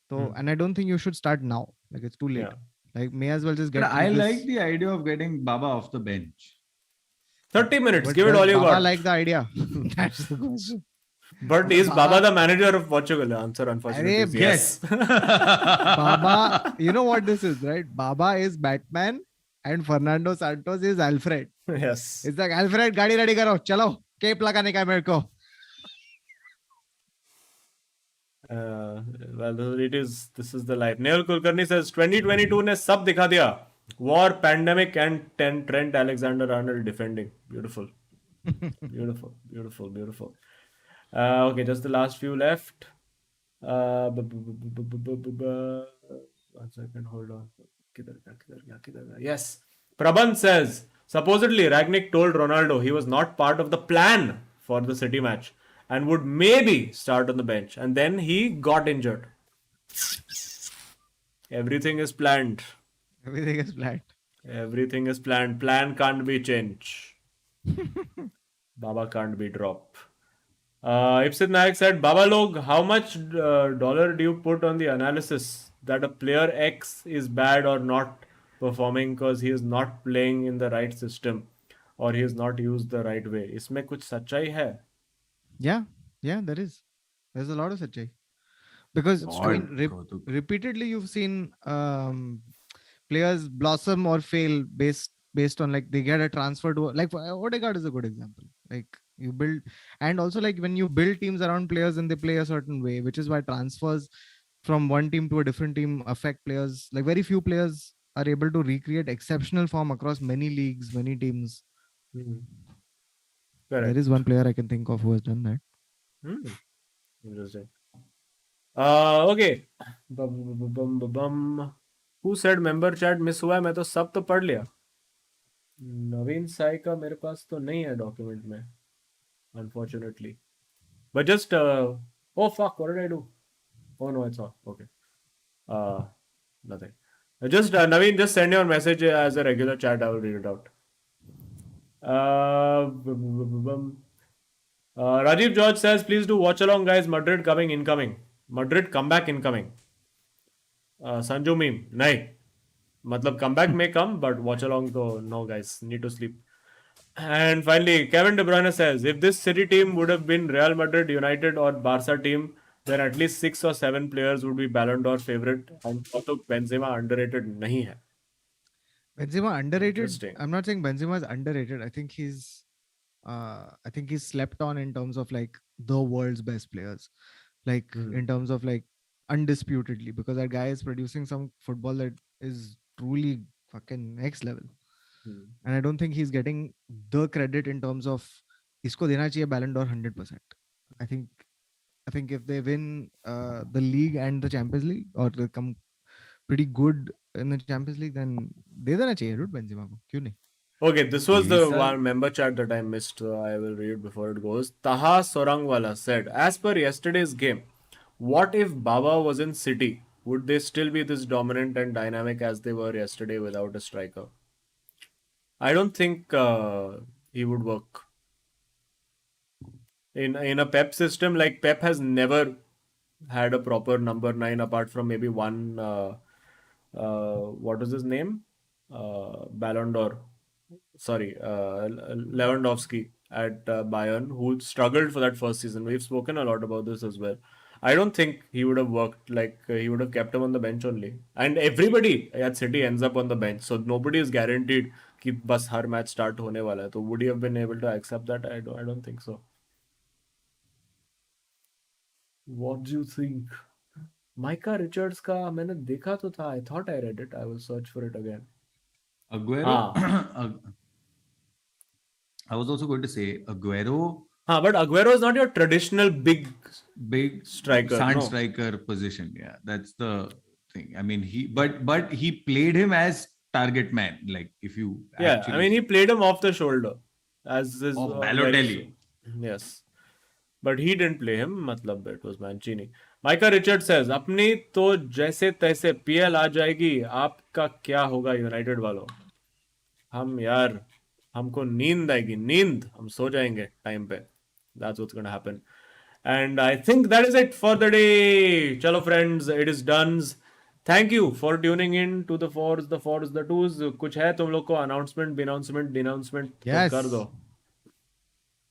So, and I don't think you should start now. Like it's too late. Yeah. Like may as well just But get I through like this. the idea of getting Baba off the bench. 30 minutes, But give it does all you Baba got. like the idea? That's the question. But Because is Baba Baba, the manager of Portugal? The answer, unfortunately, Arey, is yes. Baba, you know what this is, right? Baba is Batman and Fernando Santos is Alfred. Yes. It's like Alfred, गाड़ी ready करो, चलो, cape लगाने का है मेरे को. Well, it is. This is the life. Neil Kulkarni says 2022 ने सब दिखा दिया. War, pandemic, and Trent Alexander-Arnold defending. Beautiful, beautiful, beautiful, beautiful. Okay, just the last few left. One second, hold on. किधर गया? Yes. Prabhan says supposedly Ragnick told Ronaldo he was not part of the plan for the City match and would maybe start on the bench, and then he got injured. Everything is planned. Everything is flat. Everything is planned. Plan can't be changed. Baba can't be dropped. Ipsit Nayak said, Baba Log, how much dollar do you put on the analysis that a player X is bad or not performing because he is not playing in the right system or he is not used the right way? इसमें कुछ सच्चाई है? Yeah, there is. There's a lot of such. Because I mean, repeatedly you've seen players blossom or fail based on like they get a transfer to like Odegaard is a good example. Like you build and also like when you build teams around players and they play a certain way, which is why transfers from one team to a different team affect players. Like very few players are able to recreate exceptional form across many leagues, many teams. Correct. There is one player I can think of who has done that. Interesting. Okay. Who said member chat miss हुआ है? मैं तो सब तो पढ़ लिया. नवीन साई का मेरे पास तो नहीं है डॉक्यूमेंट में, unfortunately. But just oh fuck, what did I do? Oh no, it's off. Okay. Nothing. Just Naveen, just send your message as a regular chat. I will read it out. Rajiv George says, please do watch along, guys. Madrid coming incoming. Madrid comeback incoming. Sanju meme. Nahi. Matlab comeback may come, but watch along though. No, guys. Need to sleep. And finally, Kevin De Bruyne says, if this City team would have been Real Madrid, United or Barca team, then at least 6 or 7 players would be Ballon d'Or favorite. And also Benzema underrated nahi hai. Benzema underrated. I'm not saying Benzema is underrated. I think he's slept on in terms of like the world's best players. Like in terms of like undisputedly, because that guy is producing some football that is truly fucking next level. And I don't think he's getting the credit in terms of isko dena chahiye Ballon d'Or 100%. I think if they win the league and the Champions League or they come pretty good in the Champions League, then de dena chahiye dude Benzema ko. Kyun nahi? Okay, this was the one member chat that I missed. So I will read it before it goes. Taha Sorangwala said, as per yesterday's game, what if Baba was in City? Would they still be this dominant and dynamic as they were yesterday without a striker? I don't think he would work. In a Pep system, like Pep has never had a proper number 9 apart from maybe one, what was his name? Ballon d'Or. Sorry, Lewandowski at Bayern, who struggled for that first season. We've spoken a lot about this as well. I don't think he would have worked. Like he would have kept him on the bench only. And everybody at City ends up on the bench, so nobody is guaranteed कि बस हर match start होने वाला है. तो would he have been able to accept that? I don't think so. What do you think? Micah Richards का मैंने देखा तो था. I thought I read it. I will search for it again. Aguero. I was also going to say Aguero but Aguero is not your traditional big striker, sand no. striker position. Yeah, that's the thing. I mean, but he played him as target man. Like if you Yeah, actually I mean, he played him off the shoulder as his of very Balotelli. yes, but he didn't play him. मतलब it was Mancini. Micah Richard says, अपनी तो जैसे तैसे PL आ जाएगी, आपका क्या होगा United वालों? हम यार, हमको नींद आएगी, नींद, हम सो जाएंगे टाइम पे. That's what's gonna happen. And I think that is it for the day. Chalo friends, it is done. Thank you for tuning in to the fours, the twos. कुछ है तुम लोग को announcement, denouncement तो Yes. कर दो.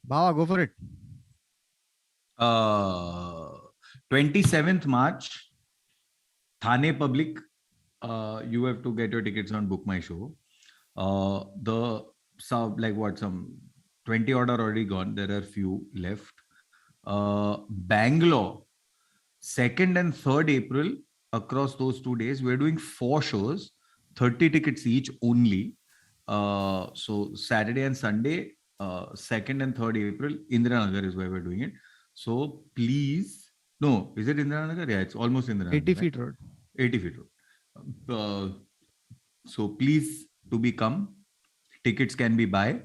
Baba, go for it. 27th March, Thane Public. You have to get your tickets on Book My Show. Some 20 odd are already gone. There are few left. Bangalore, 2nd and 3rd April, across those 2 days, we're doing 4 shows, 30 tickets each only. So Saturday and Sunday, 2nd and 3rd April, Indiranagar is where we're doing it. So please, no, is it Indiranagar? Yeah, it's almost Indiranagar. 80 feet road. 80 feet road. So please to become. Tickets can be buy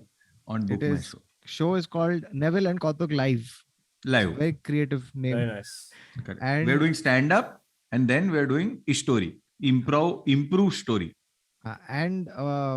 on Book My Show. Show is called Neville and Kautuk Live. Live. Very creative name. Very nice. Correct. And we're doing stand up and then we're doing story, improve story. And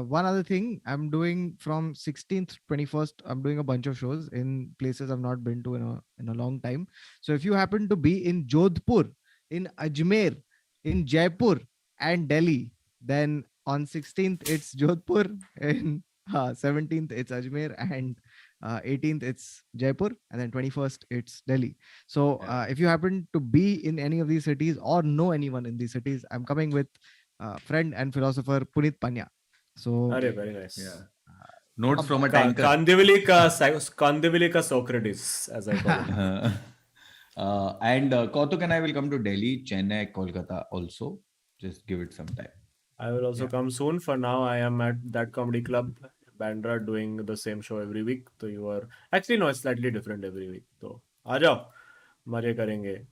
one other thing, I'm doing from 16th, 21st, I'm doing a bunch of shows in places I've not been to in a long time. So if you happen to be in Jodhpur, in Ajmer, in Jaipur and Delhi, then on 16th it's Jodhpur, in 17th it's Ajmer, and 18th it's Jaipur, and then 21st it's Delhi. So if you happen to be in any of these cities or know anyone in these cities, I'm coming with friend and philosopher Punit Panya. So Very nice. Yeah. Notes from a tanker. Kandivali ka Socrates, as I call him. And Kautuk and I will come to Delhi, Chennai, Kolkata also. Just give it some time. I will also come soon. For now, I am at that comedy club, Bandra, doing the same show every week. So you are actually no, it's slightly different every week. So आ जाओ, मजे करेंगे.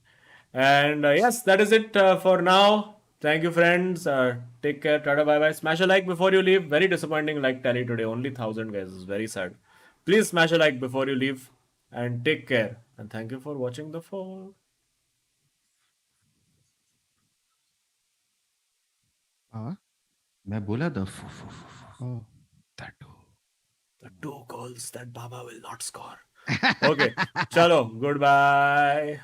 And yes, that is it for now. Thank you, friends. Take care. Tata, bye bye. Smash a like before you leave. Very disappointing like tally today. Only 1,000 guys. It's very sad. Please smash a like before you leave. And take care. And thank you for watching the fall. मैं बोला था The 2 goals that Baba will not score. Okay. Chalo. Goodbye.